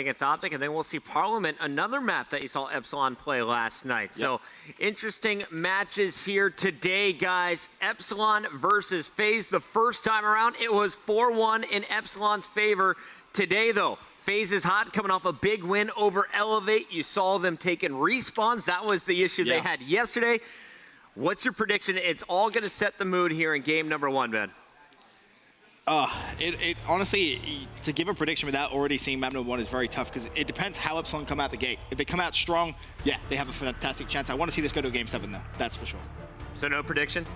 Against Optic, and then we'll see Parliament, another map that you saw Epsilon play last night. Yep. So interesting matches here today, guys. Epsilon versus Faze. The first time around, it was 4-1 in Epsilon's favor. Today, though, Faze is hot, coming off a big win over Elevate. You saw them taking respawns. That was the issue they had yesterday. What's your prediction? It's all going to set the mood here in game number 1, Ben. Honestly, to give a prediction without already seeing map number 1 is very tough because it depends how Epsilon come out the gate. If they come out strong, yeah, they have a fantastic chance. I want to see this go to game 7 though, that's for sure. So no prediction?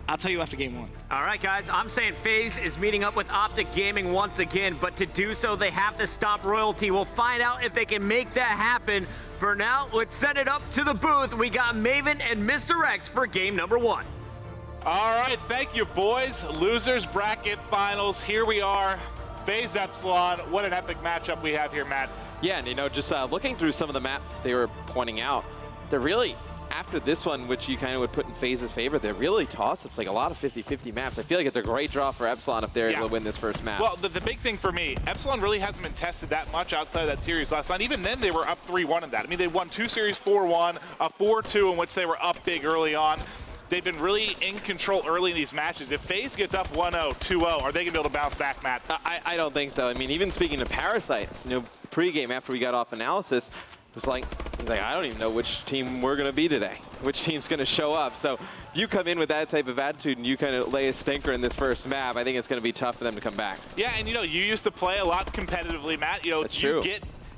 I'll tell you after game 1. All right, guys, I'm saying Faze is meeting up with Optic Gaming once again, but to do so, they have to stop Royalty. We'll find out if they can make that happen. For now, let's send it up to the booth. We got Maven and Mr. X for game number 1. All right, thank you, boys. Losers bracket finals. Here we are. Faze Epsilon. What an epic matchup we have here, Matt. Yeah, and you know, just looking through some of the maps they were pointing out, they're really, after this one, which you kind of would put in Faze's favor, they're really toss-ups, like a lot of 50-50 maps. I feel like it's a great draw for Epsilon if they're able to win this first map. Well, the big thing for me, Epsilon really hasn't been tested that much outside of that series last night. Even then, they were up 3-1 in that. I mean, they won 2 series 4-1, a 4-2 in which they were up big early on. They've been really in control early in these matches. If FaZe gets up 1-0, 2-0, are they going to be able to bounce back, Matt? I don't think so. I mean, even speaking to Parasite, you know, pregame after we got off analysis, he's like, I don't even know which team we're going to be today, which team's going to show up. So if you come in with that type of attitude and you kind of lay a stinker in this first map, I think it's going to be tough for them to come back. Yeah, and you know, you used to play a lot competitively, Matt. You know, that's true.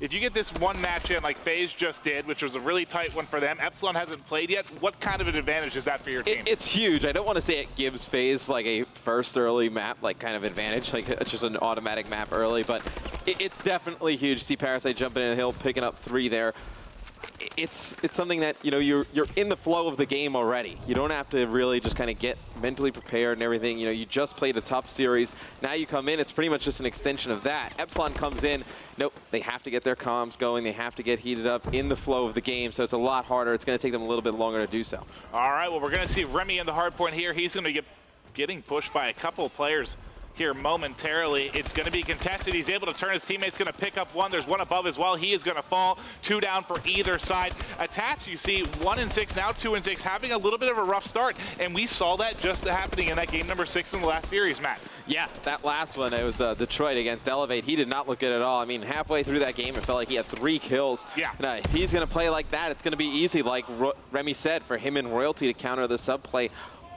If you get this one match in like FaZe just did, which was a really tight one for them, Epsilon hasn't played yet, what kind of an advantage is that for your team? It's huge. I don't want to say it gives FaZe like a first early map, like kind of advantage, like it's just an automatic map early, but it's definitely huge. See Parasite jumping in the hill, picking up 3 there. It's something that, you know, you're in the flow of the game already. You don't have to really just kind of get mentally prepared and everything. You know, you just played a tough series. Now you come in, it's pretty much just an extension of that. Epsilon comes in, nope, they have to get their comms going. They have to get heated up in the flow of the game, so it's a lot harder. It's going to take them a little bit longer to do so. All right, well, we're going to see Remy in the hard point here. He's going to be getting pushed by a couple of players here momentarily. It's going to be contested. He's able to turn. His teammate's going to pick up 1. There's 1 above as well. He is going to fall. 2 down for either side. Attached, you see 1-6, now 2-6, having a little bit of a rough start. And we saw that just happening in that game number 6 in the last series, Matt. Yeah, that last one, it was Detroit against Elevate. He did not look good at all. I mean, halfway through that game, it felt like he had 3 kills. Yeah. And, if he's going to play like that, it's going to be easy, like Remy said, for him and Royalty to counter the subplay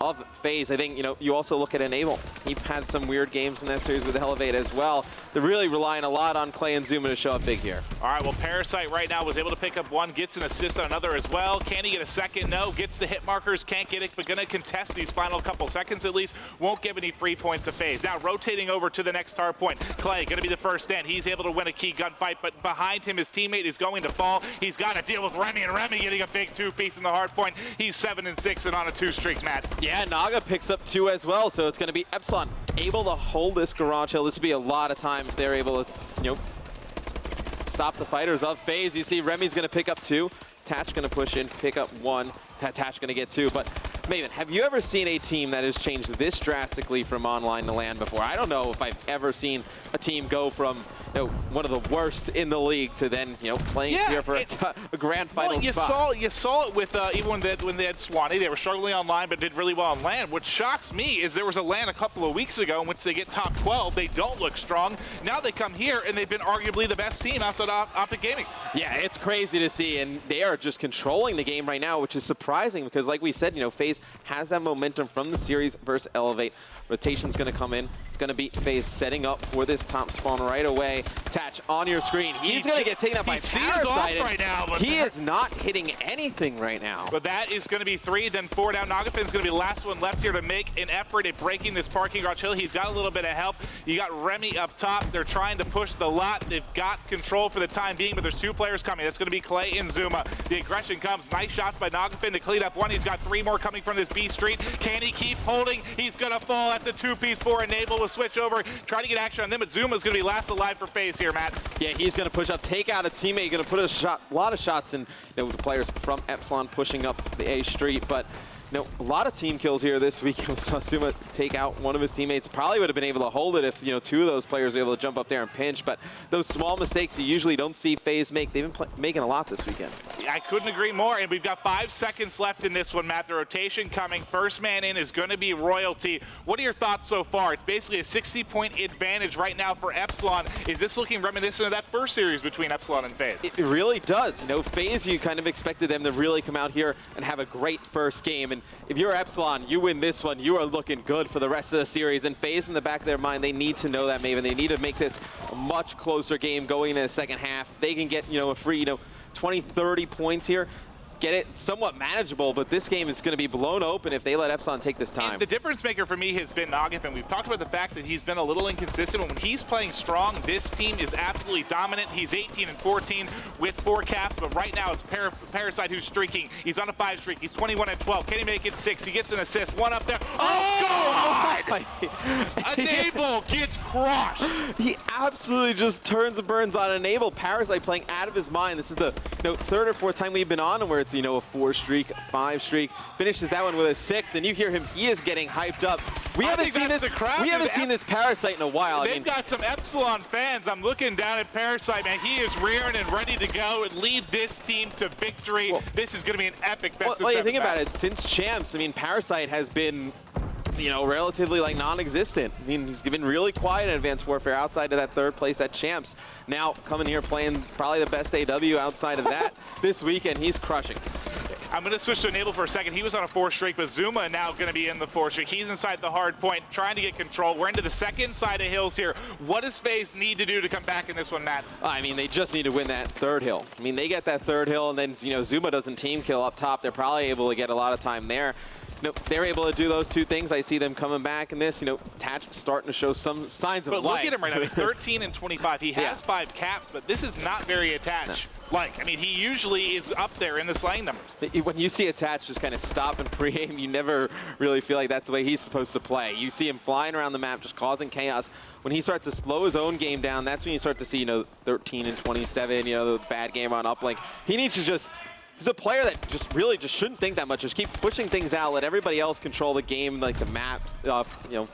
of FaZe. I think, you know, you also look at Enable. He's had some weird games in that series with Elevate as well. They're really relying a lot on Clay and Zuma to show up big here. All right, well, Parasite right now was able to pick up 1, gets an assist on another as well. Can he get a second? No. Gets the hit markers, can't get it, but going to contest these final couple seconds at least. Won't give any free points to FaZe. Now rotating over to the next hard point. Clay going to be the first in. He's able to win a key gunfight, but behind him his teammate is going to fall. He's got to deal with Remy, and Remy getting a big 2-piece in the hard point. He's 7-6 and on a 2 streak, Matt. Yeah, Naga picks up 2 as well, so it's going to be Epsilon able to hold this garage hill. This would be a lot of times they're able to, you know, stop the fighters of FaZe. You see Remy's going to pick up 2. Tatch going to push in, pick up 1. Tatch going to get 2. But Maven, have you ever seen a team that has changed this drastically from online to LAN before? I don't know if I've ever seen a team go from, you know, one of the worst in the league to then, you know, playing here for a grand final spot. You saw it with even when they had Swanee. They were struggling online, but did really well on LAN. What shocks me is there was a LAN a couple of weeks ago in which they get top 12. They don't look strong. Now they come here, and they've been arguably the best team outside of Optic Gaming. Yeah, it's crazy to see, and they are just controlling the game right now, which is surprising because, like we said, you know, FaZe has that momentum from the series versus Elevate. Rotation's going to come in. It's going to be FaZe setting up for this top spawn right away. Tatch on your screen. He's going to get taken out by Parasite. Right now, he is not hitting anything right now. But that is going to be 3, then 4 down. Nagafin's going to be the last one left here to make an effort at breaking this parking garage hill. He's got a little bit of help. You got Remy up top. They're trying to push the lot. They've got control for the time being, but there's 2 players coming. That's going to be Clay and Zuma. The aggression comes. Nice shots by Nagafin to clean up 1. He's got 3 more coming from this B street. Can he keep holding? He's going to fall at the 2-piece for Enable. Will switch over, try to get action on them, but Zuma's going to be last alive for FaZe here, Matt. Yeah, he's going to push up, take out a teammate. Going to put a lot of shots in, you know, with the players from Epsilon pushing up the A street, but know, a lot of team kills here this week. We saw Zuma take out one of his teammates. Probably would have been able to hold it if, you know, two of those players were able to jump up there and pinch. But those small mistakes you usually don't see FaZe make. They've been making a lot this weekend. I couldn't agree more, and we've got 5 seconds left in this one, Matt. The rotation coming. First man in is going to be Royalty. What are your thoughts so far? It's basically a 60-point advantage right now for Epsilon. Is this looking reminiscent of that first series between Epsilon and FaZe? It really does. You know, FaZe, you kind of expected them to really come out here and have a great first game. And if you're Epsilon, you win this one, you are looking good for the rest of the series. And FaZe, in the back of their mind, they need to know that, Maven. They need to make this a much closer game going into the second half. They can get, you know, a free, 20, 30 points here. Get it somewhat manageable, but this game is going to be blown open if they let Epsilon take this time. And the difference maker for me has been Nagafin. We've talked about the fact that he's been a little inconsistent, but when he's playing strong, this team is absolutely dominant. He's 18-14 with 4 caps, but right now it's Parasite who's streaking. He's on a 5 streak. He's 21-12. Can he make it 6? He gets an assist. 1 up there. Oh, God! Enable gets crushed. He absolutely just turns and burns on Enable. Parasite playing out of his mind. This is the 3rd or 4th time we've been on him where it's, a 4 streak, a 5 streak, finishes that one with a 6, and you hear him, he is getting hyped up. We haven't seen this Parasite in a while. They've got some Epsilon fans. I'm looking down at Parasite, man. He is rearing and ready to go and lead this team to victory. Well, this is going to be an epic best of 7 you think match. about it, since Champs, Parasite has been relatively non-existent. He's been really quiet in Advanced Warfare outside of that 3rd place at Champs. Now coming here playing probably the best AW outside of that this weekend, he's crushing. I'm going to switch to Enable for a second. He was on a 4 streak, but Zuma now going to be in the 4 streak. He's inside the hard point, trying to get control. We're into the second side of hills here. What does FaZe need to do to come back in this one, Matt? They just need to win that 3rd hill. they get that 3rd hill, and then, Zuma doesn't team kill up top. They're probably able to get a lot of time there. They're able to do those 2 things. I see them coming back in this. Tatch starting to show some signs of life. But look at him right now. He's 13-25. He has 5 caps, but this is not very attached. He usually is up there in the slaying numbers. When you see Attach just kind of stop and pre-aim, you never really feel like that's the way he's supposed to play. You see him flying around the map, just causing chaos. When he starts to slow his own game down, that's when you start to see, 13-27, the bad game on uplink. He needs to just... He's a player that just shouldn't think that much. Just keep pushing things out, let everybody else control the game, like the map,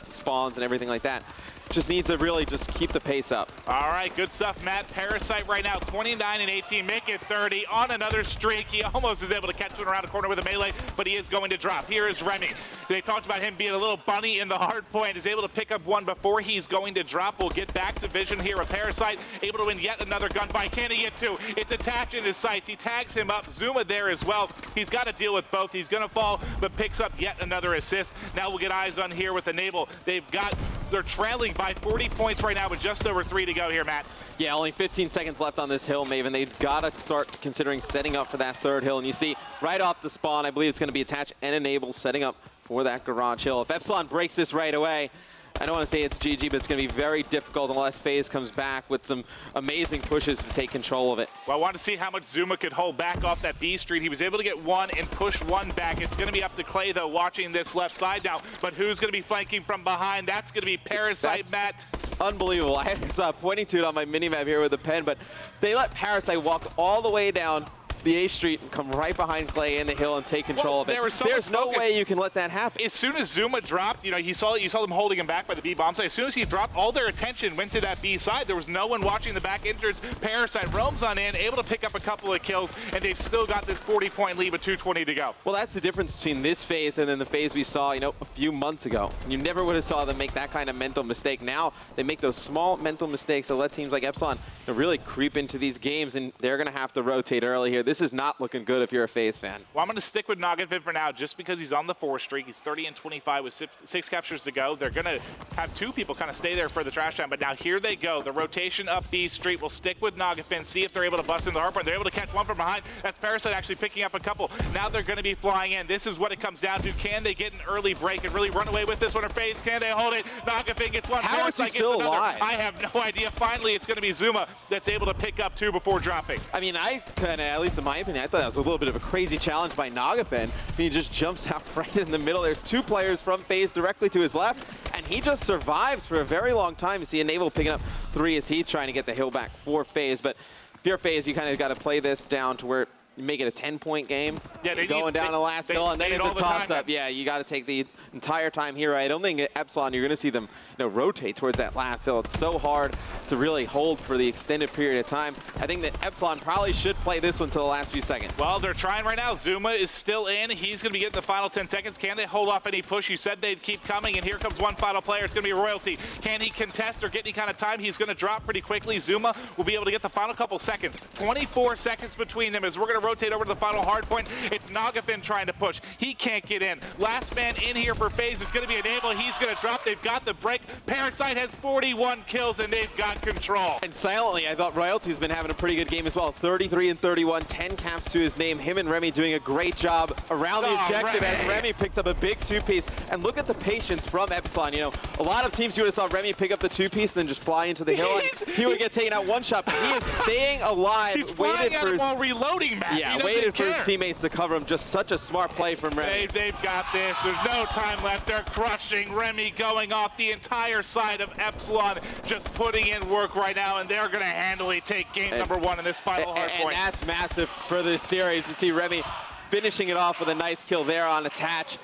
spawns and everything like that. Just needs to really just keep the pace up. All right, good stuff, Matt. Parasite right now, 29-18, make it 30 on another streak. He almost is able to catch one around the corner with a melee, but he is going to drop. Here is Remy. They talked about him being a little bunny in the hard point. Is able to pick up one before he's going to drop. We'll get back to vision here with Parasite, able to win yet another gunfight. Can he get 2? It's Attach in his sights. He tags him up. Zuma there as well. He's got to deal with both. He's going to fall, but picks up yet another assist. Now we'll get eyes on here with Enable. They're trailing by 40 points right now with just over 3 to go here, Matt. Yeah, only 15 seconds left on this hill, Maven. They've got to start considering setting up for that 3rd hill. And you see right off the spawn, I believe it's going to be Attach and Enable setting up for that garage hill. If Epsilon breaks this right away, I don't want to say it's GG, but it's going to be very difficult unless FaZe comes back with some amazing pushes to take control of it. Well, I want to see how much Zuma could hold back off that B street. He was able to get 1 and push 1 back. It's going to be up to Clay, though, watching this left side now. But who's going to be flanking from behind? That's going to be Parasite, Matt. Unbelievable. I saw pointing to it on my minimap here with a pen, but they let Parasite walk all the way down the A Street and come right behind Clay in the hill and take control of it. There's no way you can let that happen. As soon as Zuma dropped, you saw them holding him back by the B bomb site. As soon as he dropped, all their attention went to that B side. There was no one watching the back entrance. Parasite roams on in, able to pick up a couple of kills, and they've still got this 40-point lead with 2:20 to go. Well, that's the difference between this phase and then the phase we saw, a few months ago. You never would have saw them make that kind of mental mistake. Now they make those small mental mistakes that let teams like Epsilon really creep into these games, and they're going to have to rotate early here. This is not looking good if you're a FaZe fan. Well, I'm going to stick with Nagafin for now just because he's on the 4 streak. He's 30-25 with 6 captures to go. They're going to have 2 people kind of stay there for the trash time, but now here they go. The rotation up B street will stick with Nagafin, see if they're able to bust in the hard point. They're able to catch one from behind. That's Parasite actually picking up a couple. Now they're going to be flying in. This is what it comes down to. Can they get an early break and really run away with this one, or FaZe? Can they hold it? Nagafin gets one. How is he still alive? I have no idea. Finally, it's going to be Zuma that's able to pick up 2 before dropping. I kind of, at least in my opinion, I thought that was a little bit of a crazy challenge by Nagafin. He just jumps out right in the middle. There's 2 players from FaZe directly to his left, and he just survives for a very long time. You see Enable picking up 3 as he's trying to get the hill back for FaZe, but if you're FaZe, you kind of got to play this down to where you make it a 10-point game, Yeah, they going down the last hill, and then it's a toss-up. Man. Yeah, you got to take the entire time here. I don't think Epsilon, you're going to see them rotate towards that last hill. It's so hard to really hold for the extended period of time. I think that Epsilon probably should play this one to the last few seconds. Well, they're trying right now. Zuma is still in. He's going to be getting the final 10 seconds. Can they hold off any push? You said they'd keep coming, and here comes one final player. It's going to be Royalty. Can he contest or get any kind of time? He's going to drop pretty quickly. Zuma will be able to get the final couple seconds. 24 seconds between them as we're going to rotate over to the final hard point. It's Nagafin trying to push. He can't get in. Last man in here for Faze is going to be Enable. He's going to drop. They've got the break. Parasite has 41 kills, and they've got control. And silently, I thought Royalty's been having a pretty good game as well. 33 and 31, 10 caps to his name. Him and Remy doing a great job around the objective as Remy picks up a big two-piece. And look at the patience from Epsilon. You know, a lot of teams you would have saw Remy pick up the two-piece and then just fly into the hill, and he would get taken out one shot. But he is staying alive. He's flying at him while reloading, Matt. Yeah, waited for his teammates to cover him. Just such a smart play from Remy. They've got this. There's no time left. They're crushing Remy, going off the entire side of Epsilon, just putting in work right now, and they're going to handily take game number one in this final hard point. And that's massive for this series to see Remy finishing it off with a nice kill there on attach.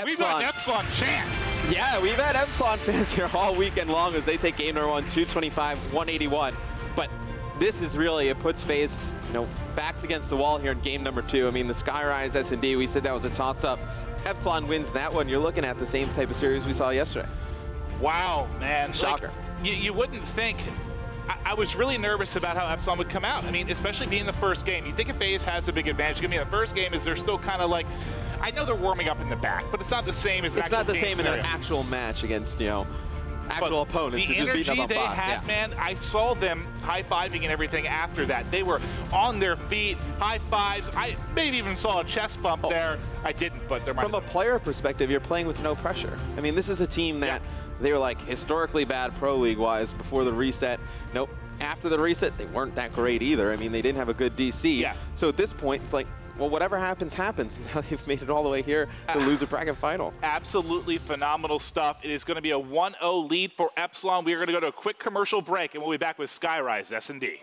We've got an Epsilon chance. Yeah, we've had Epsilon fans here all weekend long as they take game number one, 225-181. But this is really, it puts Faze, backs against the wall here in game number 2. I mean, the Skyrise S&D, we said that was a toss-up. Epsilon wins that one. You're looking at the same type of series we saw yesterday. Wow, man. Shocker. Like, you wouldn't think. I was really nervous about how Epsilon would come out. I mean, especially being the first game. You think if Faze has a big advantage, it's going to be the first game, is they're still kind of like, I know they're warming up in the back, but it's not the same as it's not the same in an actual match against, actual opponents. The energy they had, man, I saw them high-fiving and everything after that. They were on their feet, high fives. I maybe even saw a chest bump there. I didn't, but there might From a player perspective, you're playing with no pressure. I mean, this is a team that they were like historically bad pro league-wise before the reset. Nope. After the reset, they weren't that great either. I mean, they didn't have a good DC. Yeah. So at this point, it's like, well, whatever happens, happens. Now they've made it all the way here to lose a bracket final. Absolutely phenomenal stuff. It is going to be a 1-0 lead for Epsilon. We are going to go to a quick commercial break, and we'll be back with Skyrise S&D.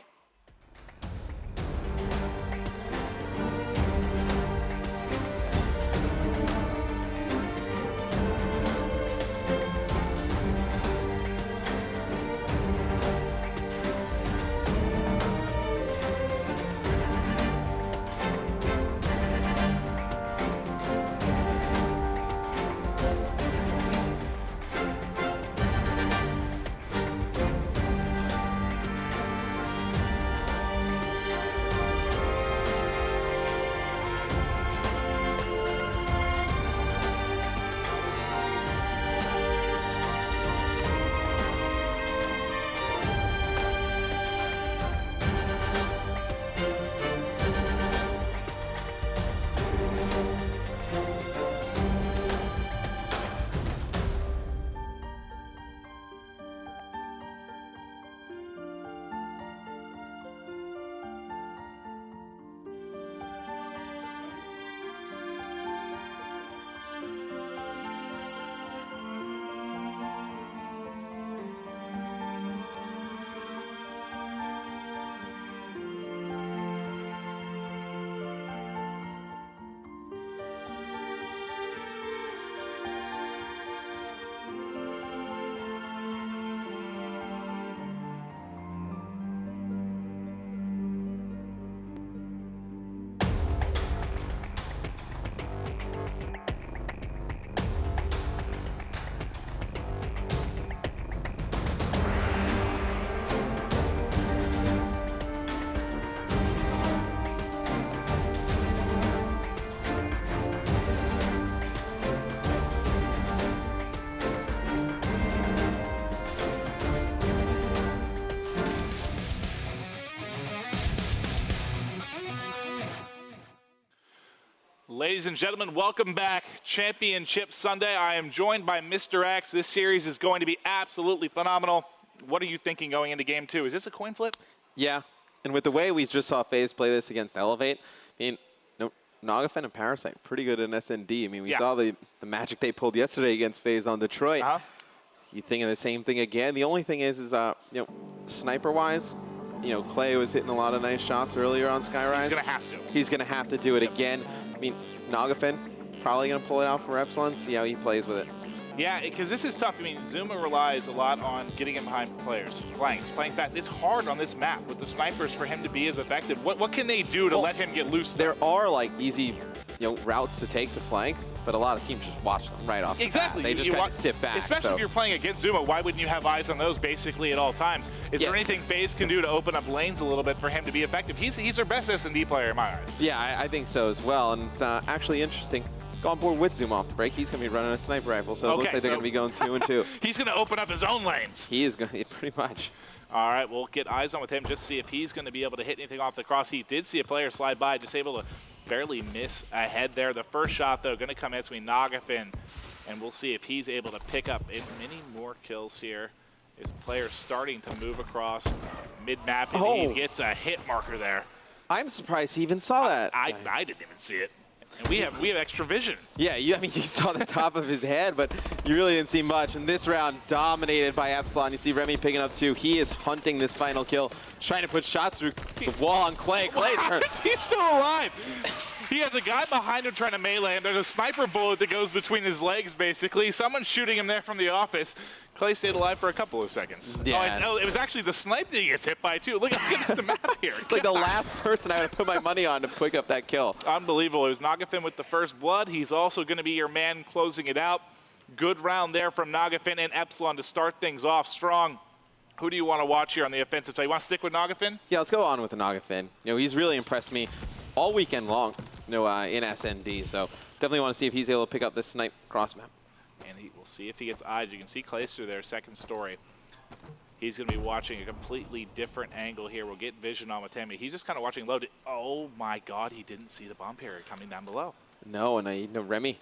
Ladies and gentlemen, welcome back. Championship Sunday. I am joined by Mr. X. This series is going to be absolutely phenomenal. What are you thinking going into game 2? Is this a coin flip? Yeah, and with the way we just saw Faze play this against Elevate, I mean, Nagafin and Parasite, pretty good in S&D. I mean, we saw the magic they pulled yesterday against Faze on Detroit. You thinking the same thing again? The only thing is sniper-wise, You know, Clay was hitting a lot of nice shots earlier on Skyrise. He's going to have to. He's going to have to do it again. I mean, Nagafin probably going to pull it out for Epsilon, see how he plays with it. Yeah, because this is tough. I mean, Zuma relies a lot on getting in behind players, playing fast. It's hard on this map with the snipers for him to be as effective. What can they do to let him get loose? There are like easy, routes to take to flank, but a lot of teams just watch them right off. Exactly. They just kind of sit back. Especially if you're playing against Zuma, why wouldn't you have eyes on those basically at all times? Is there anything Faze can do to open up lanes a little bit for him to be effective? He's their best S&D player in my eyes. Yeah, I think so as well. And actually interesting. Go on board with Zuma off the break. He's going to be running a sniper rifle, so it looks like they're going to be going 2 and 2. He's going to open up his own lanes. He is going to, pretty much. All right, we'll get eyes on with him, just see if he's going to be able to hit anything off the cross. He did see a player slide by, just able to barely miss ahead there. The first shot, though, going to come in between Nagafin, and we'll see if he's able to pick up many more kills here. His player starting to move across mid-map, and he gets a hit marker there. I'm surprised he even saw that. I didn't even see it. And we have extra vision. Yeah, I mean, you saw the top of his head, but you really didn't see much. And this round dominated by Epsilon. You see Remy picking up 2. He is hunting this final kill, trying to put shots through the wall on Clay. He's still alive. He has a guy behind him trying to melee him. There's a sniper bullet that goes between his legs, basically. Someone's shooting him there from the office. Clay stayed alive for a couple of seconds. Yeah. Oh, it was actually the snipe that he gets hit by, too. Look at the map here. It's like the last person I would have put my money on to pick up that kill. Unbelievable. It was Nagafin with the first blood. He's also going to be your man closing it out. Good round there from Nagafin and Epsilon to start things off strong. Who do you want to watch here on the offensive side? You want to stick with Nagafin? Yeah, let's go on with the Nagafin. He's really impressed me all weekend long, in SND. So definitely want to see if he's able to pick up this snipe cross map. And we'll see if he gets eyes. You can see Clayster there, second story. He's going to be watching a completely different angle here. We'll get vision on with him. He's just kind of watching low. Oh my God, he didn't see the bomb carrier coming down below. No, and Remy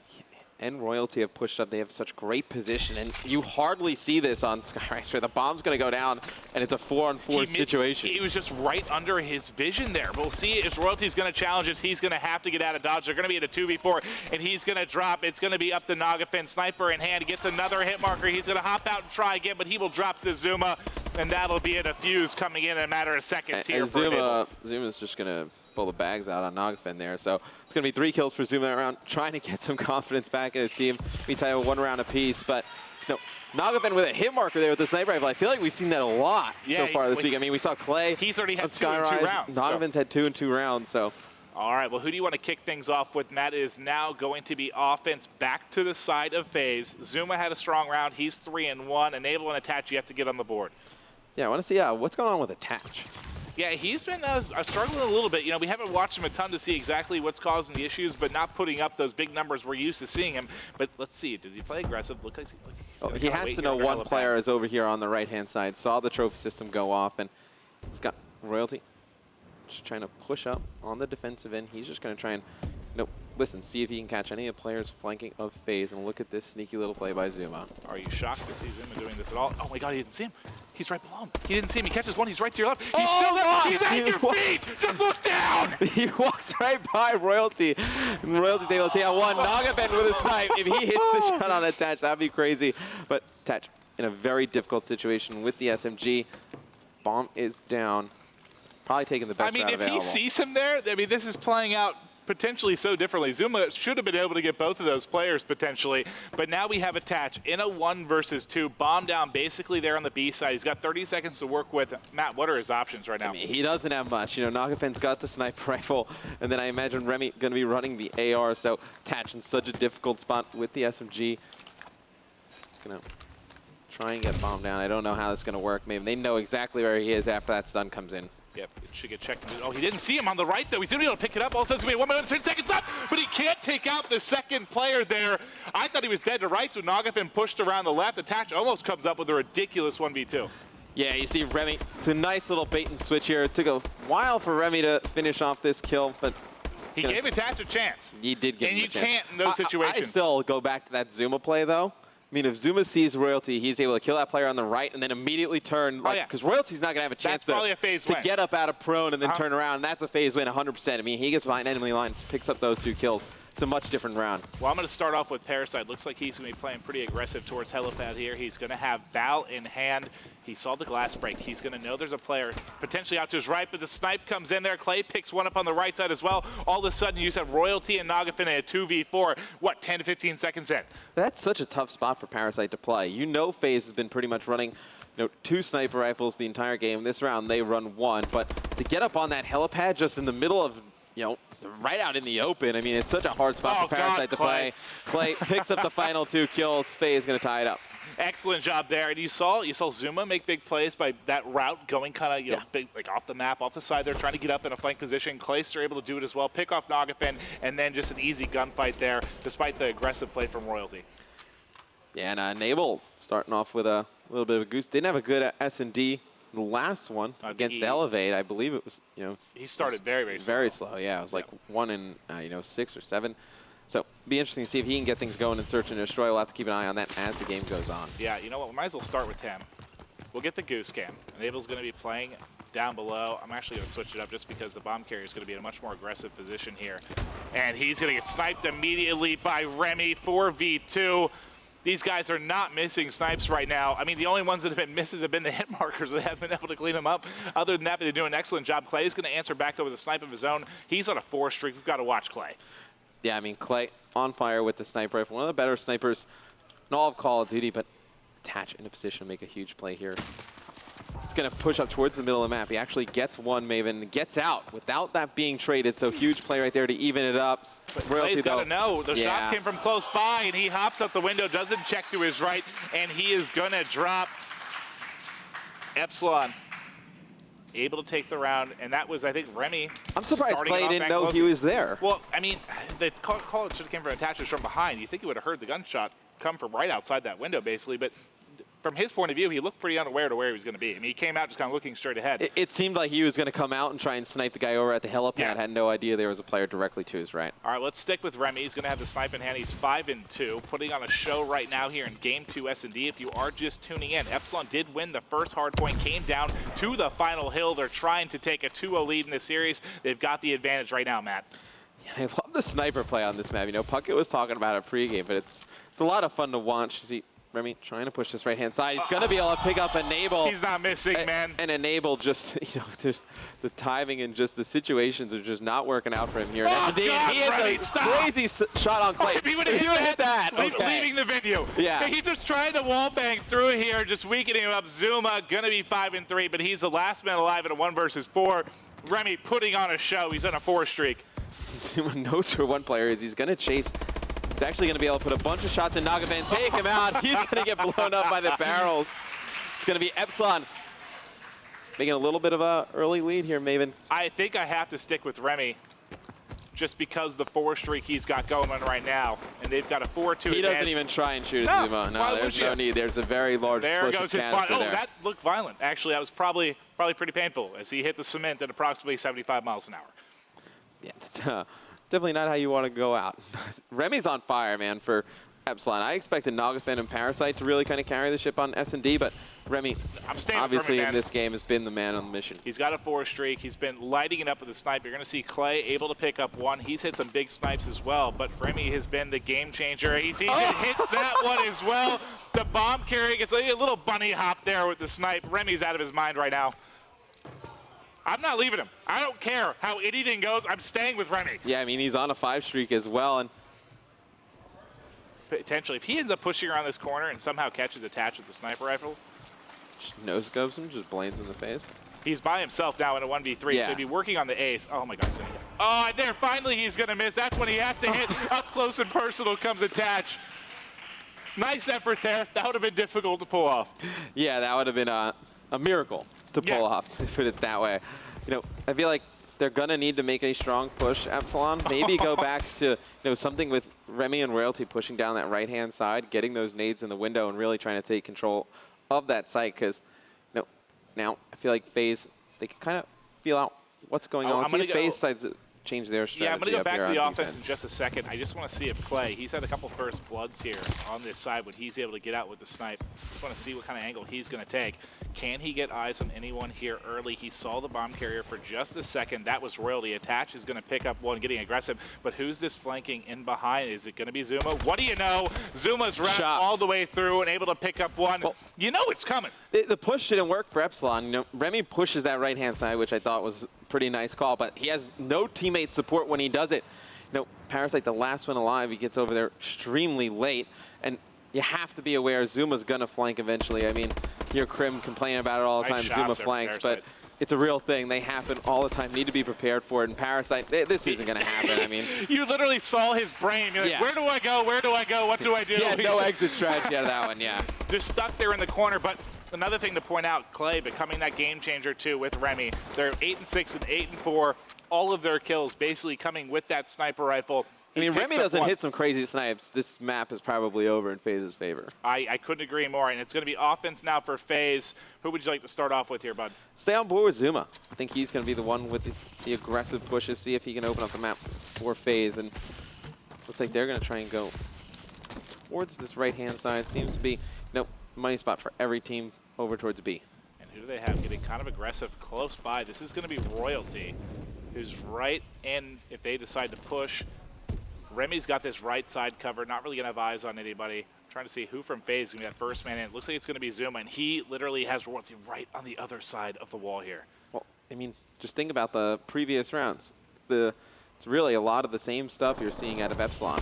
and Royalty have pushed up. They have such great position, and you hardly see this on Skyrise where the bomb's going to go down, and it's a 4-on-4 situation. He was just right under his vision there. We'll see if Royalty's going to challenge us. He's going to have to get out of dodge. They're going to be at a 2v4, and he's going to drop. It's going to be up to Nagafin. Sniper in hand. He gets another hit marker. He's going to hop out and try again, but he will drop to Zuma, and that'll be it. A fuse coming in a matter of seconds here for Zuma's just going to pull the bags out on Nagafin there. So it's going to be 3 kills for Zuma that round, trying to get some confidence back in his team. We tie 1 round apiece, but Nagafin with a hit marker there with the sniper rifle. I feel like we've seen that a lot so far this week. I mean, we saw Clay. He's already had 2 Skyrise. in 2 rounds. Nagafin's had 2 in 2 rounds, so. All right, well, who do you want to kick things off with? And that is now going to be offense back to the side of Faze. Zuma had a strong round. He's 3-1. Enable and attach, you have to get on the board. Yeah, I want to see what's going on with attach. Yeah, he's been struggling a little bit. We haven't watched him a ton to see exactly what's causing the issues, but not putting up those big numbers we're used to seeing him. But let's see, does he play aggressive? Look like he has to know one player is over here on the right-hand side. Saw the trophy system go off, and he's got Royalty just trying to push up on the defensive end. He's just going to try and, listen, see if he can catch any of the players flanking of Faze, and look at this sneaky little play by Zuma. Are you shocked to see Zuma doing this at all? Oh my God, he didn't see him. He's right below him. He didn't see him. He catches one. He's right to your left. He's still there. He's at your feet. Just look down. He walks right by Royalty. And Royalty's able to take out 1. Nagafin with a snipe. If he hits the shot on Attach, that'd be crazy. But Attach in a very difficult situation with the SMG. Bomb is down. Probably taking the best route available. If he sees him there, this is playing out potentially so differently. Zuma should have been able to get both of those players potentially, but now we have Attach in a 1 versus 2. Bomb down basically there on the B side. He's got 30 seconds to work with. Matt, what are his options right now? He doesn't have much. Nagafin's got the sniper rifle, and then I imagine Remy going to be running the AR, so Attach in such a difficult spot with the SMG. Gonna try and get bomb down. I don't know how this is going to work. Maybe they know exactly where he is after that stun comes in. Yep, it should get checked. Oh, he didn't see him on the right, though. He's going to be able to pick it up. All of a sudden, it's going to be 1 minute and 10 seconds up, but he can't take out the second player there. I thought he was dead to right, so Nagafin pushed around the left. Attach almost comes up with a ridiculous 1v2. Yeah, you see Remy. It's a nice little bait and switch here. It took a while for Remy to finish off this kill, but he gave Attach a chance. He did give him a chance. And you can't in those situations. I still go back to that Zuma play, though. If Zuma sees Royalty, he's able to kill that player on the right and then immediately turn. Because Royalty's not going to have a chance to get up out of prone and then turn around. And that's a Faze win 100%. He gets behind enemy lines, picks up those 2 kills. it's a much different round. Well, I'm going to start off with Parasite. Looks like he's going to be playing pretty aggressive towards Helipad here. He's going to have Val in hand. He saw the glass break. He's going to know there's a player potentially out to his right, but the snipe comes in there. Clay picks one up on the right side as well. All of a sudden, you just have Royalty and Nagafin in a 2v4. What, 10 to 15 seconds in? That's such a tough spot for Parasite to play. You know FaZe has been pretty much running two sniper rifles the entire game. This round, they run one. But to get up on that helipad just in the middle of, right out in the open, I mean, it's such a hard spot for Parasite to play. Clay picks up the final 2 kills. FaZe is going to tie it up. Excellent job there. And you saw Zuma make big plays by that route going kind of, big, like off the map, off the side there, trying to get up in a flank position. Clayster able to do it as well, pick off Nagafin, and then just an easy gunfight there, despite the aggressive play from Royalty. Yeah, and Nabel starting off with a little bit of a goose. Didn't have a good S&D the last one against the Elevate. I believe it was, he started very slow. Very slow, yeah. It was like 1 in, 6 or 7. So it'll be interesting to see if he can get things going in Search and Destroy. We'll have to keep an eye on that as the game goes on. Yeah, you know what? We might as well start with him. We'll get the goose cam. Nabel's going to be playing down below. I'm actually going to switch it up just because the bomb carrier is going to be in a much more aggressive position here. And he's going to get sniped immediately by Remy, 4v2. These guys are not missing snipes right now. I mean, the only ones that have been misses have been the hit markers that haven't been able to clean them up. Other than that, they're doing an excellent job. Clay is going to answer back with a snipe of his own. He's on a 4 streak. We've got to watch Clay. Yeah, I mean, Clay on fire with the sniper rifle. One of the better snipers in all of Call of Duty, but Attach in a position to make a huge play here. It's going to push up towards the middle of the map. He actually gets one, Maven, gets out without that being traded. So huge play right there to even it up. But Clay's got to know. The shots came from close by, and he hops up the window, doesn't check to his right, and he is going to drop Epsilon. Able to take the round, and that was, I think, Remy. I'm surprised Clay didn't know he was there. Well, I mean, the call should have came from Attachers from behind. You think he would have heard the gunshot come from right outside that window, basically, but from his point of view, he looked pretty unaware to where he was going to be. I mean, he came out just kind of looking straight ahead. It seemed like he was going to come out and try and snipe the guy over at the helipad. Yeah. Had no idea there was a player directly to his right. All right, let's stick with Remy. He's going to have the snipe in hand. He's 5-2, putting on a show right now here in Game 2 S&D. If you are just tuning in, Epsilon did win the first hardpoint, came down to the final hill. They're trying to take a 2-0 lead in this series. They've got the advantage right now, Matt. Yeah, I love the sniper play on this map. Puckett was talking about it pregame, but it's a lot of fun to watch. See Remy trying to push this right-hand side. He's going to be able to pick up Enable. He's not missing, man. And Enable just, just the timing and just the situations are just not working out for him here. Oh, God, he has a crazy shot on Clay. If he would have hit that, okay. Leaving the video. Yeah. He's just trying to wallbang through here, just weakening him up. Zuma going to be 5-3, but he's the last man alive in a 1 versus 4. Remy putting on a show. He's on a 4 streak. Zuma knows where one player is. He's going to chase. He's actually going to be able to put a bunch of shots in Nagafin, take him out. He's going to get blown up by the barrels. It's going to be Epsilon making a little bit of an early lead here, Maven. I think I have to stick with Remy just because the 4 streak he's got going right now. And they've got a 4-2 He doesn't even try and shoot at Zuma. No, there's no need. There's a very large there goes his body. Oh, there. that looked violent. Actually, that was probably pretty painful as he hit the cement at approximately 75 miles an hour. Yeah, that's definitely not how you want to go out. Remy's on fire, man, for Epsilon. I expected Nagafin and Parasite to really kind of carry the ship on S&D, but Remy, obviously in this game, has been the man on the mission. He's got a 4 streak. He's been lighting it up with the snipe. You're going to see Clay able to pick up 1. He's hit some big snipes as well, but Remy has been the game changer. He hits that one as well. The bomb carry gets a little bunny hop there with the snipe. Remy's out of his mind right now. I'm not leaving him. I don't care how anything goes. I'm staying with Remy. Yeah, I mean, he's on a 5 streak as well. And potentially, if he ends up pushing around this corner and somehow catches Attached with the sniper rifle. Just no-scopes him, just blames him in the face. He's by himself now in a 1v3, so he'd be working on the ace. Oh, my God. He's gonna get. Oh, and there, finally he's going to miss. That's when he has to hit. Up close and personal comes Attached. Nice effort there. That would have been difficult to pull off. Yeah, that would have been a miracle to pull off, to put it that way. I feel like they're going to need to make a strong push, Epsilon. Maybe go back to something with Remy and Royalty pushing down that right-hand side, getting those nades in the window, and really trying to take control of that site. Because now I feel like FaZe, they can kind of feel out what's going on. See if FaZe change their strategy. Yeah, I'm going to go up back here to the on offense defense. in just a second. I just want to see if Clay, he's had a couple first bloods here on this side when he's able to get out with the snipe. Just want to see what kind of angle he's going to take. Can he get eyes on anyone here early? He saw the bomb carrier for just a second. That was royalty. Attach is going to pick up one, getting aggressive. But who's this flanking in behind? Is it going to be Zuma? What do you know? Zuma's wrapped all the way through and able to pick up one. Well, you know it's coming. The push didn't work for Epsilon. You know, Remy pushes that right-hand side, which I thought was a pretty nice call, but he has no teammate support when he does it. You know, Parasite, the last one alive, he gets over there extremely late, and you have to be aware Zuma's going to flank eventually. I mean, you hear Krim complaining about it all the time, Zuma flanks, but it's a real thing. They happen all the time. Need to be prepared for it. And Parasite, this isn't going to happen. I mean, you literally saw his brain. You're like, where do I go? Where do I go? What do I do? Yeah, no exit strategy out of that one, yeah. Just stuck there in the corner. But another thing to point out, Clay becoming that game changer too with Remy. They're 8-6 and 8-4. All of their kills basically coming with that sniper rifle. I mean, Remy doesn't hit some crazy snipes. This map is probably over in FaZe's favor. I couldn't agree more, and it's going to be offense now for FaZe. Who would you like to start off with here, bud? Stay on board with Zuma. I think he's going to be the one with the aggressive pushes, see if he can open up the map for FaZe. And looks like they're going to try and go towards this right-hand side. Seems to be, money spot for every team over towards B. And who do they have getting kind of aggressive close by? This is going to be Royalty, who's right in if they decide to push. Remy's got this right side covered, not really going to have eyes on anybody. I'm trying to see who from FaZe is going to be that first man in. It looks like it's going to be Zuma, and he literally has Royalty right on the other side of the wall here. Well, I mean, just think about the previous rounds. It's really a lot of the same stuff you're seeing out of Epsilon.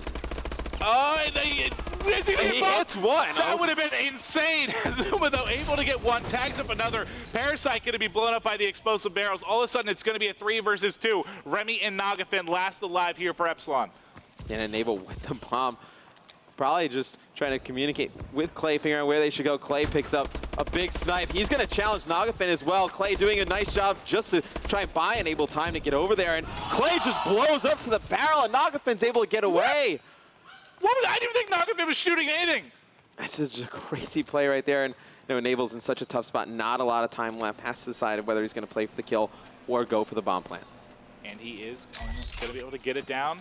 Oh, he hits one. That would have been insane. Zuma, though, able to get one, tags up another. Parasite going to be blown up by the explosive barrels. All of a sudden, it's going to be a 3 versus 2. Remy and Nagafin last alive here for Epsilon. And Enable with the bomb. Probably just trying to communicate with Clay, figuring out where they should go. Clay picks up a big snipe. He's going to challenge Nagafin as well. Clay doing a nice job just to try and buy Enable time to get over there. And Clay just blows up to the barrel, and Nagafin's able to get away. I didn't even think Nagafin was shooting anything. This is just a crazy play right there. And Enable's in such a tough spot. Not a lot of time left. Has to decide whether he's going to play for the kill or go for the bomb plant. And he is going to be able to get it down.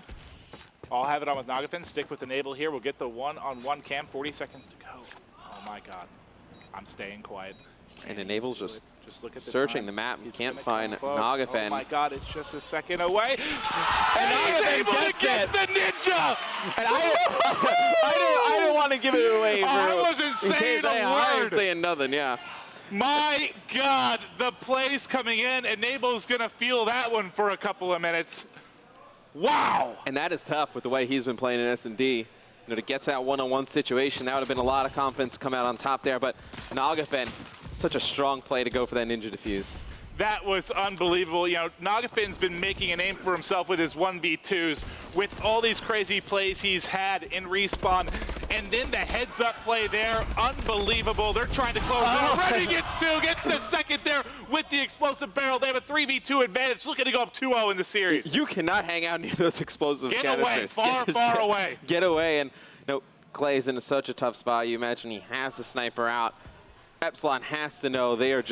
I'll have it on with Nagafin. Stick with Enable here. We'll get the one-on-one cam. 40 seconds to go. Oh, my God. I'm staying quiet. And Enable's just look at searching the map. He can't find Nagafin. Oh, my God. It's just a second away. And he's able to get the ninja! And I didn't want to give it away. I wasn't saying a word. I ain't saying nothing, yeah. My God, the plays coming in. Enable's going to feel that one for a couple of minutes. Wow! And that is tough with the way he's been playing in S&D. To get that one-on-one situation, that would have been a lot of confidence to come out on top there. But Nagafin, such a strong play to go for that ninja defuse. That was unbelievable. Nagafin's been making a name for himself with his 1v2s, with all these crazy plays he's had in Respawn. And then the heads-up play there, unbelievable. They're trying to close out. Remy gets 2, gets the second there with the explosive barrel. They have a 3v2 advantage, looking to go up 2-0 in the series. You cannot hang out near those explosive canisters. Get away, far away. Get away, and Clay's in such a tough spot. You imagine he has the sniper out. Epsilon has to know they're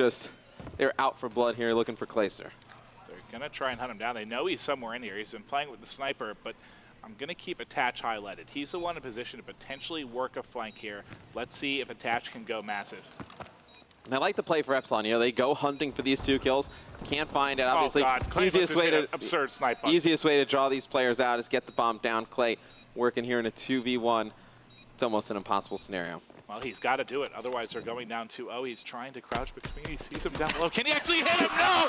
out for blood here, looking for Clayster. They're going to try and hunt him down. They know he's somewhere in here. He's been playing with the sniper, but I'm going to keep Attach highlighted. He's the one in position to potentially work a flank here. Let's see if Attach can go massive. And I like the play for Epsilon. They go hunting for these 2 kills. Can't find it, obviously. Oh, God. Easiest way to draw these players out is get the bomb down. Clay working here in a 2v1. It's almost an impossible scenario. Well, he's got to do it. Otherwise, they're going down 2-0. He's trying to crouch between. He sees him down below. Can he actually hit him? No!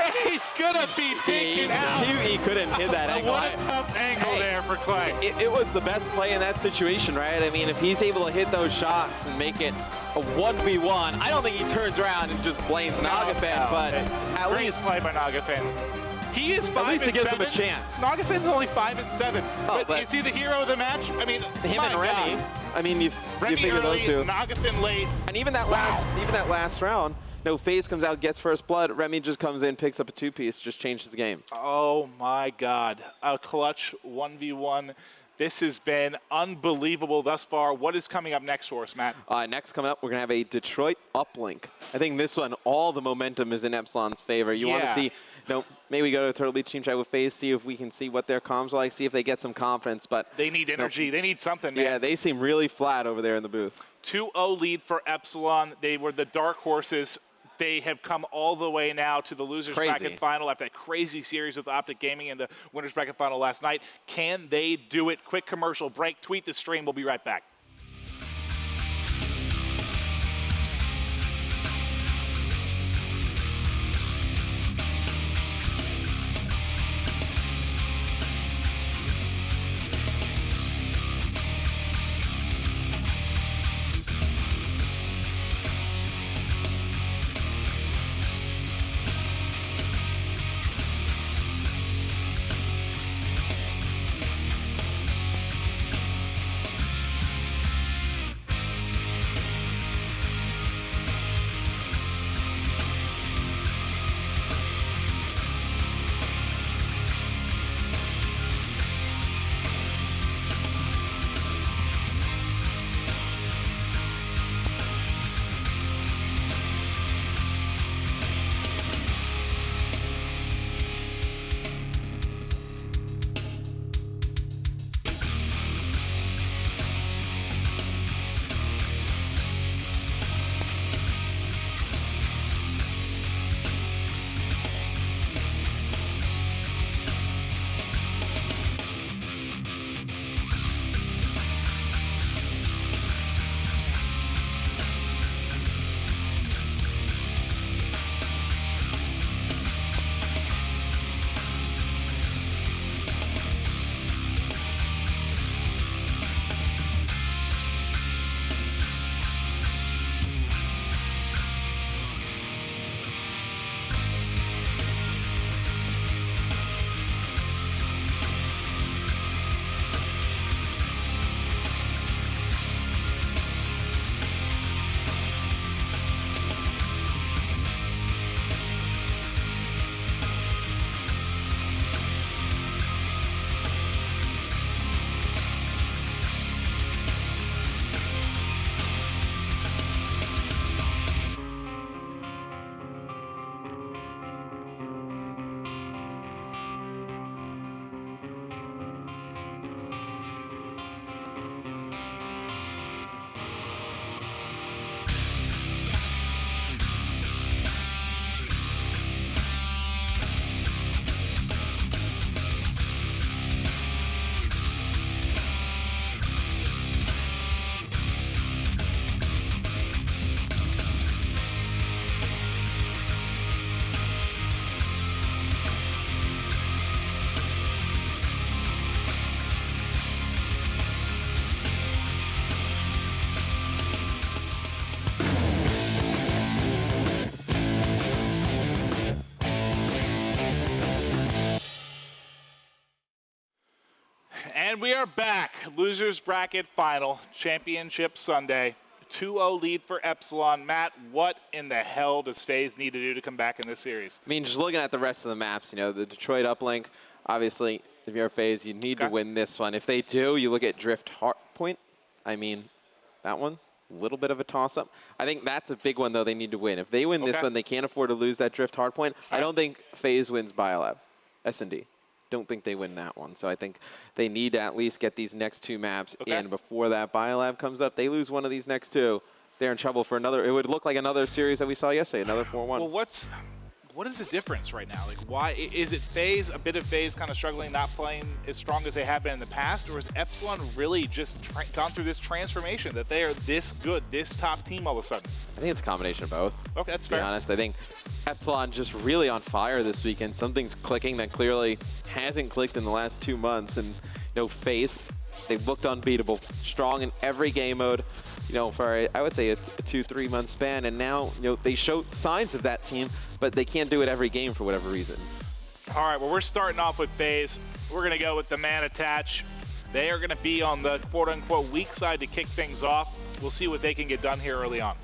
And he's going to be taken out. He couldn't hit that angle. What a tough angle there for Clay. It was the best play in that situation, right? I mean, if he's able to hit those shots and make it a 1v1, I don't think he turns around and just blames Nagafin, but at least play by Nagafin. He is 5 and 7. At least it gives him a chance. Nagafin's only 5 and 7. But is he the hero of the match? I mean, him and Remy. God. I mean, you figure those 2. Nagafin late. And even that last round, FaZe comes out, gets first blood. Remy just comes in, picks up a 2-piece, just changes the game. Oh my God! A clutch 1v1. This has been unbelievable thus far. What is coming up next for us, Matt? Next coming up, we're going to have a Detroit uplink. I think this one, all the momentum is in Epsilon's favor. You want to see, maybe go to Turtle Beach Team Chat with FaZe, see if we can see what their comms are like, see if they get some confidence. But they need energy. They need something, man. Yeah, they seem really flat over there in the booth. 2-0 lead for Epsilon. They were the dark horses. They have come all the way now to the losers bracket final after that crazy series with Optic Gaming in the winners bracket final last night. Can they do it? Quick commercial break. Tweet the stream. We'll be right back. And we are back. Losers bracket final, championship Sunday. 2-0 lead for Epsilon. Matt, what in the hell does FaZe need to do to come back in this series? I mean, just looking at the rest of the maps, you know, the Detroit uplink, obviously, if you're FaZe, you need to win this one. If they do, you look at Drift Hardpoint. I mean, that one, a little bit of a toss-up. I think that's a big one, though, they need to win. If they win this one, they can't afford to lose that Drift Hardpoint. I don't think FaZe wins Biolab, S&D. Don't think they win that one. So I think they need to at least get these next two maps in before that Biolab comes up. They lose one of these next two, they're in trouble for another. It would look like another series that we saw yesterday, another 4-1. Well, what is the difference right now? Like, why is it FaZe, a bit of FaZe kind of struggling, not playing as strong as they have been in the past, or is Epsilon really just gone through this transformation that they are this good, this top team all of a sudden? I think it's a combination of both. Okay, that's fair. To be honest, I think Epsilon just really on fire this weekend. Something's clicking that clearly hasn't clicked in the last 2 months, and you know, FaZe, they've looked unbeatable, strong in every game mode. You know, for I would say a 2-3 month span, and now you know they show signs of that team, but they can't do it every game for whatever reason. All right, well, we're starting off with FaZe. We're gonna go with the man attach. They are gonna be on the quote-unquote weak side to kick things off. We'll see what they can get done here early on.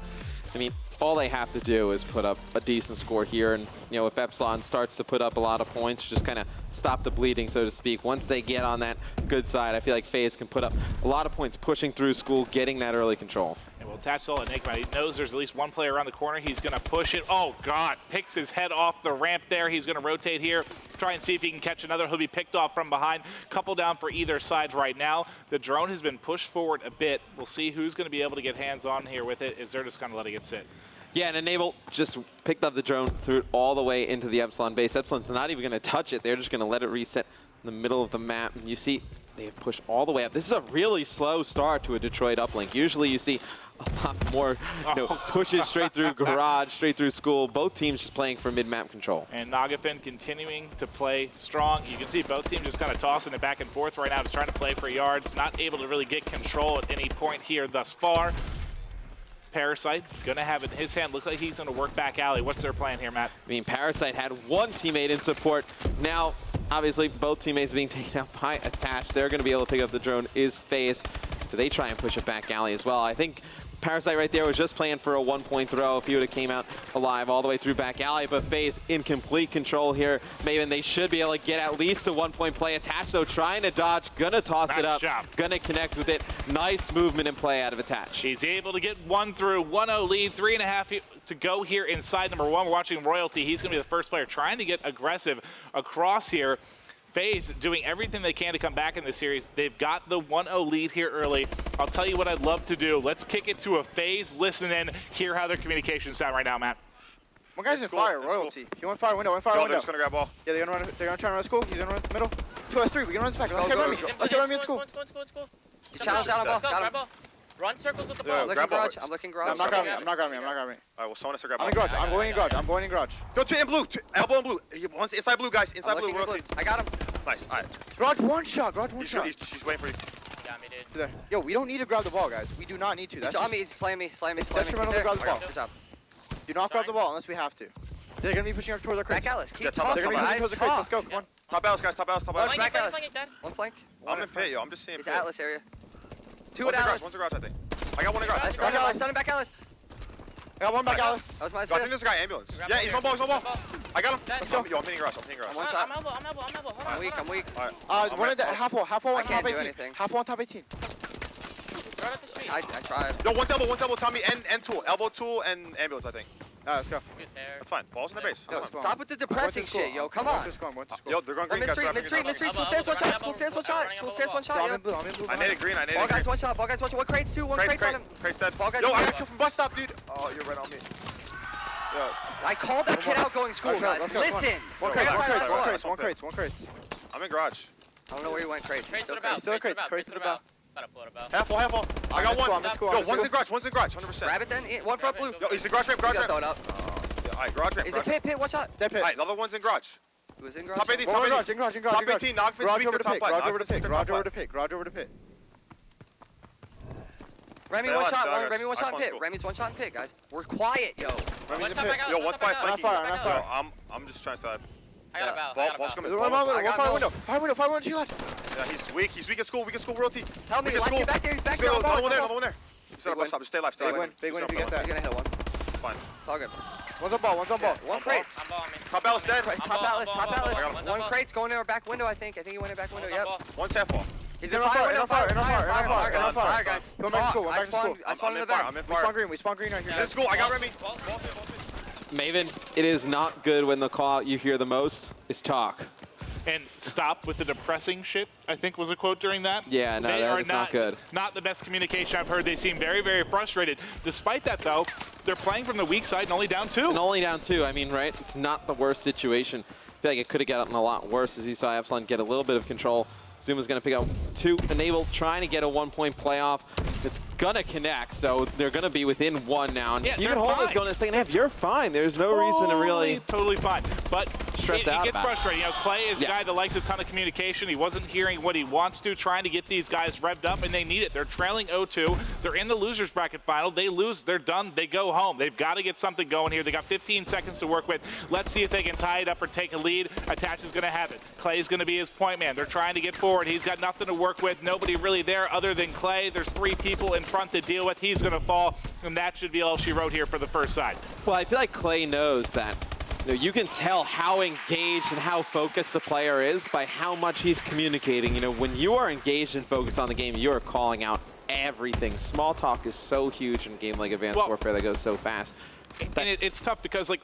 I mean, all they have to do is put up a decent score here, and if Epsilon starts to put up a lot of points, just kind of stop the bleeding, so to speak. Once they get on that good side, I feel like FaZe can put up a lot of points, pushing through school, getting that early control. And we'll attach all Enigma. He knows there's at least one player around the corner. He's going to push it. Oh, God. Picks his head off the ramp there. He's going to rotate here, try and see if he can catch another. He'll be picked off from behind. Couple down for either side right now. The drone has been pushed forward a bit. We'll see who's going to be able to get hands-on here with it. Is they're just going to let it get sit. Yeah, and Enable just picked up the drone, threw it all the way into the Epsilon base. Epsilon's not even going to touch it. They're just going to let it reset in the middle of the map. And you see they push all the way up. This is a really slow start to a Detroit uplink. Usually you see a lot more pushes straight through garage, straight through school. Both teams just playing for mid-map control. And Nagafin continuing to play strong. You can see both teams just kind of tossing it back and forth right now, just trying to play for yards. Not able to really get control at any point here thus far. Parasite gonna have it in his hand. Looks like he's gonna work back alley. What's their plan here, Matt? I mean, Parasite had one teammate in support. Now, obviously, both teammates being taken out by Attach. They're gonna be able to pick up the drone. Is FaZe. Do they try and push it back alley as well? I think Parasite right there was just playing for a one-point throw if he would have came out alive all the way through back alley, but FaZe in complete control here. Maven, they should be able to get at least a one-point play. Attach, though, trying to dodge, gonna toss it up, gonna connect with it. Nice movement and play out of Attach. He's able to get one through, 1-0 lead, 3.5 to go here inside number one. We're watching Royalty. He's gonna be the first player trying to get aggressive across here. FaZe doing everything they can to come back in this series. They've got the 1-0 lead here early. I'll tell you what I'd love to do. Let's kick it to a FaZe, listen in, hear how their communications sound right now, Matt. One guy's in fire, Royalty. He went fire window, window. They're just gonna grab ball. Yeah, they're gonna try and run school. He's gonna run the middle. 2S3, we can run this back. Let's get Remy. Let's get Remy in school. You challenge down a ball. Got him. Run circles with the ball. I'm looking garage. I'm not grabbing me. Alright, well, someone has to grab ball. I'm in garage. I'm going in garage. Go to in blue. Elbow in blue. One's inside blue, guys. Inside blue. Rotate. I got him. Nice. Alright. Garage one shot. She's waiting for you. Got me, dude. There. Yo, we don't need to grab the ball, guys. We do not need to. That's on me. Slam me. Detrimental to grab the ball. Good job. Do not grab the ball unless we have to. They're gonna be pushing up towards the crates. Back Alice. Keep Yeah, talking, They're gonna be pushing guys. towards the crates. Let's go. Come on. Top Alice, guys. Top Alice. Back Alice. One flank. I'm in pit, yo. I'm just seeing He's pit. Atlas area. Two One's at in garage. Alice. One's in garage, I think. I got one in garage. I stun him back Alice. I got one back, Alice. That was my Yo, I think assist. there's a guy ambulance. Yeah, he's on ball. I got him. Let's go. Yo, I'm hitting garage. One shot. I'm elbow. I'm weak. Alright. One of the half wall, I one, can't top do 18. anything. Half one, top 18. Right up the street. I tried. Yo, one's elbow, Tommy, and tool. Elbow, tool, and ambulance, I think. Let's go. Good there. That's fine. Ball's in the base. Yo, That's fine. stop with the depressing shit, yo. Come on. Yo, they're going green, guys. Mid-street. School stairs, one shot. School stairs, one shot. I'm Yo. in blue. I need a green. Ball guys, one shot. One crates, two. One crates on him. Crate's dead. Ball guys, Yo, I one got killed from bus stop, dude. Oh, you're right on me. Yo. I called that kid out going school, guys. Listen. One crates. I'm in garage. I don't know where you went, crates. Crates to the Still bow. Still Crates to the crates to the bow. About to pull it about. Half wall. I got one. Yo, one's in garage, 100%. Grab it then. One front blue. Yo, he's in garage ramp. You gotta throw it up. Alright, garage ramp. Is it pit? Watch out. Dead pit. Alright, the other one's in garage. Who was in garage? Top 18, In top 18. garage. Top 18, Nogfin's Garage weak, over they're the top pit. left. Garage over the Nogfin's pit. they're Garage top over the left. pit. Garage over the pit. Remy, Stay one alive, shot. guys. Remy, one I shot just in pit. want Remy's one shot in pit, guys. We're quiet, yo. One shot back out. Yo, one's by flanking. I'm not fire. Yo, I'm just trying to stab. I got a bow. Ball's coming. One I got fire no- window. Fire window. She left. Yeah, he's weak at school. Royalty. Help me, Weak at like school. you back there. He's back He's there. another one there. He's Big at a bus stop. Just stay alive. Big win if you get that. He's gonna hit one. It's fine. It's all good. One's on ball. One crate. I'm balling me. Top Alice dead. Top Atlas. I got him. One crate's going in our back window, I think. I think he went in back window. Yep. One's half wall. He's in in fire. on fire, Guys. Go back to school. I spawned in the back. I'm in We fire. spawn green right here. He's in school. I got Remy. Maven, it is not good when the call you hear the most is talk. And stop with the depressing shit, I think was a quote during that. Yeah, no, They that are is not good. Not the best communication I've heard. They seem very, very frustrated. Despite that, though, they're playing from the weak side and only down 2. And only down 2, I mean, right? It's not the worst situation. I feel like it could have gotten a lot worse as you saw Epsilon get a little bit of control. Zuma's going to pick up 2. Enable trying to get a 1-point playoff. It's going to connect, so they're going to be within 1 now. And Yeah, even they're Hold is fine. going to the second half. You're fine. There's no reason to really... Totally fine. But stressed out It gets about it. frustrating. You know, Clay is a guy that likes a ton of communication. He wasn't hearing what he wants to, trying to get these guys revved up, and they need it. They're trailing 0-2. They're in the losers bracket final. They lose. They're done. They go home. They've got to get something going here. They got 15 seconds to work with. Let's see if they can tie it up or take a lead. Attach is going to have it. Clay's going to be his point man. They're trying to get forward. He's got nothing to work with. Nobody really there other than Clay. There's 3 people in front to deal with. He's going to fall, and that should be all she wrote here for the first side. Well, I feel like Clay knows that you can tell how engaged and how focused the player is by how much he's communicating. You know, when you are engaged and focused on the game, you are calling out everything. Small talk is so huge in a game like Advanced Warfare that goes so fast. And it's tough because, like,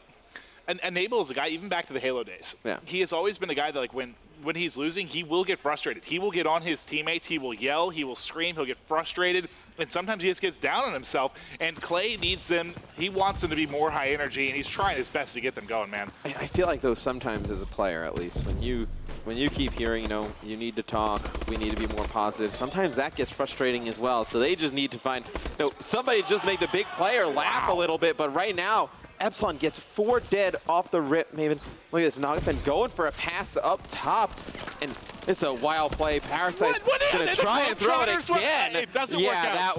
Enable is a guy, even back to the Halo days. Yeah. He has always been a guy that, like, when he's losing, he will get frustrated. He will get on his teammates. He will yell. He will scream. He'll get frustrated. And sometimes he just gets down on himself. And Clay needs them. He wants them to be more high energy, and he's trying his best to get them going, man. I feel like, though, sometimes as a player, at least, when you keep hearing, you know, you need to talk, we need to be more positive, sometimes that gets frustrating as well. So they just need to find, you know, somebody just make the big player laugh a little bit. But right now, Epsilon gets 4 dead off the rip. Maybe look at this, Nogafin going for a pass up top, and it's a wild play. Parasite's gonna try and throw it again. It doesn't work out.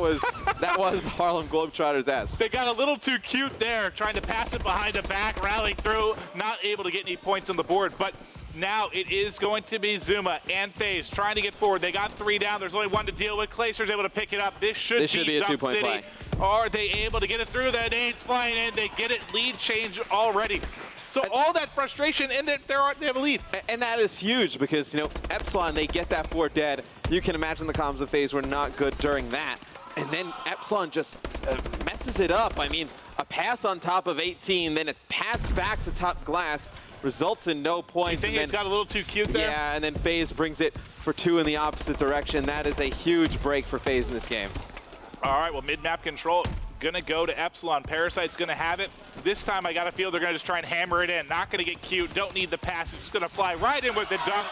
that was Harlem Globetrotters esque. They got a little too cute there, trying to pass it behind the back, rallying through, not able to get any points on the board. But now it is going to be Zuma and Faze trying to get forward. They got 3 down. There's only 1 to deal with. Clayster's able to pick it up. This should be a Dump 2-point City. play. Are they able to get it through? The nades flying in. They get it. Lead change already. So all that frustration, and they have a lead. And that is huge because, you know, Epsilon, they get that 4 dead. You can imagine the comms of Faze were not good during that. And then Epsilon just messes it up. I mean, a pass on top of 18, then a pass back to top glass results in no points. You think it's got a little too cute there? Yeah, and then Faze brings it for 2 in the opposite direction. That is a huge break for Faze in this game. All right, well, mid-map control gonna go to Epsilon. Parasite's gonna have it. This time I gotta feel they're gonna just try and hammer it in. Not gonna get cute, don't need the pass. It's just gonna fly right in with the dunk.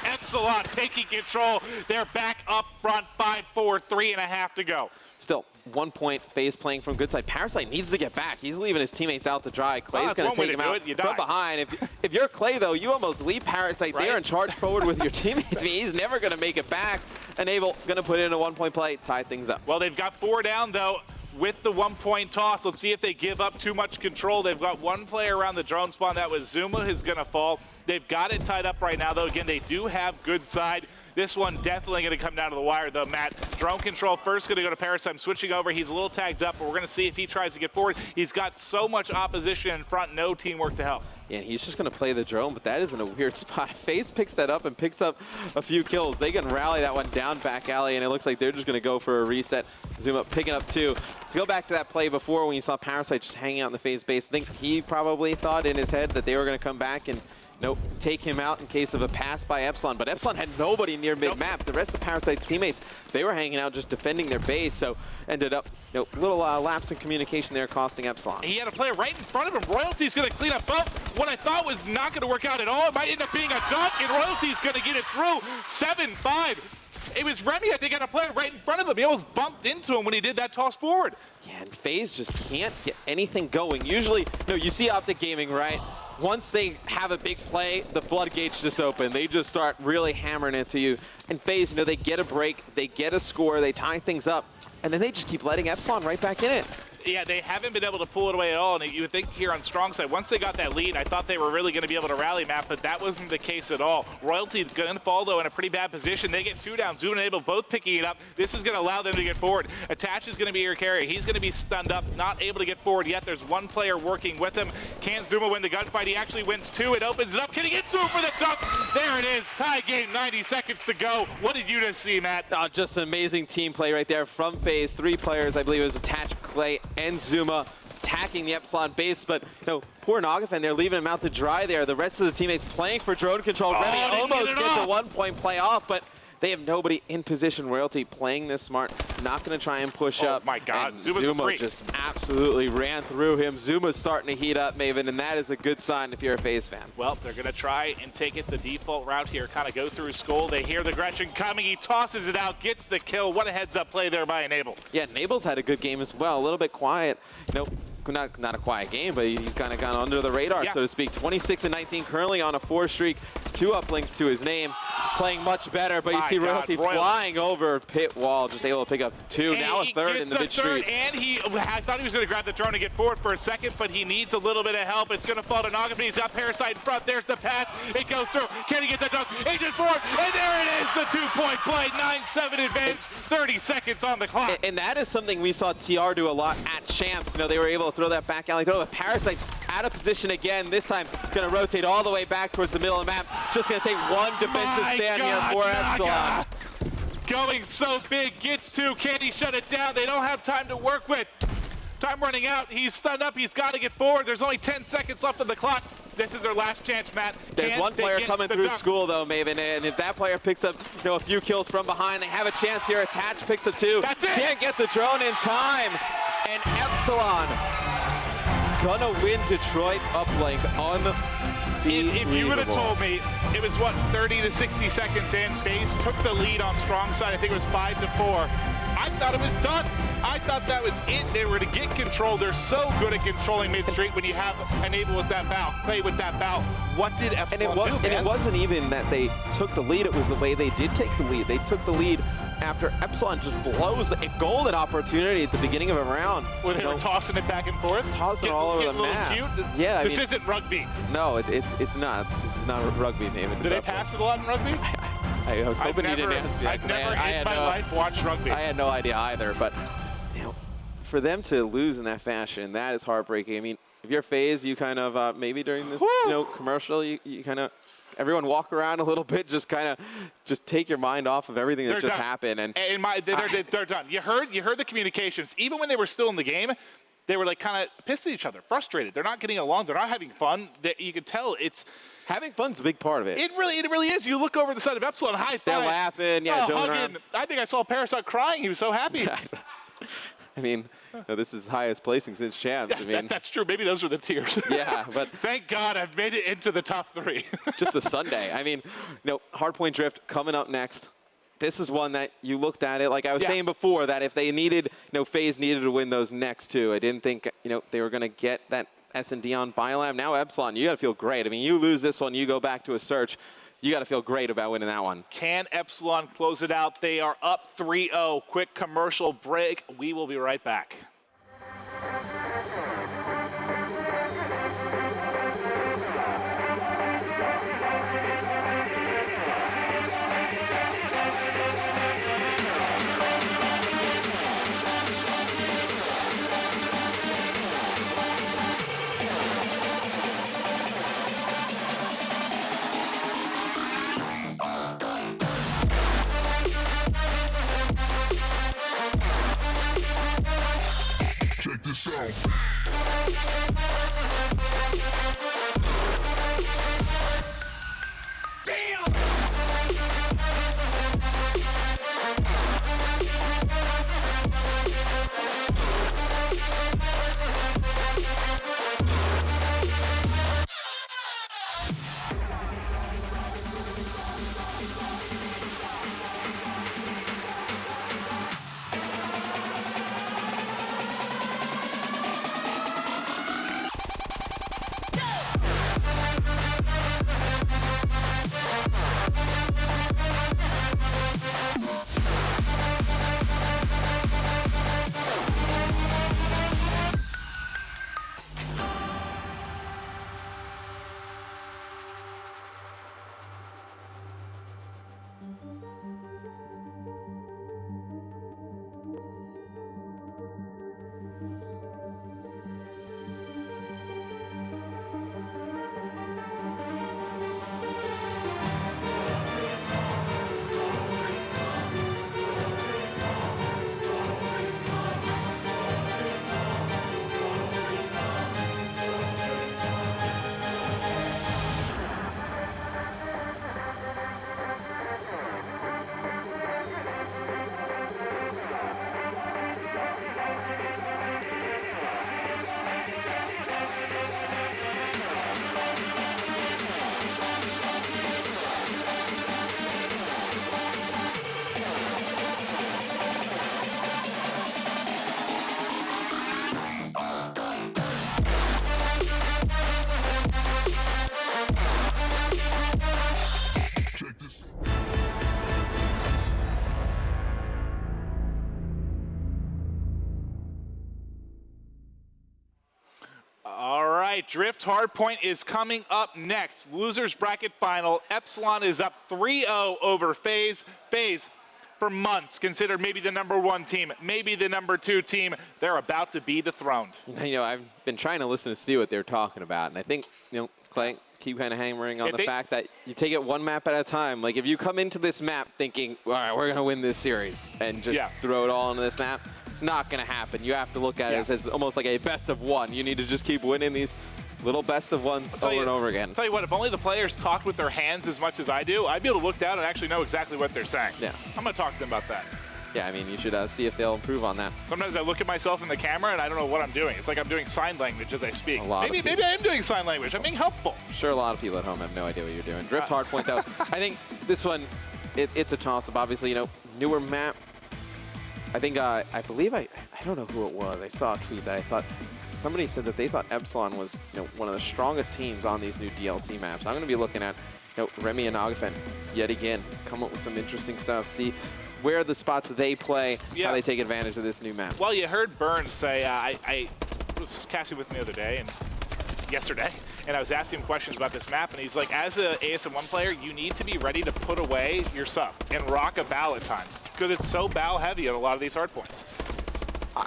Epsilon taking control. They're back up front, 5-4, 3.5 to go. Still, 1 point, Faze playing from good side. Parasite needs to get back. He's leaving his teammates out to dry. Clay's going to take him out from behind. If you're Clay, though, you almost leave Parasite there and charge forward with your teammates. I mean, he's never going to make it back. Enable going to put in a 1-point play, tie things up. Well, they've got 4 down, though, with the 1-point toss. Let's see if they give up too much control. They've got 1 player around the drone spawn. That was Zuma, who's going to fall. They've got it tied up right now, though. Again, they do have good side. This one definitely going to come down to the wire, though, Matt. Drone control first going to go to Parasite. I'm switching over. He's a little tagged up, but we're going to see if he tries to get forward. He's got so much opposition in front, no teamwork to help. Yeah, and he's just going to play the drone, but that is in a weird spot. Faze picks that up and picks up a few kills. They can rally that one down back alley, and it looks like they're just going to go for a reset. Zoom up, picking up 2. To go back to that play before when you saw Parasite just hanging out in the Faze base, I think he probably thought in his head that they were going to come back and take him out in case of a pass by Epsilon. But Epsilon had nobody near mid-map. The rest of Parasite's teammates, they were hanging out just defending their base. So ended up, little lapse in communication there costing Epsilon. He had a player right in front of him. Royalty's going to clean up both. What I thought was not going to work out at all, it might end up being a dunk, and Royalty's going to get it through. 7-5. It was Remy, I think, had a player right in front of him. He almost bumped into him when he did that toss forward. Yeah, and Faze just can't get anything going. Usually, you see Optic Gaming, right? Once they have a big play, the floodgates just open. They just start really hammering into you. And Faze, they get a break, they get a score, they tie things up, and then they just keep letting Epsilon right back in it. Yeah, they haven't been able to pull it away at all. And you would think here on strong side, once they got that lead, I thought they were really going to be able to rally map, but that wasn't the case at all. Royalty's going to fall, though, in a pretty bad position. They get 2 down. Zuma and Enable both picking it up. This is going to allow them to get forward. Attach is going to be your carrier. He's going to be stunned up, not able to get forward yet. There's 1 player working with him. Can Zuma win the gunfight? He actually wins 2. It opens it up. Can he get through for the dunk? There it is. Tie game, 90 seconds to go. What did you just see, Matt? Oh, just an amazing team play right there from Faze. 3 players, I believe it was Attach, Clay, and Zuma, attacking the Epsilon base, but poor Nogafin, they're leaving him out to dry there. The rest of the teammates playing for drone control. Remy almost gets a 1-point play off, but they have nobody in position. Royalty playing this smart, not going to try and push up. Oh my God, and Zuma just absolutely ran through him. Zuma's starting to heat up, Maven, and that is a good sign if you're a Faze fan. Well, they're going to try and take it the default route here, kind of go through Skull. They hear the Gretchen coming. He tosses it out, gets the kill. What a heads-up play there by Enable. Yeah, Enable's had a good game as well. A little bit quiet. not a quiet game, but he's kind of gone under the radar, Yeah. so to speak. 26-19, currently on a 4 streak, 2 uplinks to his name, playing much better. But you My see God, Royalty Royalty. flying over pit wall, just able to pick up 2. And Now a he 3rd gets in the a mid third, street. and I thought he was going to grab the drone and get forward for a second, but he needs a little bit of help. It's going to fall to Nagapin. He's got Parasite in front. There's the pass. It goes through. Can he get the dunk? Agent forward, and there it is, the 2-point play. 9-7 advantage, 30 seconds on the clock. And that is something we saw TR do a lot at Champs. You know, they were able to throw that back alley throw. But Parasite out of position again. This time, going to rotate all the way back towards the middle of the map. Just going to take one defensive My stand here God, for Naga. Epsilon. Going so big, gets 2. Can he shut it down? They don't have time to work with. Time running out. He's stunned up. He's got to get forward. There's only 10 seconds left on the clock. This is their last chance, Matt. There's Can one they player get coming the through dunk? school, though, Maven, and if that player picks up, you know, a few kills from behind, they have a chance here. Attach picks up 2. That's it. Can't get the drone in time, and Epsilon gonna win Detroit uplink If you would have unbelievable. told me it was, what, 30 to 60 seconds in, FaZe took the lead on strong side. I think it was 5-4. I thought it was done. I thought that was it. They were to get control. They're so good at controlling mid-street when you have Enable with that bow, play with that bow. What did Epsilon do, man? And it wasn't even that they took the lead, it was the way they did take the lead. They took the lead after Epsilon just blows a golden opportunity at the beginning of a round. When they You were know, tossing it back and forth? tossing it all over the Getting a little map. cute? Yeah, I This mean- isn't rugby. No, it's not. This is not rugby, Maven. Did they pass it a lot in rugby? I was hoping you didn't ask me. I've never in my life watched rugby. I had no idea either, but you know, for them to lose in that fashion, that is heartbreaking. I mean, if you're FaZe, you kind of maybe during this commercial, you kind of everyone walk around a little bit, just kind of just take your mind off of everything that They're just done. happened. And They're done. You heard the communications. Even when they were still in the game, they were like kind of pissed at each other, frustrated. They're not getting along. They're not having fun. You can tell it's. having fun's a big part of it. It really is. You look over the side of Epsilon, high They're five. laughing, yeah, joking hugging. around. I think I saw Parasite crying. He was so happy. I mean, this is highest placing since Champs. I mean, That's true. Maybe those were the tears. yeah, but Thank God I've made it into the top 3. just a Sunday. I mean, Hardpoint Drift coming up next. This is one that you looked at it, like I was Yeah. saying before, that if they needed, FaZe needed to win those next 2. I didn't think, they were going to get that S&D on Biolab. Now Epsilon, you got to feel great. I mean, you lose this one, you go back to a search. You got to feel great about winning that one. Can Epsilon close it out? They are up 3-0. Quick commercial break. We will be right back. Check this out. right, Drift Hardpoint is coming up next. Losers bracket final. Epsilon is up 3-0 over Faze. Faze, for months, considered maybe the #1 team, maybe the #2 team. They're about to be dethroned. You know, I've been trying to listen to see what they're talking about, and I think, you know, Clay, keep kind of hammering on the fact that you take it one map at a time. Like, if you come into this map thinking, all right, we're going to win this series, and just throw it all into this map, it's not going to happen. You have to look at it as almost like a best of one. You need to just keep winning these little best of ones over and over again. I'll tell you what, if only the players talked with their hands as much as I do, I'd be able to look down and actually know exactly what they're saying. Yeah. I'm going to talk to them about that. Yeah, I mean, you should see if they'll improve on that. Sometimes I look at myself in the camera and I don't know what I'm doing. It's like I'm doing sign language as I speak. Maybe I am doing sign language. I'm being helpful. I'm sure a lot of people at home have no idea what you're doing. Drift Hardpoint, though, I think this one, it's a toss-up. Obviously, you know, newer map. I think, I believe, I don't know who it was. I saw a tweet that I thought, somebody said that they thought Epsilon was, you know, one of the strongest teams on these new DLC maps. I'm going to be looking at, you know, Remy and Agafen yet again, come up with some interesting stuff, see where the spots they play, how they take advantage of this new map. Well, you heard Burns say, I was casting with me the other day and yesterday, and I was asking him questions about this map, and he's like, as an ASM1 player, you need to be ready to put away your sub and rock a bow at times, because it's so bow heavy on a lot of these hard points.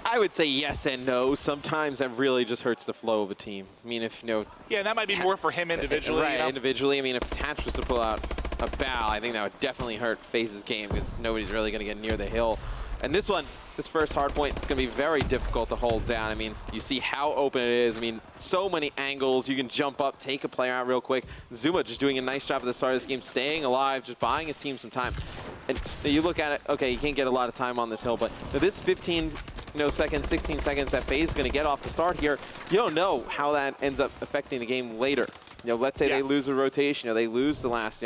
I would say yes and no. Sometimes that really just hurts the flow of a team. I mean, if, you know... Yeah, and that might be more for him individually. Right, you know? individually. I mean, if Tatch was to pull out a bow, I think that would definitely hurt FaZe's game because nobody's really going to get near the hill. And this one, this first hard point, it's going to be very difficult to hold down. I mean, you see how open it is. I mean, so many angles. You can jump up, take a player out real quick. Zuma just doing a nice job at the start of this game, staying alive, just buying his team some time. And you look at it, okay, you can't get a lot of time on this hill, but this 15 seconds, 16 seconds that FaZe is going to get off the start here, you don't know how that ends up affecting the game later. You know, let's say they lose a rotation, you know, they lose the last,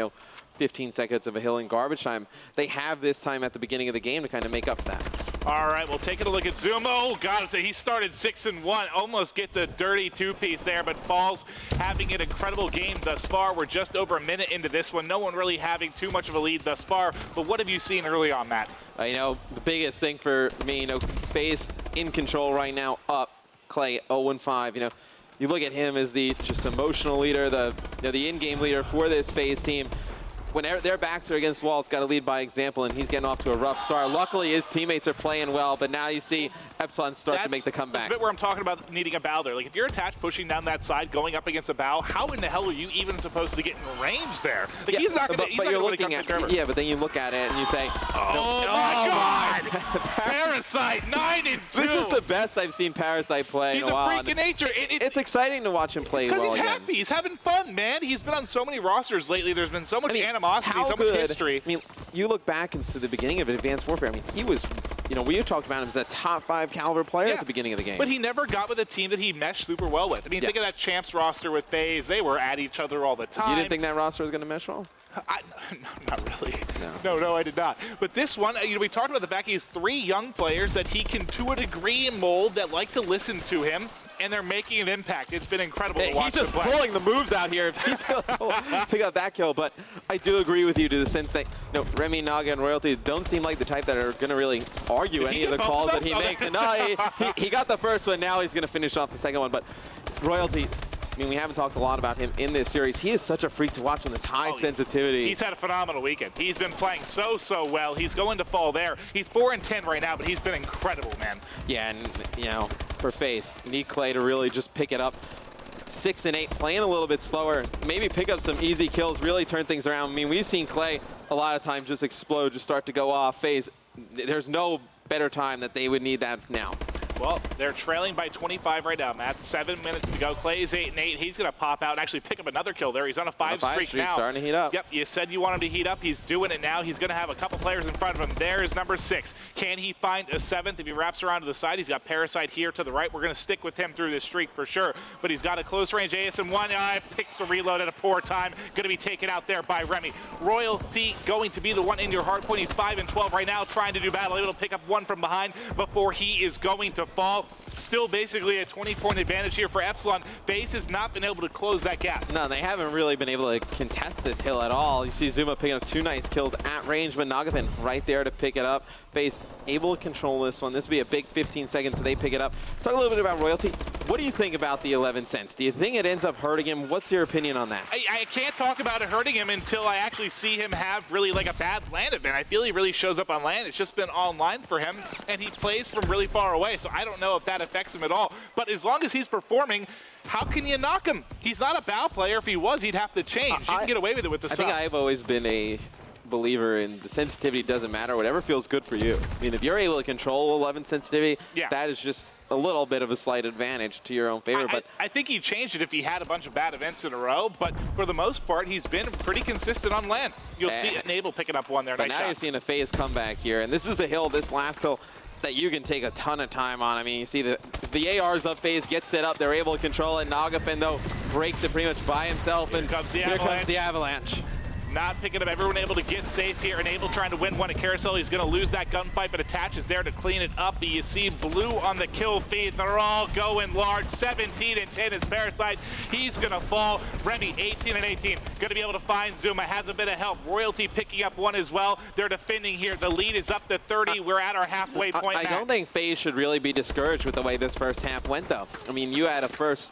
15 seconds of a hill in garbage time. They have this time at the beginning of the game to kind of make up for that. All right, well, taking a look at Zuma. Oh, God, he started 6-1, almost gets a dirty two-piece there, but Falls having an incredible game thus far. We're just over a minute into this one. No one really having too much of a lead thus far, but what have you seen early on, Matt? You know, the biggest thing for me, FaZe in control right now, up. Clay 0-5, you look at him as the just emotional leader, the in-game leader for this FaZe team. When their backs are against walls, got to lead by example, and he's getting off to a rough start. Luckily, his teammates are playing well, but now you see Epsilon start to make the comeback. That's a bit where I'm talking about needing a bow there. Like, if you're attached pushing down that side, going up against a bow, how in the hell are you even supposed to get in range there? Like, he's not going to but you're looking at yeah, but then you look at it and you say, oh my God! Parasite, 9-2! This is the best I've seen Parasite play in a while. He's a freak of nature. It's exciting to watch him play well because again. He's happy. He's having fun, man. He's been on so many rosters lately. There's been so much animosity, so much history. I mean, you look back into the beginning of Advanced Warfare. I mean, he was, we talked about him as a top 5 caliber player at the beginning of the game. But he never got with a team that he meshed super well with. I mean, think of that Champs roster with FaZe. They were at each other all the time. You didn't think that roster was going to mesh well? Not really. No, I did not. But this one, we talked about the fact he has 3 young players that he can, to a degree, mold that like to listen to him, and they're making an impact. It's been incredible to watch He's just pulling the moves out here. If he's going to pick up that kill, but I do agree with you to the sense that Remy, Naga, and Royalty don't seem like the type that are going to really argue any of the calls that he makes. And no, he got the first one. Now he's going to finish off the second one. But Royalty, I mean, we haven't talked a lot about him in this series. He is such a freak to watch on this high sensitivity. He's had a phenomenal weekend. He's been playing so well. He's going to fall there. He's 4-10 right now, but he's been incredible, man. Yeah, and, for FaZe, need Clay to really just pick it up. 6-8, playing a little bit slower. Maybe pick up some easy kills, really turn things around. I mean, we've seen Clay a lot of times just explode, just start to go off. FaZe, there's no better time that they would need that now. Well, they're trailing by 25 right now, Matt. 7 minutes to go. Clay's 8-8. He's going to pop out and actually pick up another kill there. He's on a 5 streak now. Starting to heat up. Yep, you said you want him to heat up. He's doing it now. He's going to have a couple players in front of him. There's number 6. Can he find a 7th? If he wraps around to the side, he's got Parasite here to the right. We're going to stick with him through this streak for sure. But he's got a close range ASM1. Picks the reload at a poor time. Going to be taken out there by Remy. Royalty going to be the one in your hard point. He's 5-12 right now, trying to do battle. Able to pick up one from behind before he is going to fall. Still basically a 20-point advantage here for Epsilon. FaZe has not been able to close that gap. No, they haven't really been able to contest this hill at all. You see Zuma picking up 2 nice kills at range, but Nagapin right there to pick it up. FaZe able to control this one. This will be a big 15 seconds so they pick it up. Talk a little bit about Royalty. What do you think about the 11 cents? Do you think it ends up hurting him? What's your opinion on that? I can't talk about it hurting him until I actually see him have really like a bad land event. I feel he really shows up on land. It's just been online for him, and he plays from really far away, so I don't know if that affects him at all. But as long as he's performing, how can you knock him? He's not a bow player. If he was, he'd have to change. You can get away with it with the I think sub. I've always been a believer in the sensitivity doesn't matter, whatever feels good for you. I mean, if you're able to control 11 sensitivity, that is just a little bit of a slight advantage to your own favor. But I think he'd changed it if he had a bunch of bad events in a row, but for the most part, he's been pretty consistent on land. You'll see Enable picking up one there. But nice now you're seeing a Faze comeback here, and this is a hill, this last hill, that you can take a ton of time on. I mean, you see the AR's up, Faze gets it up, they're able to control it. Nagafin, though, breaks it pretty much by himself, and here comes the avalanche. Not picking up, everyone able to get safe here. Enable trying to win one at Carousel. He's going to lose that gunfight, but Attach is there to clean it up. You see Blue on the kill feed. They're all going large. 17 and 10 is Parasite. He's going to fall. Remy, 18 and 18. Going to be able to find Zuma. Has a bit of help. Royalty picking up one as well. They're defending here. The lead is up to 30. We're at our halfway point. I don't think Faze should really be discouraged with the way this first half went, though. I mean, you had a first,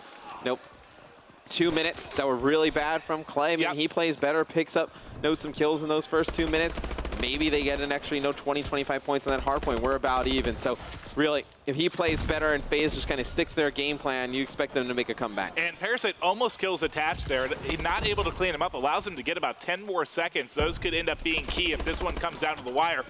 2 minutes that were really bad from Clay. I mean, he plays better, picks up, some kills in those first 2 minutes. Maybe they get an extra, 20, 25 points on that hard point. We're about even. So really, if he plays better and Faze just kind of sticks their game plan, you expect them to make a comeback. And Parasite almost kills Attach there. He's not able to clean him up, allows him to get about 10 more seconds. Those could end up being key if this one comes down to the wire.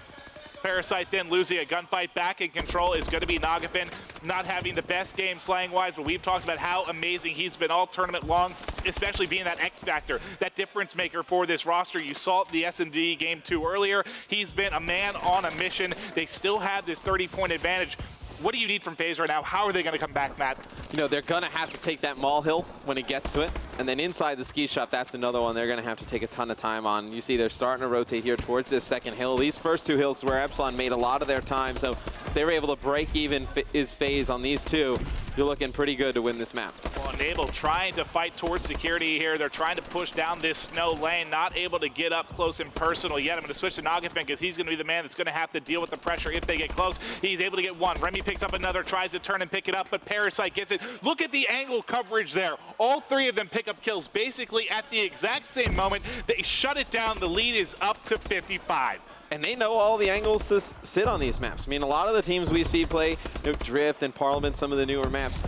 Parasite then losing a gunfight. Back in control is going to be Nagafin, not having the best game slang-wise, but we've talked about how amazing he's been all tournament long, especially being that X factor, that difference maker for this roster. You saw the S&D game 2 earlier. He's been a man on a mission. They still have this 30-point advantage. What do you need from Faze right now? How are they going to come back, Matt? They're going to have to take that mall hill when it gets to it. And then inside the ski shop, that's another one they're going to have to take a ton of time on. You see they're starting to rotate here towards this second hill. These first 2 hills where Epsilon made a lot of their time, so they were able to break even his Faze on these 2. You're looking pretty good to win this map. Well, Enable trying to fight towards security here. They're trying to push down this snow lane, not able to get up close and personal yet. I'm going to switch to Nagafin because he's going to be the man that's going to have to deal with the pressure if they get close. He's able to get one. Remy picks up another, tries to turn and pick it up, but Parasite gets it. Look at the angle coverage there. All 3 of them pick up kills basically at the exact same moment. They shut it down. The lead is up to 55. And they know all the angles to sit on these maps. I mean, a lot of the teams we see play Drift and Parliament, some of the newer maps,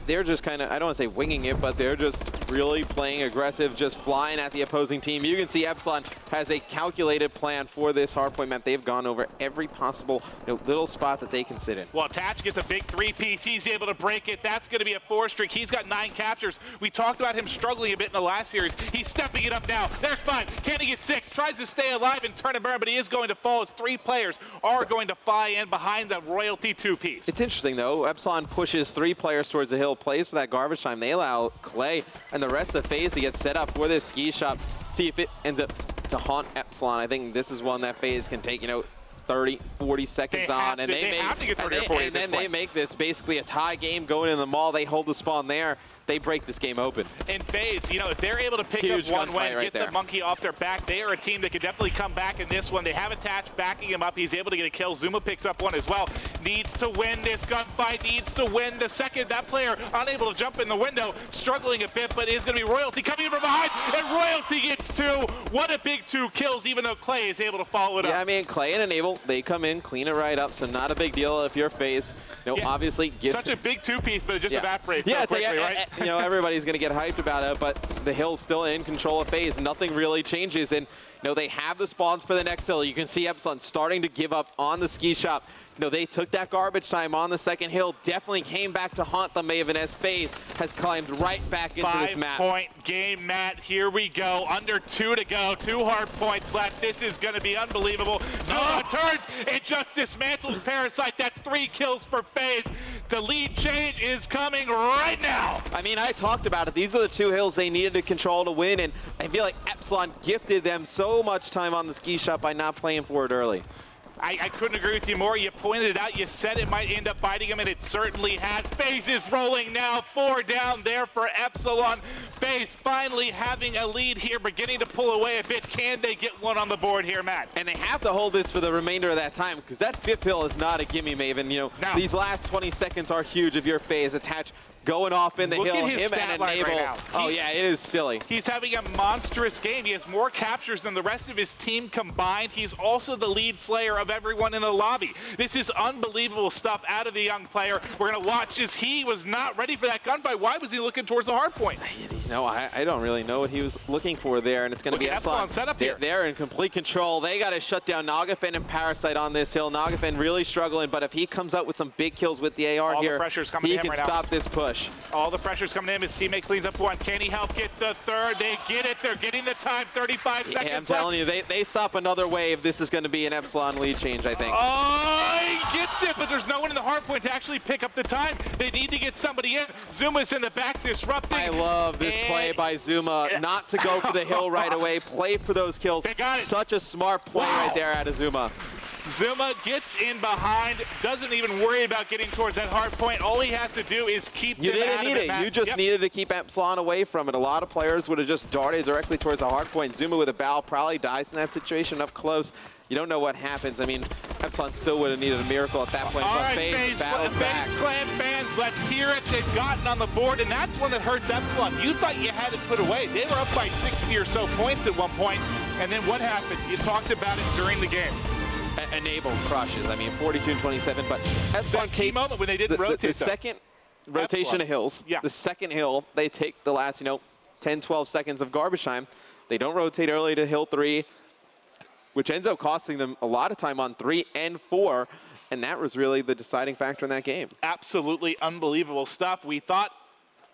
they're just kind of, I don't want to say winging it, but they're just really playing aggressive, just flying at the opposing team. You can see Epsilon has a calculated plan for this hardpoint map. They've gone over every possible little spot that they can sit in. Well, Attach gets a big 3-piece. He's able to break it. That's going to be a 4 streak. He's got 9 captures. We talked about him struggling a bit in the last series. He's stepping it up now. There's 5. Can he get 6? Tries to stay alive and turn and burn, but he is going to fall as 3 players are going to fly in behind the Royalty 2-piece. It's interesting, though. Epsilon pushes 3 players towards the hill, plays for that garbage time. They allow Clay and the rest of the Faze to get set up for this ski shop. See if it ends up to haunt Epsilon. I think this is one that Faze can take, 30, 40 seconds on. And they have to get 30 or 40 and then they make this basically a tie game going in the mall. They hold the spawn there. They break this game open. In Faze, if they're able to pick up one win, get the monkey off their back, they are a team that could definitely come back in this one. They have Attach backing him up. He's able to get a kill. Zuma picks up one as well. Needs to win this gunfight. Needs to win the second. That player unable to jump in the window, struggling a bit, but is going to be Royalty coming in from behind, and Royalty gets 2. What a big 2 kills, even though Clay is able to follow it up. Yeah, I mean, Clay and Enable, they come in, clean it right up, so not a big deal if you're Faze. Obviously, such a big 2-piece, but it just evaporates so quickly, right? Everybody's going to get hyped about it, but the hill's still in control of Faze. Nothing really changes, and they have the spawns for the next hill. You can see Epsilon starting to give up on the ski shop. They took that garbage time on the second hill, definitely came back to haunt the Maven as Faze has climbed right back into this map. 5-point game, Matt. Here we go. Under 2 to go. 2 hard points left. This is going to be unbelievable. Zuma turns and just dismantles Parasite. That's 3 kills for Faze. The lead change is coming right now. I mean, I talked about it. These are the 2 hills they needed to control to win, and I feel like Epsilon gifted them so much time on the ski shop by not playing for it early. I couldn't agree with you more. You pointed it out. You said it might end up biting him, and it certainly has. Faze is rolling now. 4 down there for Epsilon. Faze finally having a lead here, beginning to pull away a bit. Can they get one on the board here, Matt? And they have to hold this for the remainder of that time, because that 5th hill is not a gimme, Maven. No. These last 20 seconds are huge if you're Faze. Attach going off in the Look hill. at his Him stat and line Enable. right now. Oh yeah, it is silly. He's having a monstrous game. He has more captures than the rest of his team combined. He's also the lead slayer of everyone in the lobby. This is unbelievable stuff out of the young player. We're going to watch as he was not ready for that gunfight. Why was he looking towards the hard point? No, I don't really know what he was looking for there, and it's going to be Epsilon set up here. They're in complete control. They got to shut down Nagafen and Parasite on this hill. Nagafen really struggling, but if he comes out with some big kills with the AR here, he can stop this push. All the pressure's coming in. His teammate cleans up one. Can he help get the third? They get it. They're getting the time. 35 seconds I'm telling you, they stop another wave. This is going to be an Epsilon lead change, I think. Oh, he gets it, but there's no one in the hard point to actually pick up the time. They need to get somebody in. Zuma's in the back disrupting. I love this play by Zuma, not to go for the hill right away, play for those kills. They got it. Such a smart play right there out of Zuma. Zuma gets in behind, doesn't even worry about getting towards that hard point. All he has to do is keep them out of it. You didn't need it. You just needed to keep Epsilon away from it. A lot of players would have just darted directly towards the hard point. Zuma with a bow probably dies in that situation up close. You don't know what happens. I mean, Epsilon still would have needed a miracle at that point. All But right, Faze battles back. FaZe Clan fans, let's hear it. They've gotten on the board, and that's one that hurts Epsilon. You thought you had it put away. They were up by 60 or so points at one point, and then what happened? You talked about it during the game. Enable crushes. I mean, 42-27, but Epsilon key moment when they didn't rotate. The second rotation of hills, the second hill, they take the last, 10, 12 seconds of garbage time. They don't rotate early to hill 3, which ends up costing them a lot of time on 3 and 4, and that was really the deciding factor in that game. Absolutely unbelievable stuff. We thought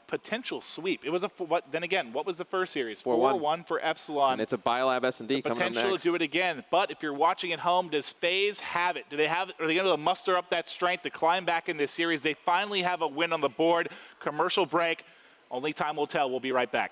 potential sweep. It was then again, what was the first series? 4-1 for Epsilon. And it's a Biolab S&D coming up next. Potential to do it again. But if you're watching at home, does FaZe have it? Are they going to muster up that strength to climb back in this series? They finally have a win on the board. Commercial break. Only time will tell. We'll be right back.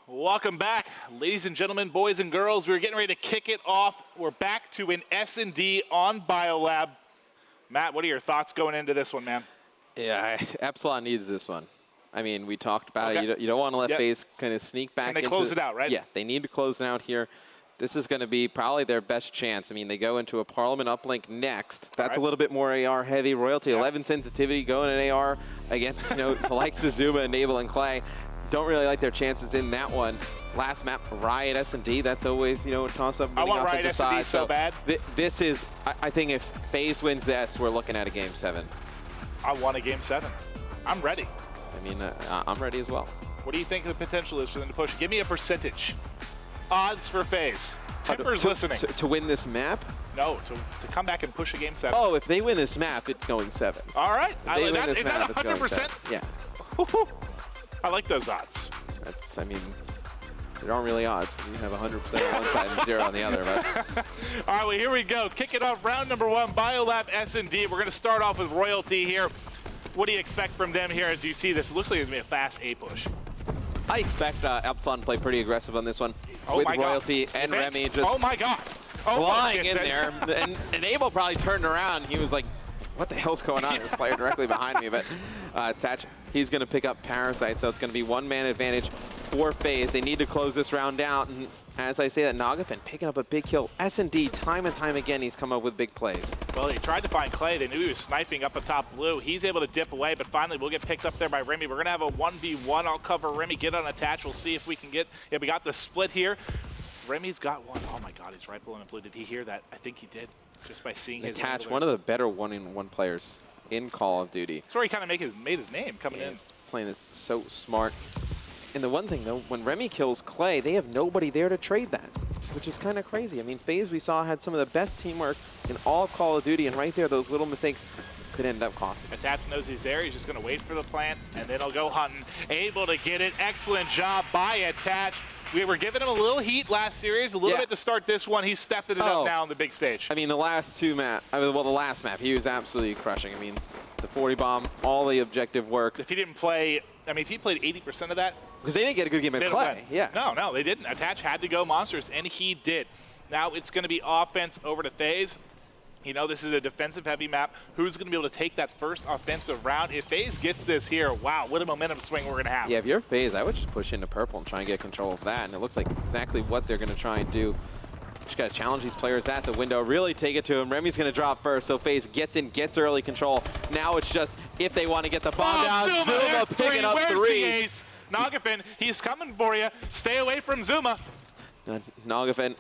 Welcome back, ladies and gentlemen, boys and girls. We're getting ready to kick it off. We're back to an S&D on Biolab. Matt, what are your thoughts going into this one, man? Yeah, Epsilon needs this one. I mean, we talked about it. You don't want to let FaZe kind of sneak back. Can they close it out, right? Yeah, they need to close it out here. This is going to be probably their best chance. I mean, they go into a Parliament uplink next. That's a little bit more AR heavy. Royalty, 11 sensitivity, going in AR against the likes of Zuma, Enable, and Clay. Don't really like their chances in that one. Last map, Riot S&D. That's always, a toss-up. I want Riot S&D so bad. This is, I think if FaZe wins this, we're looking at a Game 7. I want a Game 7. I'm ready. I mean, I'm ready as well. What do you think the potential is for them to push? Give me a percentage. Odds for FaZe. Timber's listening. To win this map? No, to come back and push a game 7. Oh, if they win this map, it's going 7. All right. If they win this Is map, that it's going 100%? 7. Yeah. I like those odds. That's, I mean, there aren't really odds. You have 100% on one side and 0 on the other. But. All right, well, here we go. Kick it off, round number 1, Biolab S&D. We're going to start off with Royalty here. What do you expect from them here as you see this? It looks like it's going to be a fast A push. I expect Epsilon to play pretty aggressive on this one. With Royalty and Remy just oh my God. flying in there. And Abel probably turned around. He was like, what the hell's going on? There's a player directly behind me. But Tatch, he's going to pick up Parasite. So it's going to be 1-man advantage for FaZe. They need to close this round out. And as I say that, Nagafin picking up a big kill. S&D, time and time again, he's come up with big plays. Well, they tried to find Clay. They knew he was sniping up atop blue. He's able to dip away, but finally we'll get picked up there by Remy. We're going to have a 1v1. I'll cover Remy, get on Attach. We'll see if we can get, yeah, we got the split here. Remy's got one. Oh my God, he's right below in blue. Did he hear that? I think he did, just by seeing his Attach, one of the better 1-in-1 players in Call of Duty. That's where he kind of made his name coming in. He's playing this so smart. And the one thing though, when Remy kills Clay, they have nobody there to trade that, which is kind of crazy. I mean, FaZe we saw had some of the best teamwork in all of Call of Duty, and right there, those little mistakes could end up costing. Attach knows he's there. He's just going to wait for the plant, and then he'll go hunting. Able to get it. Excellent job by Attach. We were giving him a little heat last series, a little bit to start this one. He's stepping it up now on the big stage. I mean, the last two map, the last map, he was absolutely crushing. I mean, the 40 bomb, all the objective work. If he didn't play, I mean, if he played 80% of that. Because they didn't get a good game at Clay. Yeah. No, they didn't. Attach had to go monsters, and he did. Now it's going to be offense over to FaZe. You know, this is a defensive-heavy map. Who's going to be able to take that first offensive round? If FaZe gets this here, wow, what a momentum swing we're going to have. Yeah, if you're FaZe, I would just push into purple and try and get control of that. And it looks like exactly what they're going to try and do. Just got to challenge these players at the window, really take it to him. Remy's going to drop first, so FaZe gets in, gets early control. Now it's just if they want to get the bomb down. Zuma picking up 3. Where's the ace? Nagafin, he's coming for you. Stay away from Zuma. Nagafin,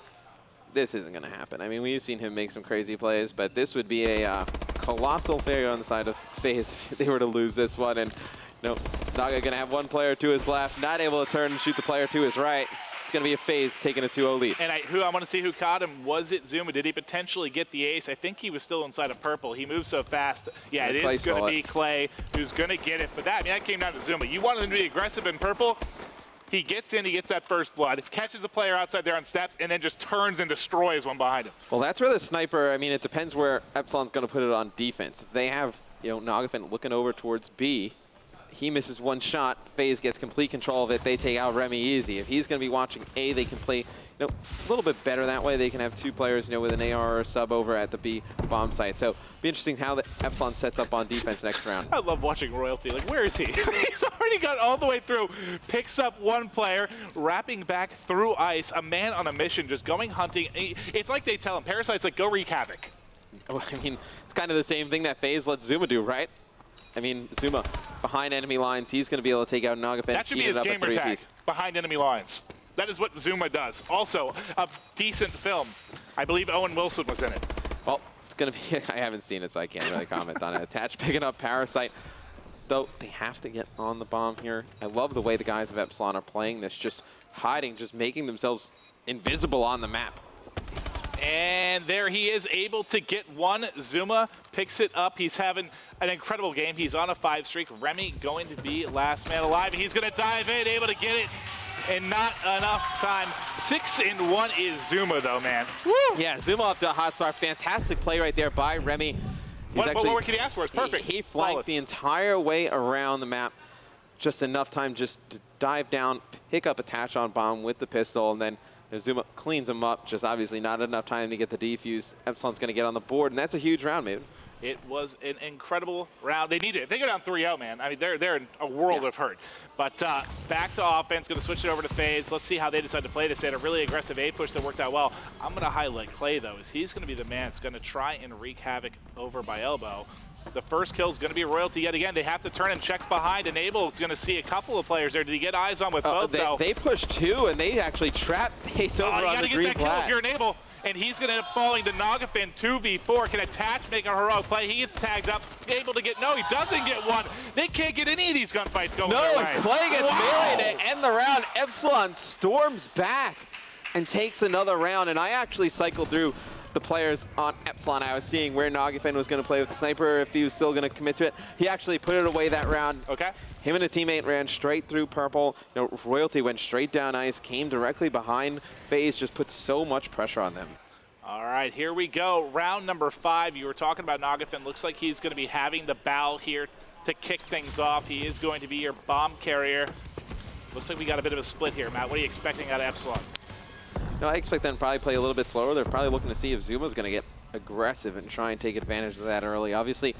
this isn't going to happen. I mean, we've seen him make some crazy plays, but this would be a colossal failure on the side of FaZe if they were to lose this one. And no, Naga going to have one player to his left, not able to turn and shoot the player to his right. It's going to be a FaZe taking a 2-0 lead. And I want to see who caught him. Was it Zuma? Did he potentially get the ace? I think he was still inside of purple. He moved so fast. Yeah, it is going to be Clay who's going to get it. But that, I mean, that came down to Zuma. You wanted him to be aggressive in purple. He gets in, he gets that first blood, catches a player outside there on steps, and then just turns and destroys one behind him. Well, that's where the sniper, I mean, it depends where Epsilon's going to put it on defense. If they have, you know, Nagafin looking over towards B, he misses one shot, FaZe gets complete control of it, they take out Remy easy. If he's going to be watching A, they can play, you know, a little bit better that way. They can have 2 players, you know, with an AR or a sub over at the B bomb site. So be interesting how the Epsilon sets up on defense next round. I love watching Royalty. Like, where is he? He's already got all the way through, picks up one player, wrapping back through ice, a man on a mission, just going hunting. It's like they tell him, Parasite's like, go wreak havoc. Well, I mean, it's kind of the same thing that FaZe lets Zuma do, right? I mean, Zuma behind enemy lines, he's going to be able to take out Nagafin. That should be his gamer tag, behind enemy lines. That is what Zuma does. Also, a decent film. I believe Owen Wilson was in it. Well, it's going to be, I haven't seen it, so I can't really comment on it. Attach picking up Parasite, though they have to get on the bomb here. I love the way the guys of Epsilon are playing this, just hiding, just making themselves invisible on the map. And there he is, able to get one. Zuma picks it up. He's having an incredible game. He's on a 5 streak. Remy going to be last man alive. He's going to dive in, able to get it, and not enough time. 6-1 is Zuma, though, man. Woo! Yeah, Zuma up to a hot start. Fantastic play right there by Remy. What more can he ask for? It's perfect. He flanked the entire way around the map. Just enough time just to dive down, pick up Attach on bomb with the pistol, and then Zuma cleans him up. Just obviously not enough time to get the defuse. Epsilon's going to get on the board, and that's a huge round, maybe. It was an incredible round. They need it. If they go down 3-0, man, I mean, they're in a world of hurt. But back to offense, going to switch it over to FaZe. Let's see how they decide to play this. They had a really aggressive A push that worked out well. I'm going to highlight Clay, though, as he's going to be the man that's going to try and wreak havoc over by elbow. The first kill is going to be Royalty yet again. They have to turn and check behind. Enable is going to see a couple of players there. Did he get eyes on with both, though? They pushed 2, and they actually trapped FaZe over on the green flag. You got to get that kill if you're Enable. And he's going to end up falling to Nagafin 2v4. Can Attach make a heroic play? He gets tagged up, able to get, no, he doesn't get one. They can't get any of these gunfights going their way. No, Clay gets melee to end the round. Epsilon storms back and takes another round. And I actually cycled through the players on Epsilon. I was seeing where Nagafen was going to play with the sniper, if he was still going to commit to it. He actually put it away that round. Okay. Him and a teammate ran straight through purple. You know, Royalty went straight down ice, came directly behind Faze, just put so much pressure on them. All right, here we go. Round number 5. You were talking about Nagafen. Looks like he's going to be having the bow here to kick things off. He is going to be your bomb carrier. Looks like we got a bit of a split here, Matt. What are you expecting out of Epsilon? No, I expect them to probably play a little bit slower. They're probably looking to see if Zuma's going to get aggressive and try and take advantage of that early. Obviously,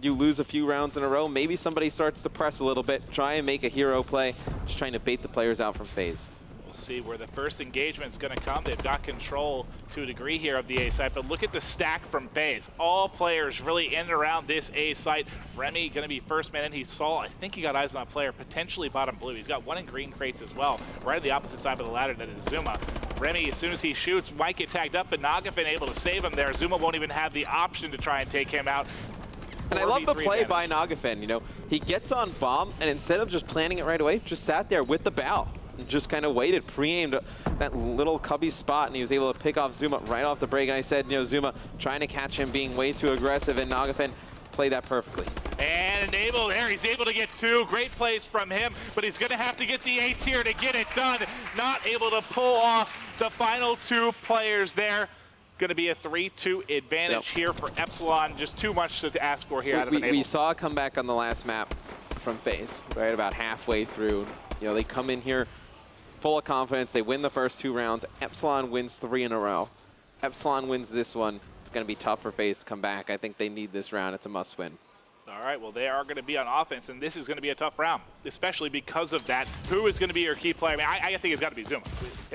you lose a few rounds in a row. Maybe somebody starts to press a little bit, try and make a hero play, just trying to bait the players out from Faze. We'll see where the first engagement is going to come. They've got control to a degree here of the A site, but look at the stack from Faze. All players really in and around this A site. Remy going to be first man in. He saw, I think he got eyes on a player, potentially bottom blue. He's got one in green crates as well, right on the opposite side of the ladder. That is Zuma. Remy, as soon as he shoots, might get tagged up, but Nagafen able to save him there. Zuma won't even have the option to try and take him out. And I love the play by Nagafen. You know, he gets on bomb, and instead of just planning it right away, just sat there with the bow and just kind of waited, pre-aimed that little cubby spot, and he was able to pick off Zuma right off the break. And I said, you know, Zuma trying to catch him being way too aggressive, and Nagafen played that perfectly. And enable there, he's able to get 2. Great plays from him, but he's going to have to get the ace here to get it done. Not able to pull off the final 2 players there. Going to be a 3-2 advantage here for Epsilon. Just too much to ask for here out of Enable. We saw a comeback on the last map from Faze, right about halfway through. You know, they come in here full of confidence. They win the first 2 rounds. Epsilon wins 3 in a row. Epsilon wins this one. It's going to be tough for Faze to come back. I think they need this round. It's a must-win. All right, well, they are going to be on offense, and this is going to be a tough round, especially because of that. Who is going to be your key player? I mean, I think it's got to be Zuma.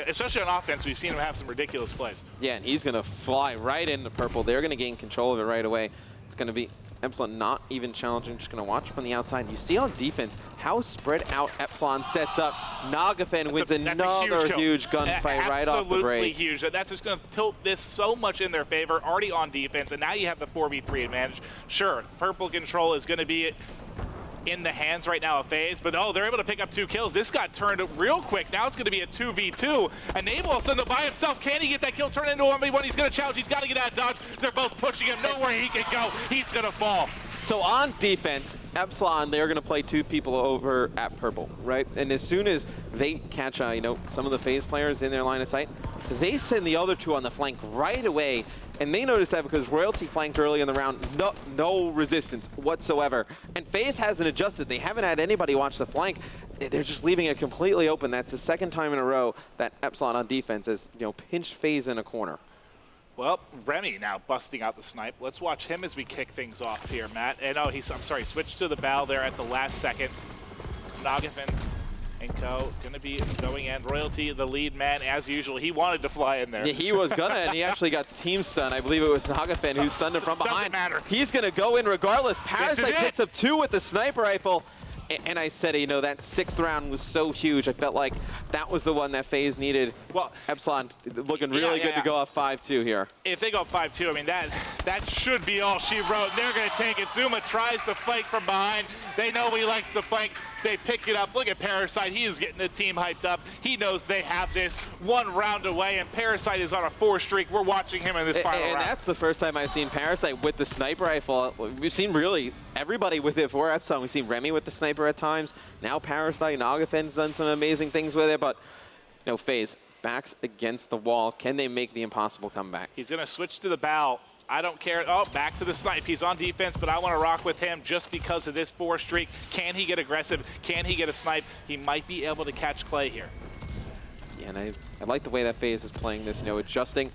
Especially on offense, we've seen him have some ridiculous plays. Yeah, and he's going to fly right into purple. They're going to gain control of it right away. It's going to be Epsilon not even challenging, just going to watch from the outside. You see on defense how spread out Epsilon sets up. Nagafen wins another huge gunfight right off the break. Absolutely huge. That's just going to tilt this so much in their favor, already on defense, and now you have the 4v3 advantage. Sure, purple control is going to be in the hands right now of Faze, but oh, they're able to pick up 2 kills. This got turned real quick. Now it's going to be a 2v2. Enable all of a sudden by himself. Can he get that kill turned into a 1v1? He's going to challenge. He's got to get out of dodge. They're both pushing him. Nowhere he can go. He's going to fall. So on defense, Epsilon, they're going to play 2 people over at purple, right? And as soon as they catch, you know, some of the Faze players in their line of sight, they send the other 2 on the flank right away. And they noticed that because Royalty flanked early in the round, no resistance whatsoever. And Faze hasn't adjusted. They haven't had anybody watch the flank. They're just leaving it completely open. That's the 2nd time in a row that Epsilon on defense has, you know, pinched Faze in a corner. Well, Remy now busting out the snipe. Let's watch him as we kick things off here, Matt. And oh, I'm sorry, switched to the bow there at the last second. Nagafen and co going to be going in. Royalty, the lead man, as usual. He wanted to fly in there. Yeah, he was gonna, and he actually got team stun. I believe it was Nagafen who stunned him from behind. Doesn't matter. He's gonna go in regardless. Parasite picks up 2 with the sniper rifle. And I said, you know, that 6th round was so huge. I felt like that was the one that Faze needed. Well, Epsilon looking really good to go off 5-2 here. If they go 5-2, I mean, that should be all she wrote. They're going to take it. Zuma tries to flank from behind. They know he likes to flank. They pick it up. Look at Parasite. He is getting the team hyped up. He knows they have this 1 round away, and Parasite is on a 4 streak. We're watching him in this final round. And that's the first time I've seen Parasite with the sniper rifle. We've seen really everybody with it for Epsilon. We've seen Remy with the sniper at times. Now Parasite, Nagafen's done some amazing things with it, but you know, Faze backs against the wall. Can they make the impossible comeback? He's going to switch to the bow. I don't care. Oh, back to the snipe. He's on defense, but I want to rock with him just because of this 4 streak. Can he get aggressive? Can he get a snipe? He might be able to catch Clay here. Yeah, and I like the way that Faze is playing this, you know, adjusting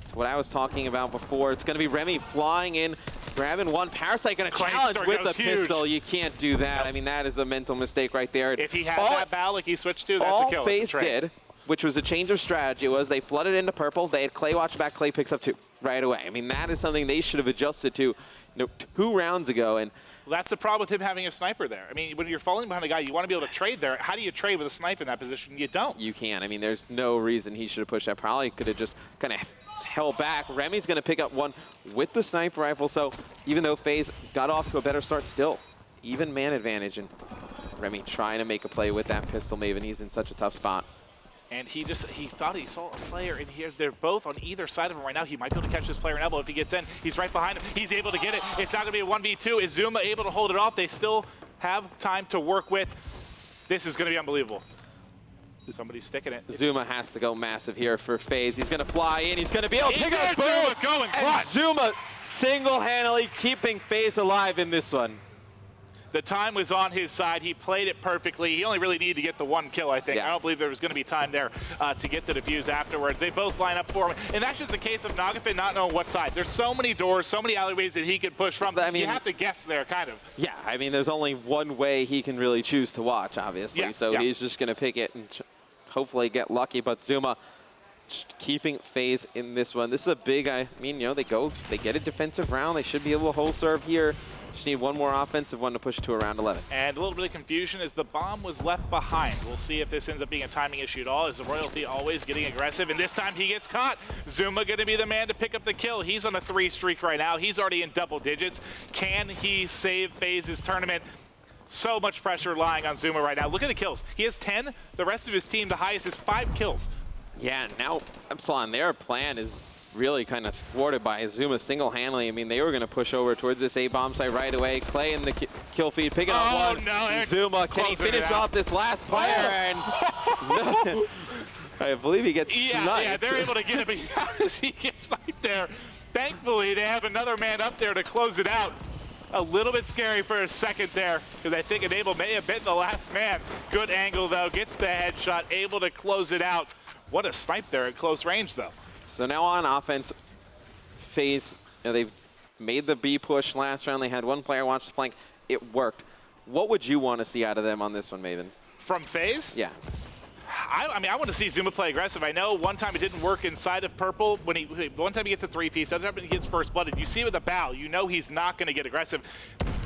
to what I was talking about before. It's going to be Remy flying in, grabbing 1. Parasite going to challenge with the pistol. You can't do that. Nope. I mean, that is a mental mistake right there. If he had that bow like he switched to, that's a kill. All Faze did, which was a change of strategy, was they flooded into purple. They had Clay watch back. Clay picks up 2 right away. I mean, that is something they should have adjusted to, you know, 2 rounds ago. And well, that's the problem with him having a sniper there. I mean, when you're falling behind a guy, you want to be able to trade there. How do you trade with a sniper in that position? You don't. You can't. I mean, there's no reason he should have pushed that. Probably could have just kind of held back. Remy's going to pick up 1 with the sniper rifle. So even though Faze got off to a better start, still even man advantage. And Remy trying to make a play with that pistol Maven. He's in such a tough spot. And he thought he saw a player, and they're both on either side of him right now. He might be able to catch this player in elbow if he gets in. He's right behind him. He's able to get it. It's not going to be a 1v2. Is Zuma able to hold it off? They still have time to work with. This is going to be unbelievable. Somebody's sticking it. Zuma has to go massive here for FaZe. He's going to fly in. He's going to be able to pick up Zuma going and Zuma single-handedly keeping FaZe alive in this one. The time was on his side. He played it perfectly. He only really needed to get the one kill, I think. Yeah. I don't believe there was going to be time there to get the defuse afterwards. They both line up for him. And that's just a case of Nagafin not knowing what side. There's so many doors, so many alleyways that he could push from. I mean, you have to guess there, kind of. Yeah, I mean, there's only one way he can really choose to watch, obviously. So he's just going to pick it and hopefully get lucky. But Zuma keeping FaZe in this one. This is a big, I mean, you know, they get a defensive round. They should be able to hold serve here. Just need one more offensive one to push to around 11. And a little bit of confusion as the bomb was left behind. We'll see if this ends up being a timing issue at all, as the Royalty always getting aggressive, and this time he gets caught. Zuma going to be the man to pick up the kill. He's on a 3 streak right now. He's already in double digits. Can he save FaZe's tournament? So much pressure lying on Zuma right now. Look at the kills. He has 10. The rest of his team, the highest is 5 kills. Yeah, now Epsilon, their plan is really kind of thwarted by Zuma single-handedly. I mean, they were going to push over towards this A-bomb site right away. Clay in the kill feed, picking up one. No, Zuma, can he finish off this last player? And I believe he gets sniped. Yeah, they're able to get it, but how does he get sniped there? Thankfully, they have another man up there to close it out. A little bit scary for a second there, because I think Enable may have been the last man. Good angle, though, gets the headshot, able to close it out. What a snipe there at close range, though. So now on offense, FaZe, you know, they've made the B push last round. They had one player watch the flank. It worked. What would you want to see out of them on this one, Maven? From FaZe? Yeah. I mean, I want to see Zuma play aggressive. I know one time it didn't work inside of Purple. One time he gets a 3-piece, other time he gets first blooded. You see with the bow, you know he's not going to get aggressive.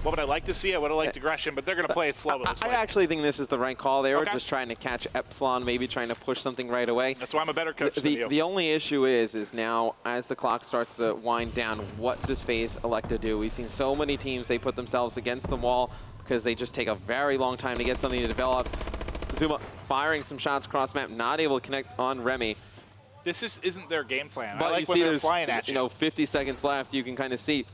What would I like to see? I would have liked aggression, but they're going to play it slow. I actually think this is the right call. They were just trying to catch Epsilon, maybe trying to push something right away. That's why I'm a better coach than you. The only issue is now as the clock starts to wind down, what does FaZe elect to do? We've seen so many teams, they put themselves against the wall because they just take a very long time to get something to develop. Zuma firing some shots cross map, not able to connect on Remy. This isn't their game plan. But I like you when see they're there's flying at you. 50 seconds left. You can kind of see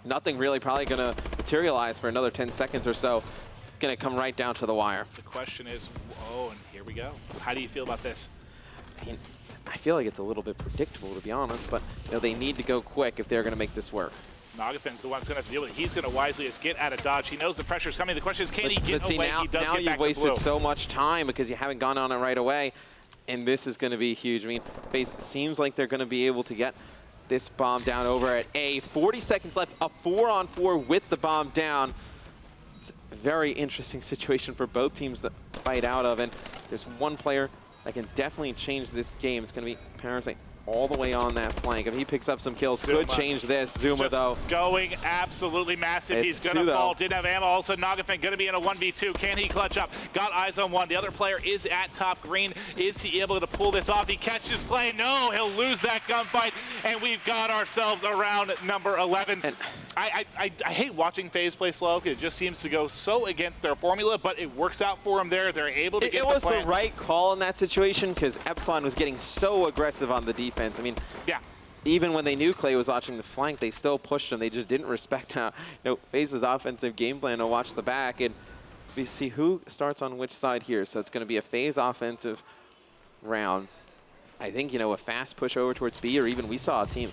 nothing really probably going to materialize for another 10 seconds or so. It's going to come right down to the wire. The question is, oh, and here we go. How do you feel about this? I mean, I feel like it's a little bit predictable, to be honest, but you know, they need to go quick if they're going to make this work. Nagafin's the one that's going to have to deal with it. He's going to wisely just get out of dodge. He knows the pressure's coming. The question is, can he get away? Now, He does now get you've back wasted to blue. so much time because you haven't gone on it right away, and this is going to be huge. I mean, FaZe seems like they're going to be able to get this bomb down over at A. 40 seconds left, a 4-on-4 with the bomb down. It's a very interesting situation for both teams to fight out of, and there's one player that can definitely change this game. It's going to be Parasite all the way on that flank. If he picks up some kills, could change this. Zuma, just though, going absolutely massive. He's going to fall. Didn't have ammo. Also, Nagafin going to be in a 1v2. Can he clutch up? Got eyes on one. The other player is at top green. Is he able to pull this off? He catches play. No, he'll lose that gunfight. And we've got ourselves around number 11. And I hate watching FaZe play slow because it just seems to go so against their formula, but it works out for them there. They're able to get the plan. It was the right call in that situation because Epsilon was getting so aggressive on the defense. I mean, yeah. Even when they knew Clay was watching the flank, they still pushed him. They just didn't respect FaZe's offensive game plan to watch the back. And we see who starts on which side here. So it's going to be a FaZe offensive round. I think, a fast push over towards B, or even we saw a team.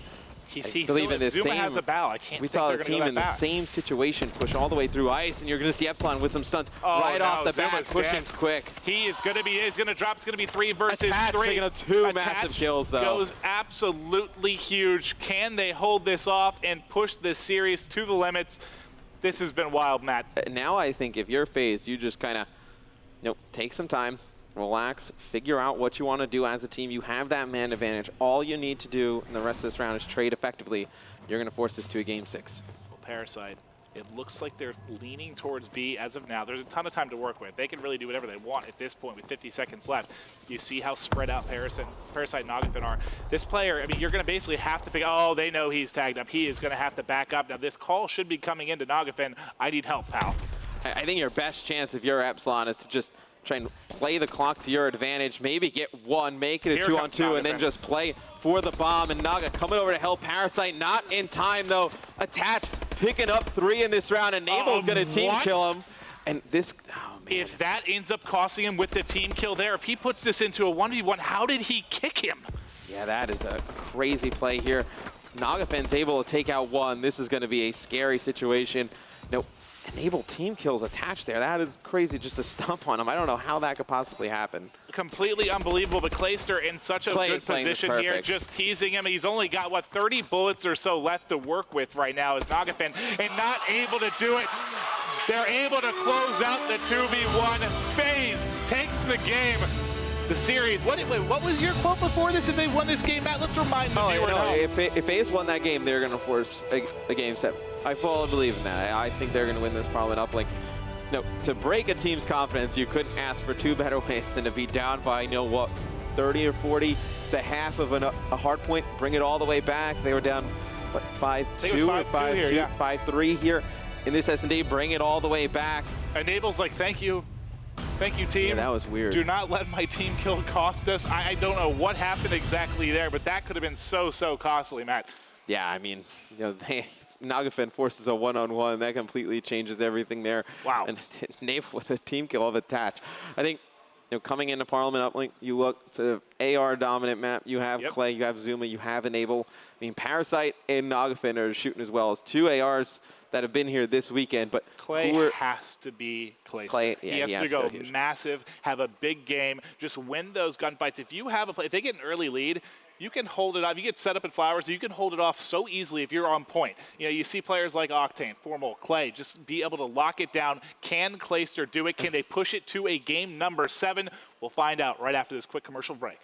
Zuma has a bow. We saw a team in the same situation push all the way through ice, and you're going to see Epsilon with some stunts off the bat, pushing quick. He is going to be. He's going to drop. It's going to be 3 versus 3. Picking up 2 massive kills, though. Goes absolutely huge. Can they hold this off and push this series to the limits? This has been wild, Matt. Now I think if you're FaZe, you just kind of, take some time. Relax, figure out what you want to do as a team. You have that man advantage. All you need to do in the rest of this round is trade effectively. You're going to force this to a game 6. Well, Parasite, it looks like they're leaning towards B as of now. There's a ton of time to work with. They can really do whatever they want at this point with 50 seconds left. You see how spread out Parasite and Nagafin are. This player, I mean, you're going to basically have to pick, they know he's tagged up. He is going to have to back up. Now, this call should be coming into Nagafin. I need help, pal. I think your best chance if you're Epsilon is to just try and play the clock to your advantage, maybe get one, make it a Here 2-on-2, comes Naga and then then. just play for the bomb. And Naga coming over to help Parasite, not in time though. Attach, picking up 3 in this round, and Nable's gonna team what? kill him. And this, oh man. If that ends up costing him with the team kill there, if he puts this into a 1v1, how did he kick him? Yeah, that is a crazy play here. Nagafin's able to take out 1. This is gonna be a scary situation. No, enable team kills attached there. That is crazy just to stomp on him. I don't know how that could possibly happen. Completely unbelievable, but Clayster in such a Clay good is playing this position here, perfect. just teasing him. He's only got, what, 30 bullets or so left to work with right now as Nagafin, and not able to do it. They're able to close out the 2v1. FaZe takes the game. The series. What was your quote before this? If they won this game, Matt, let's remind the viewer at home. If FaZe won that game, they're going to force a game set. I fully believe in that. I think they're going to win this Parliament uplink. No, to break a team's confidence, you couldn't ask for 2 better ways than to be down by, you know what, 30 or 40, the half of a hard point, bring it all the way back. They were down, what, 5-2 or 5-3 here in this S&D, bring it all the way back. Enable's like, thank you. Thank you, team. Yeah, that was weird. Do not let my team kill cost us. I don't know what happened exactly there, but that could have been so costly, Matt. Yeah, I mean, you know, Nagafin forces a 1-on-1. That completely changes everything there. Wow. And Navel with a team kill of attach. I think, you know, coming into Parliament uplink, you look to AR dominant map. You have Clay, you have Zuma, you have Enable. I mean, Parasite and Nagafin are shooting as well as 2 ARs that have been here this weekend. But Clay has to be Clay. Yeah, he has to go massive, have a big game, just win those gunfights. If you have a play, if they get an early lead, you can hold it up. You get set up at Flowers, you can hold it off so easily if you're on point. You know, you see players like Octane, Formal, Clay, just be able to lock it down. Can Clayster do it? Can they push it to a game number 7? We'll find out right after this quick commercial break.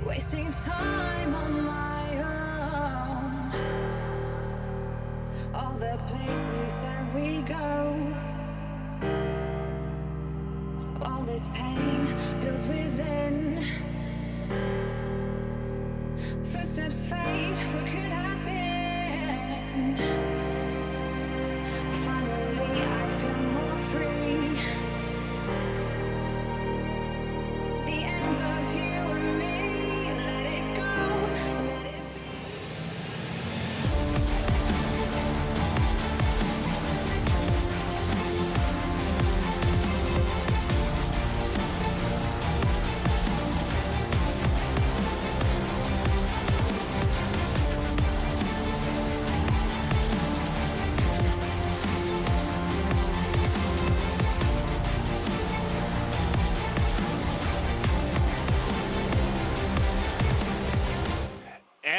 Wasting time on my own. All the places you said we go. All this pain builds within. Footsteps fade, what could have been? Finally I feel more free. The end of you and me, let it go, let it be.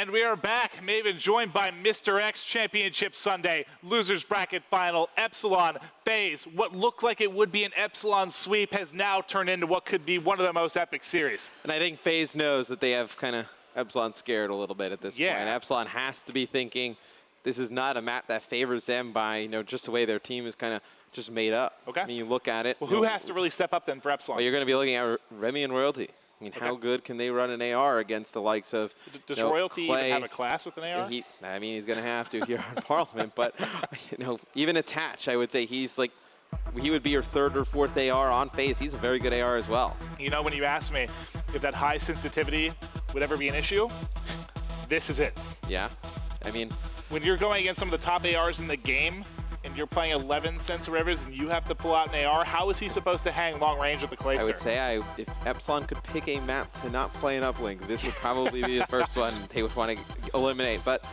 And we are back. Maven joined by Mr. X Championship Sunday. Losers bracket final. Epsilon, Faze. What looked like it would be an Epsilon sweep has now turned into what could be one of the most epic series. And I think Faze knows that they have kind of Epsilon scared a little bit at this point. Epsilon has to be thinking this is not a map that favors them by, just the way their team is kind of just made up. Okay. I mean, you look at it. Well, who has to really step up then for Epsilon? Well, you're going to be looking at Remy and Royalty. I mean, how good can they run an AR against the likes of Does Royalty Clay? even have a class with an AR? I mean, he's going to have to here on Parliament. But, even Attach, I would say he would be your third or fourth AR on Faze. He's a very good AR as well. When you asked me if that high sensitivity would ever be an issue, this is it. Yeah. I mean, when you're going against some of the top ARs in the game, and you're playing 11 sensor rivers and you have to pull out an AR, how is he supposed to hang long range with the Clay? I would say if Epsilon could pick a map to not play an uplink, this would probably be the first one they would want to eliminate. But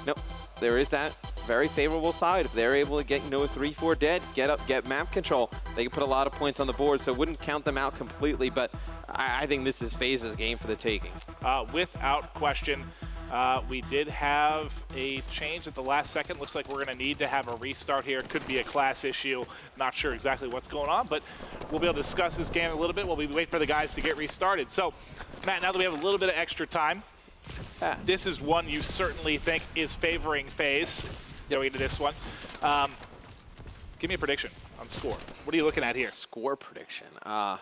no, there is that very favorable side. If they're able to get, a 3-4 dead, get map control, they can put a lot of points on the board, so wouldn't count them out completely, but I think this is Faze's game for the taking. Without question. We did have a change at the last second. Looks like we're going to need to have a restart here. Could be a class issue. Not sure exactly what's going on, but we'll be able to discuss this game a little bit while we wait for the guys to get restarted. So, Matt, now that we have a little bit of extra time, this is one you certainly think is favoring Faze. Going into this one. Give me a prediction on score. What are you looking at here? Score prediction. I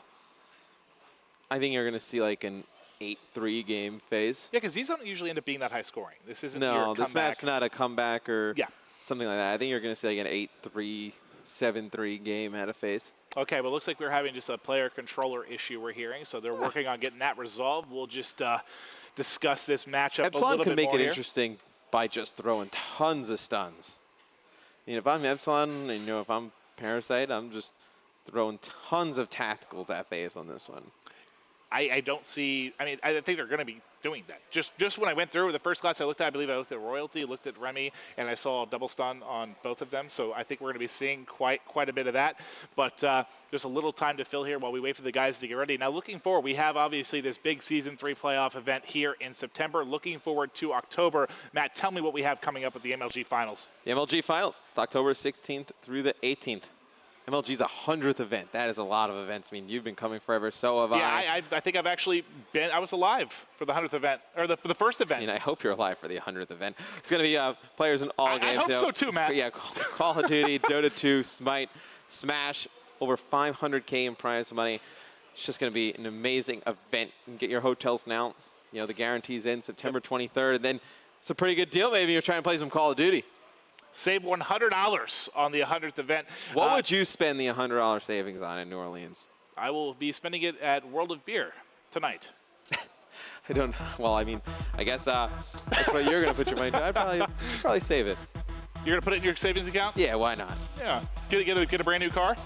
think you're going to see like an 8-3 game Faze. Yeah, because these don't usually end up being that high scoring. This isn't No, this map's not a comeback or yeah. something like that. I think you're going to see like an 8-3, 7-3 game out of Faze. Okay, well, it looks like we're having just a player controller issue we're hearing, so they're working on getting that resolved. We'll just discuss this matchup Epsilon a little can bit make more it here. interesting by just throwing tons of stuns. If I'm Epsilon and if I'm Parasite, I'm just throwing tons of tacticals at Faze on this one. I don't see. I think they're going to be doing that. Just when I went through the first class I looked at, I believe I looked at Royalty, looked at Remy, and I saw a double stun on both of them. So I think we're going to be seeing quite a bit of that. But there's a little time to fill here while we wait for the guys to get ready. Now, looking forward, we have obviously this big Season 3 playoff event here in September. Looking forward to October. Matt, tell me what we have coming up with the MLG Finals. The MLG Finals. It's October 16th through the 18th. MLG's 100th event. That is a lot of events. I mean, you've been coming forever, so have I. Yeah, I think I've actually been. I was alive for the 100th event, or for the first event. I mean, I hope you're alive for the 100th event. It's going to be players in all games. I hope so too, Matt. Yeah, Call of Duty, Dota 2, Smite, Smash, over 500K in prize money. It's just going to be an amazing event. You can get your hotels now. The guarantee's in September 23rd, and then it's a pretty good deal. Maybe you're trying to play some Call of Duty. Save $100 on the 100th event. What would you spend the $100 savings on in New Orleans? I will be spending it at World of Beer tonight. I don't. Well, I mean, I guess that's what you're gonna put your money. I'd probably save it. You're gonna put it in your savings account? Yeah, why not? Yeah. Get a brand new car.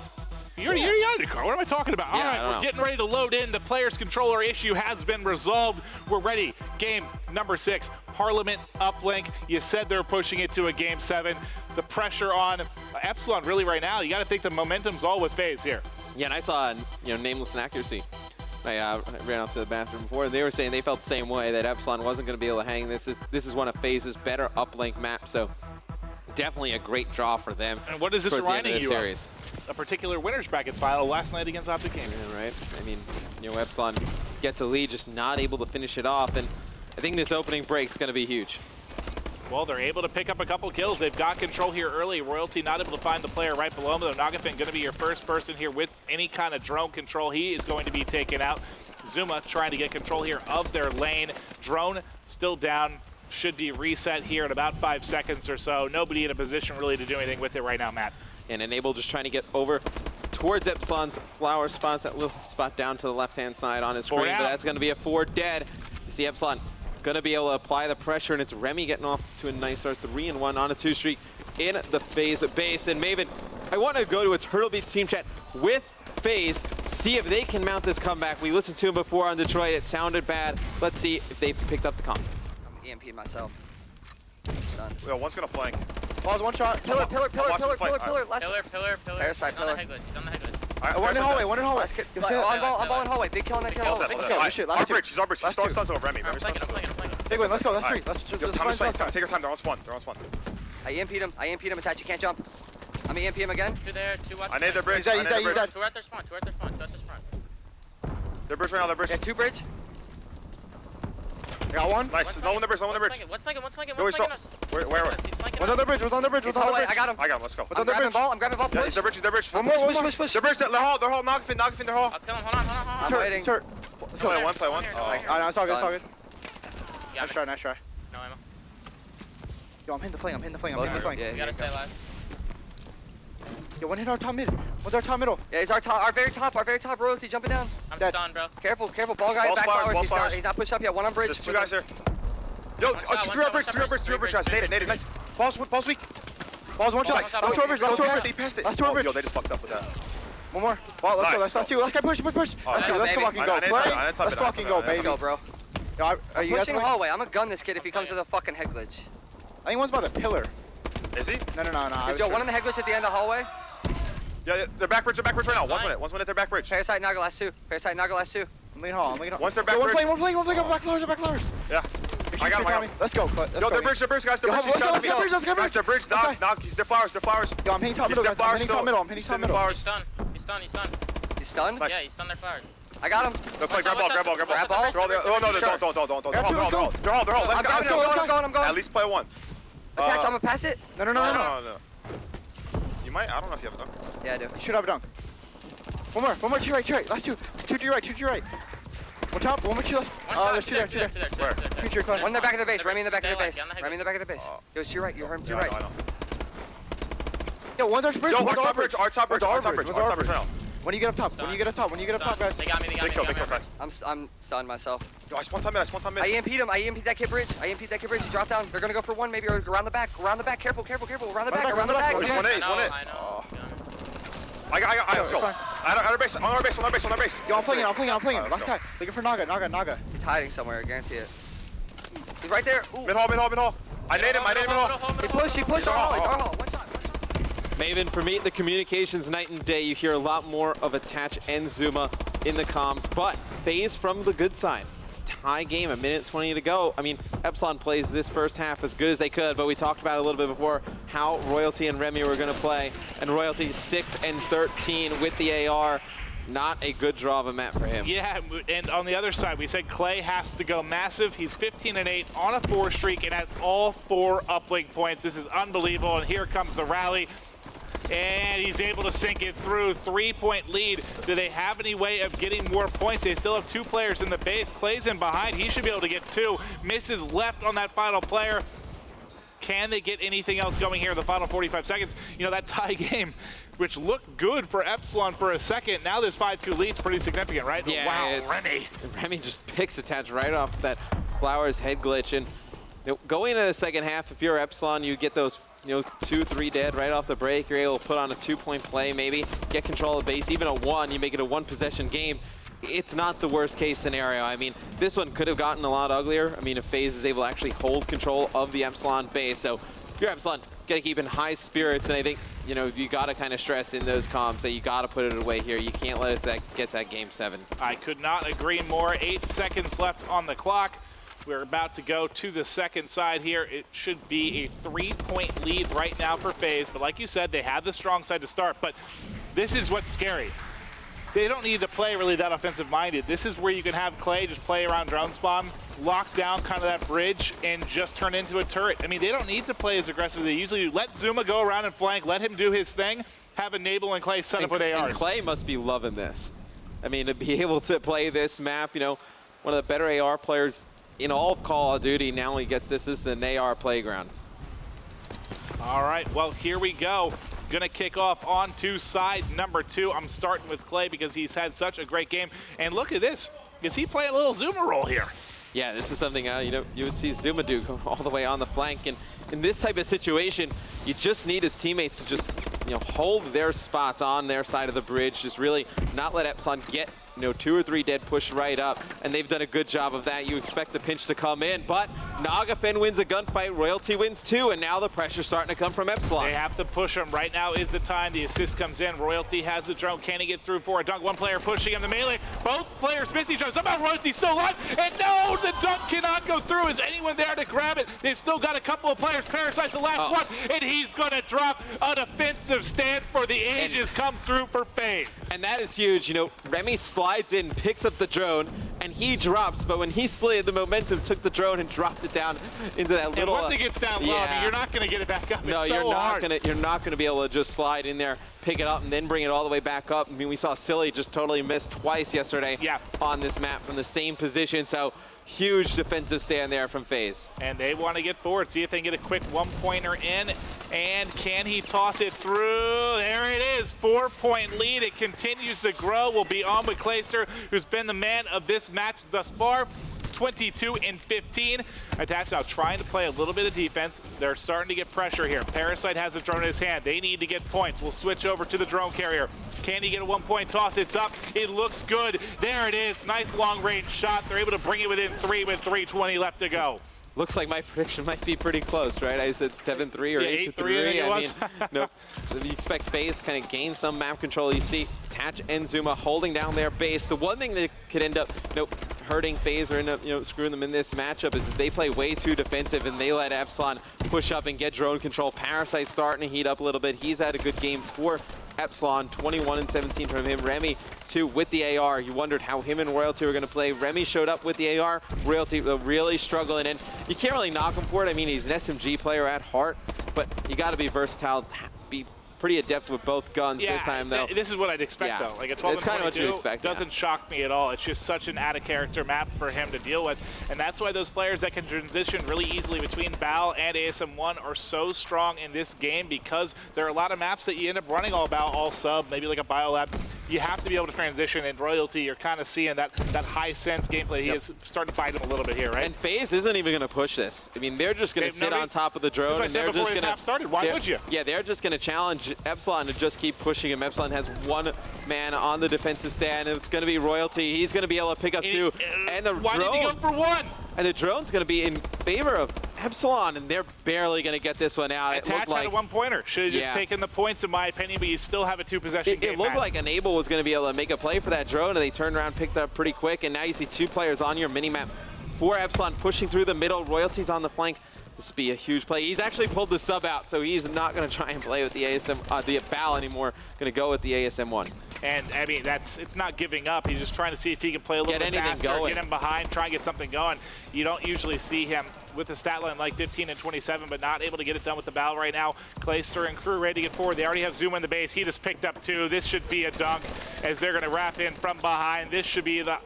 You already own a car. What am I talking about? Yeah, all right, we're getting ready to load in. The player's controller issue has been resolved. We're ready. Game number 6, Parliament uplink. You said they're pushing it to a game 7. The pressure on Epsilon really right now. You got to think the momentum's all with Faze here. Yeah, and I saw Nameless Inaccuracy. I ran up to the bathroom before, and they were saying they felt the same way, that Epsilon wasn't going to be able to hang this. This is one of Faze's better uplink maps, so definitely a great draw for them. And what is this reminding you series? Of? A particular winner's bracket final last night against Optic Gaming. Yeah, right. I mean, Epsilon gets a lead, just not able to finish it off, and I think this opening break's going to be huge. Well, they're able to pick up a couple kills. They've got control here early. Royalty not able to find the player right below him, though. Nagafin going to be your first person here with any kind of drone control. He is going to be taken out. Zuma trying to get control here of their lane. Drone still down. Should be reset here in about 5 seconds or so. Nobody in a position really to do anything with it right now, Matt. And Enable just trying to get over towards Epsilon's flower spots, that little spot down to the left-hand side on his screen. But that's going to be a 4 dead. You see Epsilon going to be able to apply the pressure, and it's Remy getting off to a nice 3-1 on a 2 streak in the Faze base. And Maven, I want to go to a Turtle Beach team chat with Faze, see if they can mount this comeback. We listened to him before on Detroit. It sounded bad. Let's see if they've picked up the confidence. I'm EMP'd myself. Stunned. Yo, one's gonna flank. Pause, one shot. Pillar. Last Pillar. Parasite, He's on pillar. the head glitch. He's on the head glitch. Alright, One in hallway, one in hallway. Last kid. You'll see that. On ball in hallway. Big kill on that kill. Kill, Big kill. kill. Good shit, last Our two. bridge, he's our bridge. He Last starts two. stunts over Remy. I'm Remy flanking, starts I'm flanking. Big one, let's go. That's Alright. three. Let's Yo, time to swing. Take your time. They're on spawn. I EMP'd him. Itachi can't jump. I'm EMP him again. Two there, two watch. I need their bridge. He's dead, I need their he's bridge. dead. Two at their spawn, two at their spawn. Their bridge right now. Their bridge. Yeah, 2 bridge. I got one. Nice. No one in the bridge. No one in the bridge. One's flanking Yo, he's us. Where? He's flanking One's on the bridge. One's on the bridge. He's One's on the hallway. bridge. I got him. I got him. Let's go. What's I'm on the grabbing bridge? ball. I'm grabbing ball. Yeah, Push. he's their bridge. Their bridge. One more. Push. Their bridge. They're hall. Knock in their hall. I'll kill him, hold on. I'm It's hurt. waiting. It's hurt. Let's go. Play one. Oh, no, it's all good. It's all good. Yeah, Nice try. no ammo. Yo, I'm hitting the flame. I'm hitting the Yeah, flame. We gotta stay alive. Yo, one hit our top mid. One's our top middle. Yeah, he's our very top. Royalty jumping down. I'm Dead. stunned, bro. Careful. Ball guy. Ball Back flowers, flowers. ball He's not pushed up yet. One on bridge. There's two guys there. Yo, One shot, three one up bridge. shot, Three up bridge. Guys, nade it. Nice. Pause weak. Ball's one shot. Nice. Last two over. Last two over. He passed it. Last two over. Yo, they just fucked up with that. One more. Ball, let's go. Nice. Last two. Last guy push. Let's nice, go. Let's baby. fucking go. I didn't Play. touch it. Let's fucking go, Let's Let's baby. go, bro. Yo, are you guys Pushing hallway. I'm gonna gun this kid if he comes with a fucking head glitch. I think one's by the pillar. Is he? No. Yo, one in the head glitch at the end of the hallway. Yeah, they're back bridge right now. One's minute, they're back bridge. Parasite Naga last two. I'm leading hall. Once they're back Yo, one bridge. flame. Back flowers. Yeah. I got him. Let's go. Yo, their bridge, guys. Their Yo, bridge. let's go. Let's Guys, their bridge. Knock. He's their flowers. Yo, I'm hitting top He's middle, their guys. I'm flowers hitting still. top middle. I'm hitting He's top in the middle. flowers. He's stunned. He's stunned. Nice. Yeah, he's stunned their flowers. I got him. Go play. Grab ball. Grab ball? They're all there. Oh, no, Sure. don't. Yeah, two, let's go. They're all. Let's go. I'm going. At least play one. Attach. I'm gonna pass it. No. No. You might. I don't know if you have a dunk. Yeah, I do. You should have a dunk. One more to your right. Last two. Two to your right. One top, one more to your left. There's two there. Two to your left. One in the back of the base. Remy in the back of the Stay base. alive, get on the Remy in the back of the base. Yo, it's to your right. You heard him to your Yeah, right. I know. Yo, one's our bridge. Yo, One's our top bridge. Our top bridge right now. When you get up top, guys. They got me. Big kill. I'm stunned myself. Yo, I spawned top mid. I EMP'd him. I EMP'd that kid bridge. He dropped down. They're gonna go for one, maybe, or around the back. Careful. Around the back. Oh, he's 1A. I know. I got. Let's go. Fine. On our base. Yo, I'm playing. Alright, Last let's guy. Looking for Naga. He's hiding somewhere, I guarantee it. He's right there. Ooh. Mid hall. I need him. Mid hall. He pushed our hall. It's our hall. One shot. Maven, for me, the communication's night and day. You hear a lot more of Attach and Zuma in the comms, but Faze from the good side. It's a tie game, a minute 20 to go. I mean, Epsilon plays this first half as good as they could, but we talked about it a little bit before how Royalty and Remy were going to play, and Royalty 6 and 13 with the AR. Not a good draw of a map for him. Yeah, and on the other side, we said Clay has to go massive. He's 15 and 8 on a 4 streak and has all 4 uplink points. This is unbelievable, and here comes the rally. And he's able to sink it through. 3-point lead. Do they have any way of getting more points? They still have 2 players in the base. Clay's in behind. He should be able to get 2. Misses left on that final player. Can they get anything else going here in the final 45 seconds? You know, that tie game, which looked good for Epsilon for a second. Now this 5-2 lead's pretty significant, right? Yeah, wow, Remy just picks Attach right off that Flowers head glitch. And you know, going into the second half, if you're Epsilon, you get those 2-3 dead right off the break. You're able to put on a 2-point play, maybe get control of the base. Even a 1, you make it a 1-possession game. It's not the worst case scenario. I mean, this one could have gotten a lot uglier. I mean, if FaZe is able to actually hold control of the Epsilon base. So if you're Epsilon, got to keep in high spirits. And I think, you got to kind of stress in those comms that you got to put it away here. You can't let it get to that game 7. I could not agree more. 8 seconds left on the clock. We're about to go to the second side here. It should be a 3-point lead right now for FaZe. But like you said, they had the strong side to start. But this is what's scary. They don't need to play really that offensive-minded. This is where you can have Clay just play around drone spawn, lock down kind of that bridge, and just turn into a turret. I mean, they don't need to play as aggressive as they usually do. Let Zuma go around and flank. Let him do his thing. Have Enable and Clay set up with ARs. And Clay must be loving this. I mean, to be able to play this map, one of the better AR players in all of Call of Duty now he gets this. This is an AR playground. All right, well, here we go. Gonna kick off on to side number 2. I'm starting with Clay because he's had such a great game. And look at this. Is he playing a little Zuma role here? Yeah, this is something, you would see Zuma do go all the way on the flank. And in this type of situation, you just need his teammates to just, hold their spots on their side of the bridge. Just really not let Epsilon get 2 or 3 dead, push right up, and they've done a good job of that. You expect the pinch to come in, but Nagafen wins a gunfight, Royalty wins 2, and now the pressure's starting to come from Epsilon. They have to push him. Right now is the time. The assist comes in. Royalty has the drone. Can he get through for a dunk? One player pushing him. The melee Both players miss each other. Somehow Royalty's still alive, and no, the dunk cannot go through. Is anyone there to grab it? They've still got a couple of players. Parasite's the last one, and he's gonna drop a defensive stand for the ages. Come through for FaZe. And that is huge. You know, Remy slides in, picks up the drone, and he drops. But when he slid, the momentum took the drone and dropped it down into that And little. once it gets down low, I mean, you're not gonna get it back up. No, It's so hard. you're not gonna be able to just slide in there, pick it up, and then bring it all the way back up. I mean, we saw Silly just totally miss twice yesterday on this map from the same position. So huge defensive stand there from FaZe. And they want to get forward, see if they can get a quick one-pointer in. And can he toss it through? There it is, 4-point lead. It continues to grow. Will be on with Clayster, who's been the man of this match thus far. 22 and 15. Attached now trying to play a little bit of defense. They're starting to get pressure here. Parasite has a drone in his hand. They need to get points. We'll switch over to the drone carrier. Can he get a one-point toss? It's up. It looks good. There it is. Nice long-range shot. They're able to bring it within 3 with 3:20 left to go. Looks like my prediction might be pretty close, right? I said 7-3 or 8-3. I I think mean, no, you expect FaZe to kind of gain some map control. You see Tatch and Zuma holding down their base. The one thing that could end up, hurting FaZe or end up, screwing them in this matchup is that they play way too defensive and they let Epsilon push up and get drone control. Parasite starting to heat up a little bit. He's had a good game for Epsilon, 21 and 17 from him. Remy, too, with the AR. You wondered how him and Royalty were going to play. Remy showed up with the AR. Royalty really struggling, and you can't really knock him for it. I mean, he's an SMG player at heart, but you got to be versatile, be pretty adept with both guns this time, though. This is what I'd expect, though. Like a 12 It's kind of what you expect, doesn't shock me at all. It's just such an out-of-character map for him to deal with, and that's why those players that can transition really easily between BAL and ASM1 are so strong in this game, because there are a lot of maps that you end up running all BAL, all sub, maybe like a Biolab. You have to be able to transition, and Royalty, you're kind of seeing that high sense gameplay. He is starting to bite him a little bit here, right? And FaZe isn't even going to push this. I mean, they're just going to sit on top of the drone. That's what I said before this half started. Why would you? Yeah, they're just going to challenge Epsilon to just keep pushing him. Epsilon has one man on the defensive stand, and it's going to be Royalty. He's going to be able to pick up two. And the why did he go for one? And the drone's going to be in favor of Epsilon, and they're barely going to get this one out. Attach had a one-pointer. Should have just taken the points, in my opinion, but you still have a two-possession game. It looked like Enable was going to be able to make a play for that drone, and they turned around, picked it up pretty quick, and now you see two players on your mini-map for Epsilon pushing through the middle. Royalty's on the flank. This would be a huge play. He's actually pulled the sub out, so he's not going to try and play with the the BAL anymore. Going to go with the ASM1. And I mean, it's not giving up. He's just trying to see if he can play a little bit faster, get him behind, try and get something going. You don't usually see him with a stat line like 15 and 27, but not able to get it done with the BAL right now. Clayster and crew ready to get forward. They already have Zuma in the base. He just picked up two. This should be a dunk as they're going to wrap in from behind. This should be the,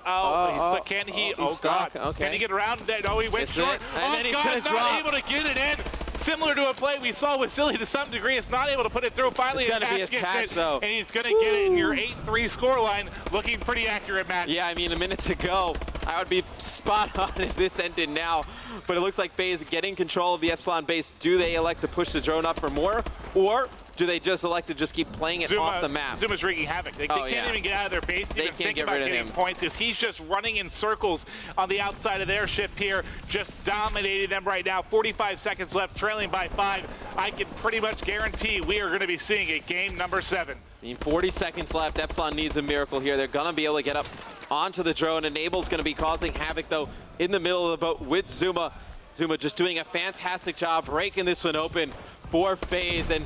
can he, God. Okay. Can he get around that? No, he went short. And God, not able to get it in. Similar to a play we saw with Silly to some degree. It's not able to put it through. Finally, it's gonna be attached, though. And he's going to get it in your 8-3 scoreline. Looking pretty accurate, Matt. Yeah, I mean, a minute to go. I would be spot on if this ended now. But it looks like FaZe getting control of the Epsilon base. Do they elect to push the drone up for more? Or do they just elect to just keep playing it off the map? Zuma's wreaking havoc. They can't even get out of their base. They can't think about getting points because he's just running in circles on the outside of their ship here, just dominating them right now. 45 seconds left, trailing by 5. I can pretty much guarantee we are going to be seeing a game number 7. I mean, 40 seconds left. Epsilon needs a miracle here. They're going to be able to get up onto the drone. Enable's going to be causing havoc, though, in the middle of the boat with Zuma. Zuma just doing a fantastic job breaking this one open for FaZe. And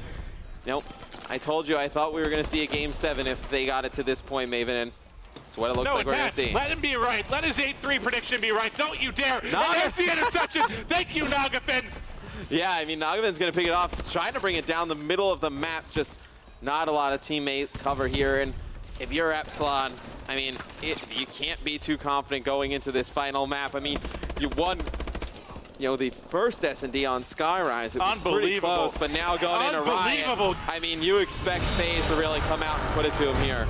I told you I thought we were going to see a Game 7 if they got it to this point, Maven, and that's what it looks like we're going to see. Let him be right. Let his 8-3 prediction be right. Don't you dare. That's the interception. Thank you, Nagafin. Yeah, I mean, Nagafin's going to pick it off, trying to bring it down the middle of the map. Just not a lot of teammate cover here. And if you're Epsilon, I mean, you can't be too confident going into this final map. I mean, you won the first S&D on Skyrise. It was pretty close, but now going into Riot, I mean, you expect FaZe to really come out and put it to him here.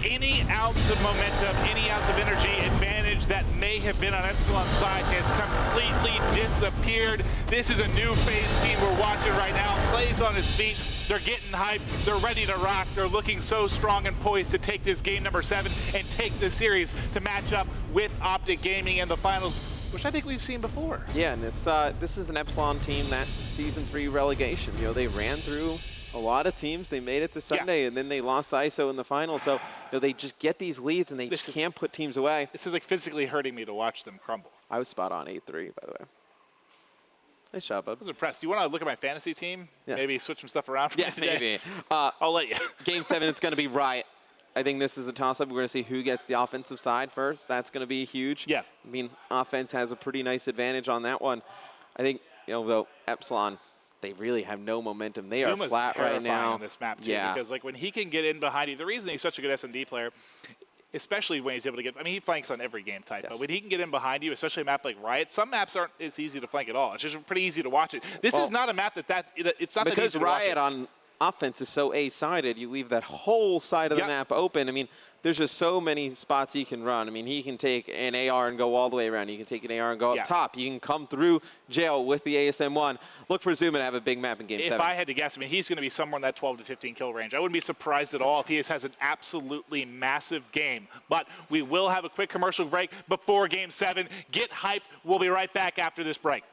Any ounce of momentum, any ounce of energy advantage that may have been on Epsilon's side has completely disappeared. This is a new FaZe team we're watching right now. Clay's on his feet. They're getting hyped. They're ready to rock. They're looking so strong and poised to take this game number 7 and take the series to match up with Optic Gaming in the finals, which I think we've seen before. Yeah, and this is an Epsilon team that Season 3 relegation. They ran through A lot of teams, they made it to Sunday, and then they lost ISO in the final. So they just get these leads, and they just can't put teams away. This is like physically hurting me to watch them crumble. I was spot on 8-3, by the way. Nice job, bud. I was impressed. You want to look at my fantasy team? Yeah. Maybe switch some stuff around for me today? Maybe. I'll let you. Game 7, it's going to be Riot. I think this is a toss-up. We're going to see who gets the offensive side first. That's going to be huge. Yeah. I mean, offense has a pretty nice advantage on that one. I think, though, Epsilon, they really have no momentum. They Zuma's are flat right now. on this map, too, because like when he can get in behind you, the reason he's such a good SMD player, especially when he's able to get, I mean, he flanks on every game type, but when he can get in behind you, especially a map like Riot, some maps aren't as easy to flank at all. It's just pretty easy to watch it. This is not a map it's not because that easy to watch Riot on offense is so A-sided, you leave that whole side of the map open. I mean, there's just so many spots he can run. I mean, he can take an AR and go all the way around. He can take an AR and go up top. You can come through jail with the ASM-1. Look for Zuma to have a big map in Game 7. If I had to guess, I mean, he's going to be somewhere in that 12 to 15 kill range. I wouldn't be surprised at all if he has an absolutely massive game. But we will have a quick commercial break before Game 7. Get hyped. We'll be right back after this break.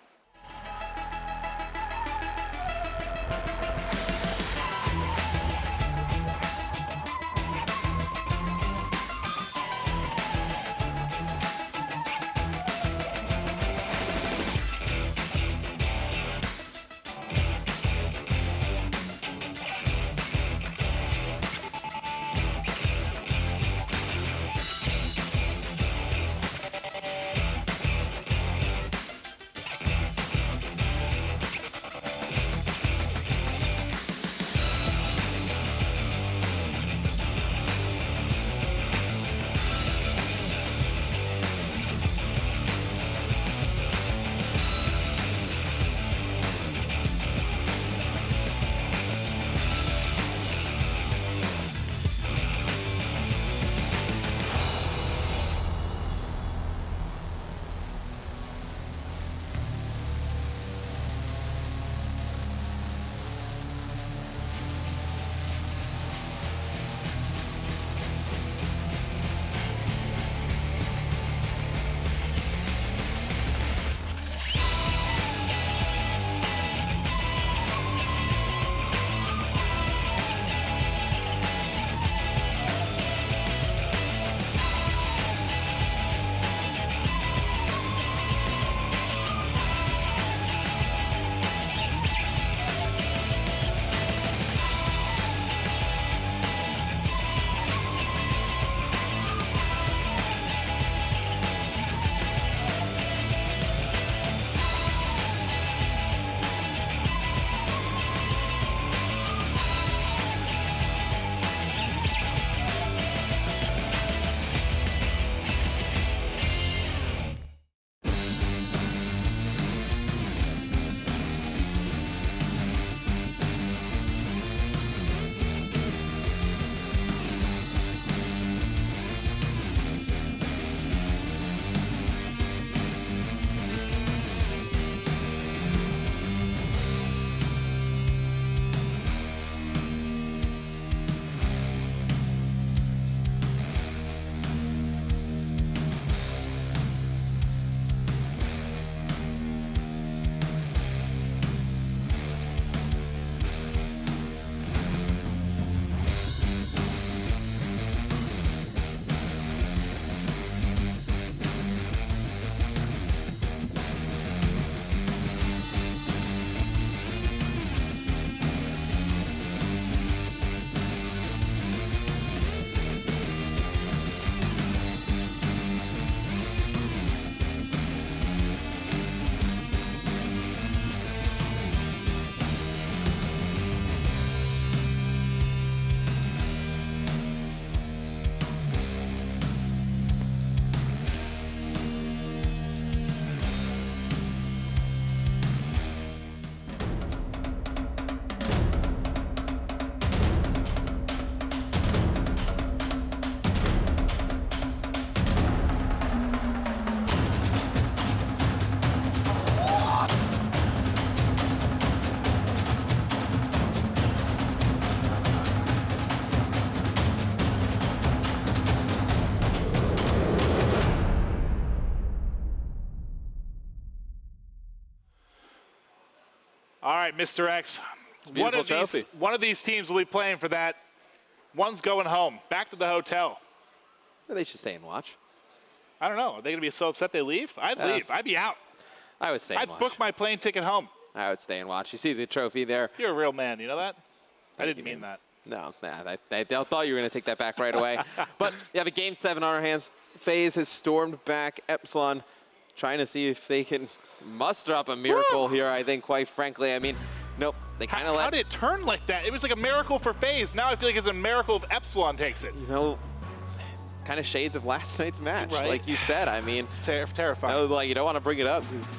All right, Mr. X, Beautiful trophy. One of these teams will be playing for that. One's going home, back to the hotel. They should stay and watch. I don't know. Are they going to be so upset they leave? I'd leave. I'd be out. I would stay and I'd watch. book my plane ticket home. I would stay and watch. You see the trophy there? You're a real man. You know that? I Thank didn't you, mean man. that. No, I thought you were going to take that back right away. But you have a Game 7 on our hands. FaZe has stormed back. Epsilon trying to see if they can muster up a miracle here, I think, quite frankly. I mean, nope. They kind of let... How did it turn like that? It was like a miracle for FaZe. Now I feel like it's a miracle if Epsilon takes it. You know, kind of shades of last night's match, Right. like you said. I mean, It's terrifying. no, like you don't want to bring it up because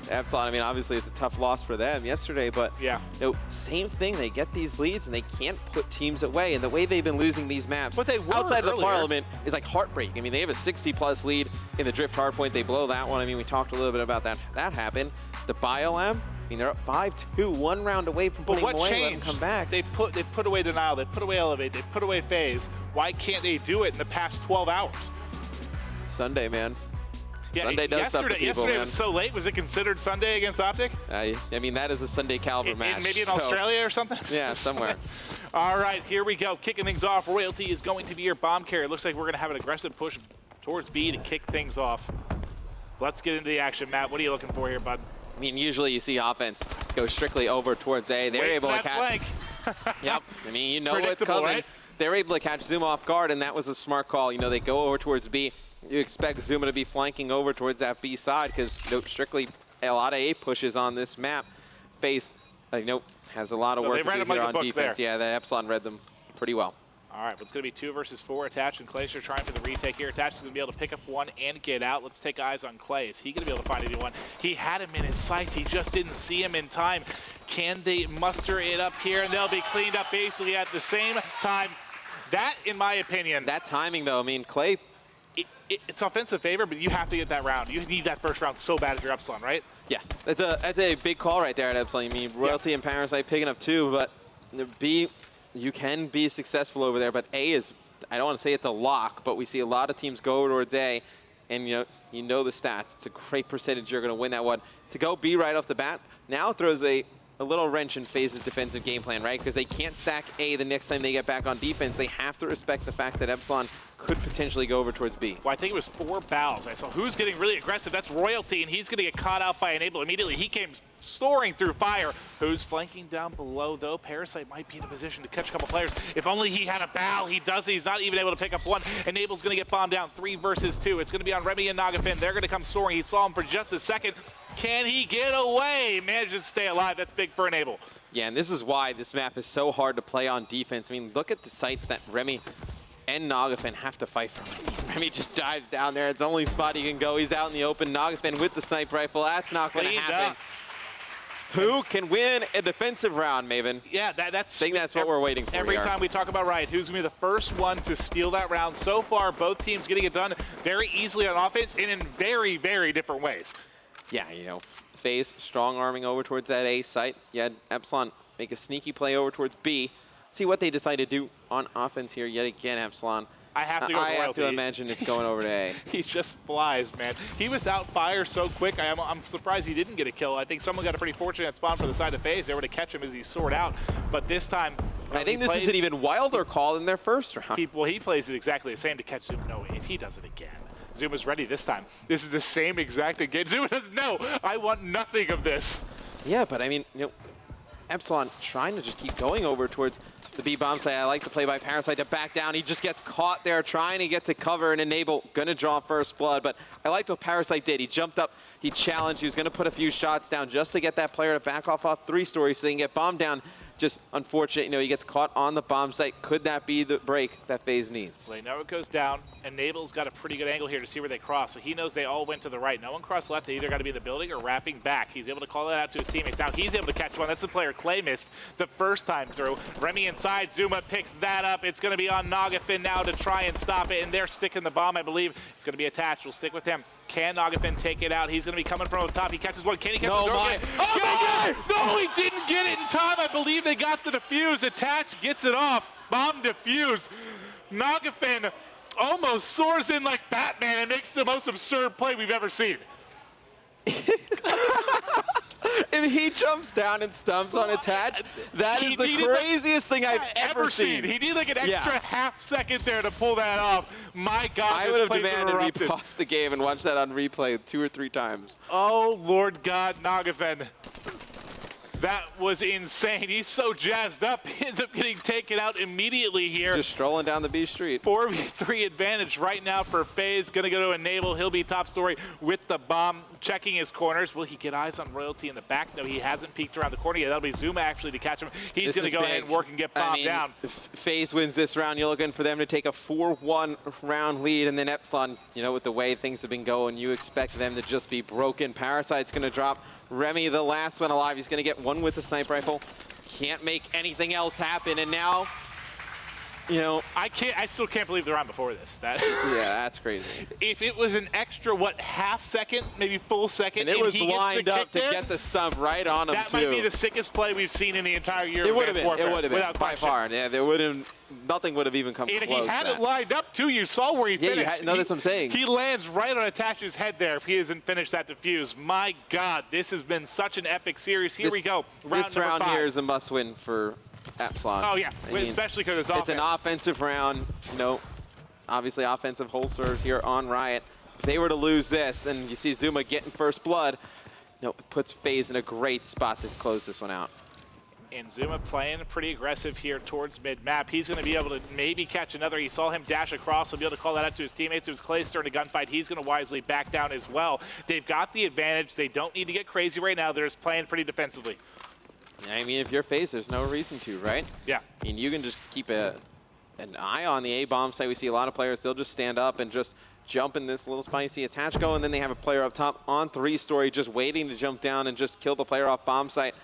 Epsilon, I mean, obviously it's a tough loss for them yesterday, but Yeah. you know, same thing. They get these leads and they can't put teams away. And the way they've been losing these maps But they were outside of the earlier. Parliament is like heartbreaking. I mean, they have a 60+ lead in the Drift Hardpoint. They blow that one. I mean, we talked a little bit about that. That happened. The Biolab, I mean, they're up 5-2, 1 round away from But putting what them away. Let them changed? come back. They put away Denial. They put away Elevate. They put away FaZe. Why can't they do it in the past 12 hours? Sunday, man. Yeah, Sunday does stuff to people, yesterday man. was so late. Was it considered Sunday against Optic? I mean, that is a Sunday caliber match. Maybe in so- Australia or something? Yeah, somewhere. All right, here we go. Kicking things off. Royalty is going to be your bomb carrier. Looks like we're going to have an aggressive push towards B to kick things off. Let's get into the action, Matt. What are you looking for here, bud? I mean, usually you see offense go strictly over towards A. They're Wait able for to that catch. flank. Yep. I mean, you know what's Predictable, coming. right? They're able to catch Zuma off guard, and that was a smart call. You know, they go over towards B. You expect Zuma to be flanking over towards that B side because strictly a lot of A pushes on this map. FaZe, has a lot of No, work they to read do them like here a on book defense. there. Yeah, the Epsilon read them pretty well. All right, it's going to be 2 versus 4. Attach and Glacier trying for the retake here. Attach is going to be able to pick up one and get out. Let's take eyes on Clay. Is he going to be able to find anyone? He had him in his sights. He just didn't see him in time. Can they muster it up here? And they'll be cleaned up basically at the same time. That, in my opinion, That timing, though, I mean, Clay, it's offensive favor, but you have to get that round. You need that first round so bad as your Epsilon, right? yeah, that's a big call right there at Epsilon. I mean, Royalty and Parasite picking up 2, but B, you can be successful over there, but A is, I don't want to say it's a lock, but we see a lot of teams go towards A, and you know the stats. It's a great percentage you're going to win that one. To go B right off the bat now throws a little wrench in FaZe's defensive game plan, right? Because they can't stack A the next time they get back on defense. They have to respect the fact that Epsilon could potentially go over towards B. Well, I think it was 4 bows. I saw who's getting really aggressive. That's Royalty, and he's going to get caught out by Enable immediately. He came soaring through fire. Who's flanking down below, though? Parasite might be in a position to catch a couple players. If only he had a bow. He doesn't. He's not even able to pick up one. Enable's going to get bombed down 3 versus 2. It's going to be on Remy and Nagafin. They're going to come soaring. He saw him for just a second. Can he get away? Manages to stay alive. That's big for Enable. Yeah, and this is why this map is so hard to play on defense. I mean, look at the sites that Remy and Nagafin have to fight from. Remy just dives down there. It's the only spot he can go. He's out in the open. Nagafin with the sniper rifle. That's not going to Cleaned happen. up. Who can win a defensive round, Maven? Yeah, that's. I think that's what we're waiting for Every here. time we talk about Riot, who's going to be the first one to steal that round? So far, both teams getting it done very easily on offense and in very, very different ways. Yeah, FaZe strong arming over towards that A site. Yeah, Epsilon make a sneaky play over towards B. See what they decide to do on offense here yet again, Epsilon. I have to go with I have Royalty. to imagine it's going over to A. He just flies, man. He was out fire so quick. I'm surprised he didn't get a kill. I think someone got a pretty fortunate spawn for the side of FaZe. They were to catch him as he soared out. But this time, I think this is an even wilder call than their first round. he plays it exactly the same to catch Zuma. No, if he does it again. Zuma's ready this time. This is the same exact again. Zuma doesn't know. I want nothing of this. Yeah, but I mean, Epsilon trying to just keep going over towards the B bomb site. I like the play by Parasite to back down. He just gets caught there trying to get to cover and Enable. Gonna draw first blood, but I liked what Parasite did. He jumped up, he challenged, he was gonna put a few shots down just to get that player to back off 3 stories so they can get bombed down. Just unfortunate, he gets caught on the bomb site. Could that be the break that FaZe needs? Well, they know it goes down. Enable's got a pretty good angle here to see where they cross. So he knows they all went to the right. No one crossed left. They either got to be in the building or wrapping back. He's able to call that out to his teammates. Now he's able to catch one. That's the player Clay missed the first time through. Remy inside. Zuma picks that up. It's going to be on Nagafin now to try and stop it. And they're sticking the bomb, I believe. It's going to be attached. We'll stick with him. Can Nagafin take it out? He's going to be coming from the top. He catches one. Can he catch the my. Oh, my! No, he didn't get it in time. I believe they got the defuse. Attached gets it off. Bomb defuse. Nagafin almost soars in like Batman and makes the most absurd play we've ever seen. It If he jumps down and stumps on attach, that is the craziest thing I've ever seen. He needed like an extra half second there to pull that off. My God, I would have demanded we pause the game and watch that on replay 2 or 3 times. Oh, Lord God, Nagafen. That was insane. He's so jazzed up. He ends up getting taken out immediately here. Just strolling down the B street. 4v3 advantage right now for FaZe. Gonna go to Enable. He'll be top story with the bomb, checking his corners. Will he get eyes on Royalty in the back? No, he hasn't peeked around the corner yet. That'll be Zuma actually to catch him. He's gonna go ahead and work and get bombed down. If FaZe wins this round, you're looking for them to take a 4-1 round lead, and then Epsilon, you know, with the way things have been going, you expect them to just be broken. Parasite's gonna drop Remy, the last one alive. He's gonna get one with the sniper rifle. Can't make anything else happen, and now, you know, I still can't believe the round before this. yeah, that's crazy. If it was an extra, what, half second, maybe full second, and it was lined up to get the stump right on him, that might be the sickest play we've seen in the entire year. It would have been. It would have been, without by question. far. Yeah, there wouldn't. Nothing would have even come close. And he had it lined up too. You saw where he finished. No, that's what I'm saying. He lands right on Attach's head there if he hasn't finished that defuse. My God, this has been such an epic series. Here we go. This round here is a must-win for Epsilon. Oh yeah, especially because it's offense. It's an offensive round. You know, obviously offensive holsters here on Riot. If they were to lose this, and you see Zuma getting first blood, you know, it puts FaZe in a great spot to close this one out. And Zuma playing pretty aggressive here towards mid-map. He's going to be able to maybe catch another. He saw him dash across. He'll be able to call that out to his teammates. It was Clay starting a gunfight. He's going to wisely back down as well. They've got the advantage. They don't need to get crazy right now. They're just playing pretty defensively. I mean, if you're FaZe, there's no reason to, right? Yeah. I mean, you can just keep an eye on the A-bomb site. We see a lot of players, they'll just stand up and just jump in this little spicy attach go, and then they have a player up top on 3-story just waiting to jump down and just kill the player off bomb site.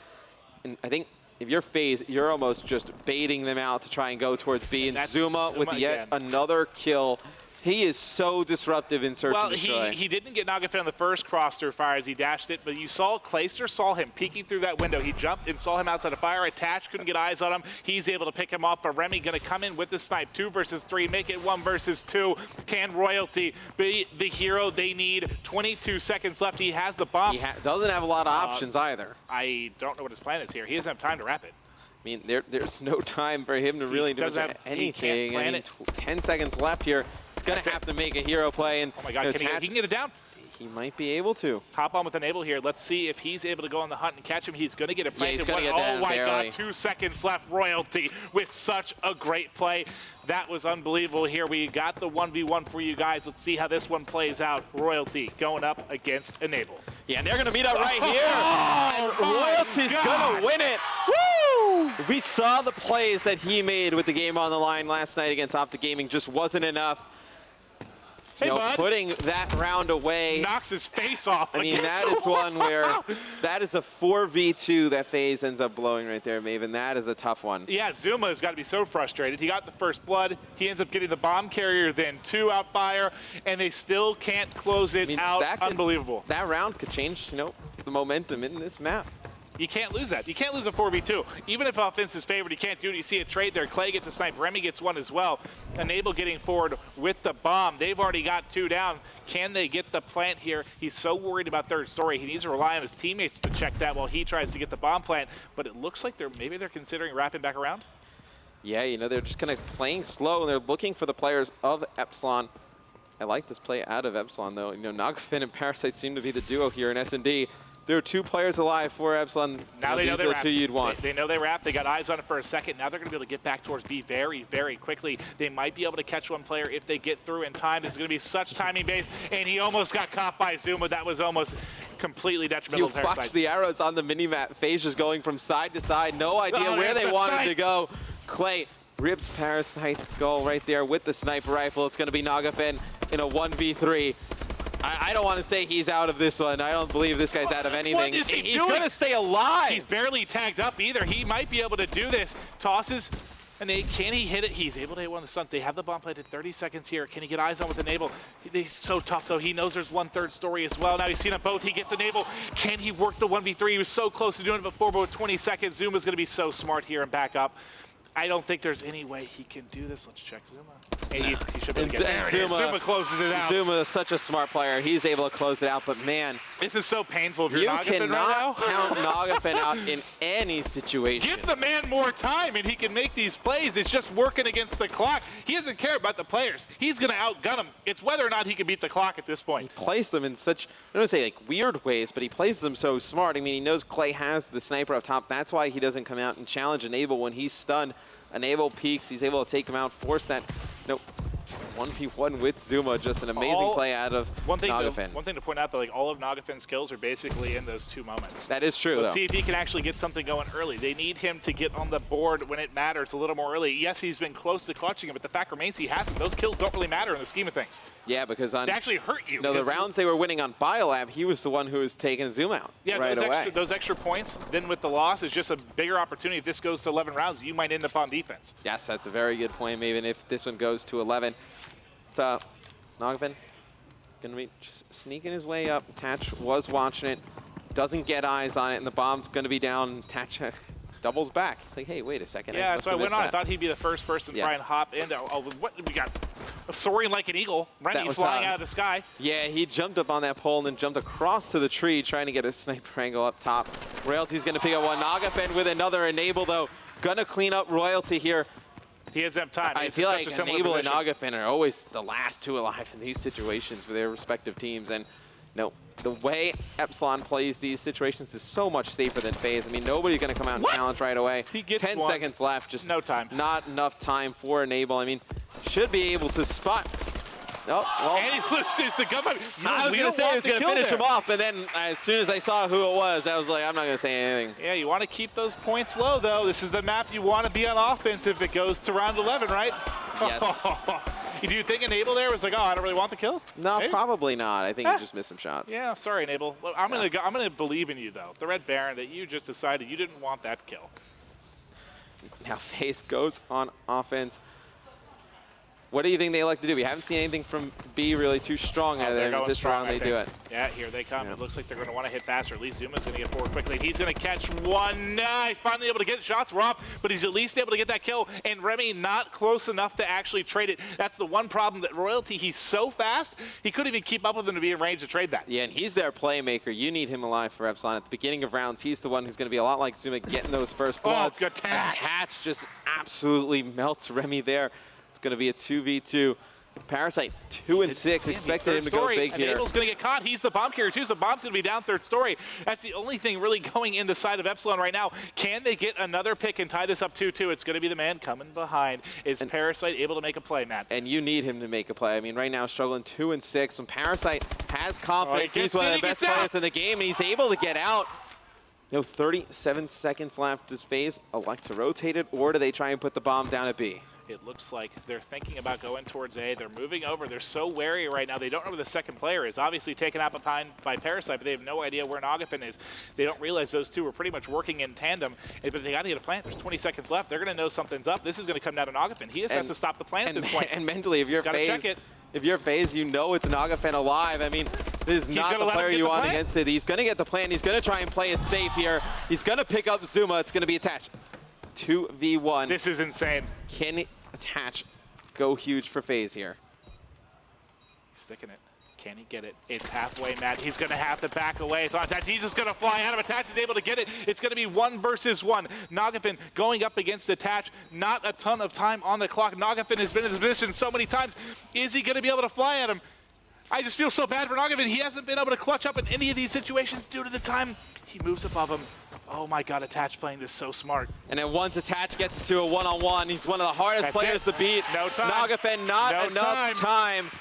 And I think if you're FaZe, you're almost just baiting them out to try and go towards B. And Zuma with yet another kill. He is so disruptive in search and destroy. Well, he didn't get Nagafen on the first cross-through fire as he dashed it, but you saw Clayster saw him peeking through that window. He jumped and saw him outside of fire. Attach couldn't get eyes on him. He's able to pick him off, but Remy going to come in with the snipe. 2 versus 3, make it 1 versus 2. Can Royalty be the hero they need? 22 seconds left. He has the bomb. He doesn't have a lot of options either. I don't know what his plan is here. He doesn't have time to wrap it. I mean, there's no time for him to really do anything. I mean, 10 seconds left here. He's going to have to make a hero play. And oh my God, he can get it down? He might be able to. Hop on with Enable here. Let's see if he's able to go on the hunt and catch him. He's going to get it planted. Yeah, oh my God, 2 seconds left. Royalty with such a great play. That was unbelievable here. We got the 1v1 for you guys. Let's see how this one plays out. Royalty going up against Enable. Yeah, and they're going to meet up right here. And Royalty's going to win it. Woo! We saw the plays that he made with the game on the line last night against Optic Gaming. Just wasn't enough. Hey, bud. Putting that round away. Knocks his face off. I mean, that is one where that is a 4v2 that FaZe ends up blowing right there, Maven. That is a tough one. Yeah, Zuma has got to be so frustrated. He got the first blood. He ends up getting the bomb carrier, then 2 out fire, and they still can't close it out. Unbelievable. That round could change, you know, the momentum in this map. You can't lose that. You can't lose a 4v2. Even if offense is favored, you can't do it. You see a trade there. Clay gets a snipe. Remy gets one as well. Enable getting forward with the bomb. They've already got 2 down. Can they get the plant here? He's so worried about third story. He needs to rely on his teammates to check that while he tries to get the bomb plant. But it looks like maybe they're considering wrapping back around. Yeah, you know, they're just kind of playing slow, and they're looking for the players of Epsilon. I like this play out of Epsilon, though. You know, Nagafen and Parasite seem to be the duo here in S&D. There are 2 players alive for Epsilon. Now they know these are the 2 you'd want. They know they wrapped. They got eyes on it for a second. Now they're going to be able to get back towards B very, very quickly. They might be able to catch one player if they get through in time. This is going to be such timing based. And he almost got caught by Zuma. That was almost completely detrimental. You watch the arrows on the minimap. FaZe just going from side to side. No idea where they wanted to go. Clay rips Parasite's skull right there with the sniper rifle. It's going to be Nagafen in a 1v3. I don't want to say he's out of this one. I don't believe this guy's out of anything. What is he He's doing? going to stay alive. He's barely tagged up either. He might be able to do this. Tosses. And can he hit it? He's able to hit one of the stunts. They have the bomb planted 30 seconds here. Can he get eyes on with Enable? He's so tough, though. He knows there's 1/3 story as well. Now he's seen them both. He gets Enable. Can he work the 1v3? He was so close to doing it before, but with 20 seconds, Zuma's going to be so smart here and back up. I don't think there's any way he can do this. Let's check Zuma. Hey, he should be able to And get there. It is. Zuma closes it out. Zuma is such a smart player. He's able to close it out, but man, This is so painful if you're you Nagafin right now. cannot count Nagafin out in any situation. Give the man more time and he can make these plays. It's just working against the clock. He doesn't care about the players. He's going to outgun them. It's whether or not he can beat the clock at this point. He plays them in such, I don't want to say like weird ways, but he plays them so smart. I mean, he knows Clay has the sniper up top. That's why he doesn't come out and challenge Enable when he's stunned. Enable peeks, he's able to take him out, force that, 1v1 with Zuma, just an amazing play out of Nagafin. One thing to point out, though, like all of Nagafin's kills are basically in those 2 moments. That is true, so let's though. see if he can actually get something going early. They need him to get on the board when it matters a little more early. Yes, he's been close to clutching it, but the fact remains he hasn't. Those kills don't really matter in the scheme of things. Yeah, because on They actually hurt you. the rounds they were winning on Biolab, he was the one who was taking Zoom out right away. Those extra points, then with the loss, is just a bigger opportunity. If this goes to 11 rounds, you might end up on defense. Yes, that's a very good point, even if this one goes to 11. Nagafin gonna be just sneaking his way up. Tatch was watching it, doesn't get eyes on it, and the bomb's gonna be down. Tatch doubles back. It's like, hey, wait a second. Yeah, so I went on. I thought he'd be the first person to try and hop in. Oh, what we got? Soaring like an eagle. Remy flying out of the sky. Yeah, he jumped up on that pole and then jumped across to the tree, trying to get a sniper angle up top. Royalty's gonna pick up one. Nagafin with another Enable, though. Gonna clean up Royalty here. He doesn't have time. I feel like Enable and Nagafin are always the last 2 alive in these situations for their respective teams. And the way Epsilon plays these situations is so much safer than FaZe. I mean, nobody's going to come out and challenge right away. He gets 10 seconds left. Just no time. Not enough time for Enable. I mean, should be able to spot. Oh, well. And he loses the gun. I was going to say he was going to finish him off, but then as soon as I saw who it was, I was like, I'm not going to say anything. Yeah, you want to keep those points low, though. This is the map you want to be on offense if it goes to round 11, right? Yes. Do you think Enable there was like, oh, I don't really want the kill? No, Maybe? probably not. I think he just missed some shots. Yeah, sorry, Enable. Look, I'm gonna believe in you, though. The Red Baron, that you just decided you didn't want that kill. Now FaZe goes on offense. What do you think they like to do? We haven't seen anything from B really too strong out of them. Is this round they do it? Yeah, here they come. It looks like they're going to want to hit faster. At least Zuma's going to get forward quickly. He's going to catch one. He's finally able to get shots. We're off, but he's at least able to get that kill. And Remy not close enough to actually trade it. That's the one problem that Royalty, he's so fast, he couldn't even keep up with him to be in range to trade that. Yeah, and he's their playmaker. You need him alive for Epsilon. At the beginning of rounds, he's the one who's going to be a lot like Zuma, getting those first bloods. Oh, it's good. Tatch just absolutely melts Remy there. It's going to be a 2v2. Parasite 2 and 6. Expected him to go big here. Enable's going to get caught. He's the bomb carrier too, so bomb's going to be down third story. That's the only thing really going in the side of Epsilon right now. Can they get another pick and tie this up 2-2? It's going to be the man coming behind. Is Parasite able to make a play, Matt? And you need him to make a play. I mean, right now struggling 2 and 6. When Parasite has confidence, he's one of the best players in the game, and he's able to get out. 37 seconds left. Does FaZe elect to rotate it, or do they try and put the bomb down at B? It looks like they're thinking about going towards A. They're moving over. They're so wary right now. They don't know where the second player is. Obviously taken out by Parasite, but they have no idea where Nagafin is. They don't realize those two are pretty much working in tandem. But they got to get a plant. There's 20 seconds left. They're going to know something's up. This is going to come down to Nagafin. He just has to stop the plant at this point. And mentally, if you're FaZe, you know it's Nagafin alive. I mean, this is not the player you want against it. He's going to get the plant. He's going to try and play it safe here. He's going to pick up Zuma. It's going to be attached. 2v1. This is insane. Can Attach go huge for FaZe here? He's sticking it. Can he get it? It's halfway, Matt. He's going to have to back away. It's on Attach. He's just going to fly out of Attach. He's able to get it. It's going to be 1 versus 1. Nagafin going up against Attach. Not a ton of time on the clock. Nagafin has been in this position so many times. Is he going to be able to fly at him? I just feel so bad for Nagafin. He hasn't been able to clutch up in any of these situations due to the time. He moves above him. Oh my God, Attach playing this so smart. And then once Attach gets to a one-on-one, he's one of the hardest players to beat. No time. Nagafin, not enough time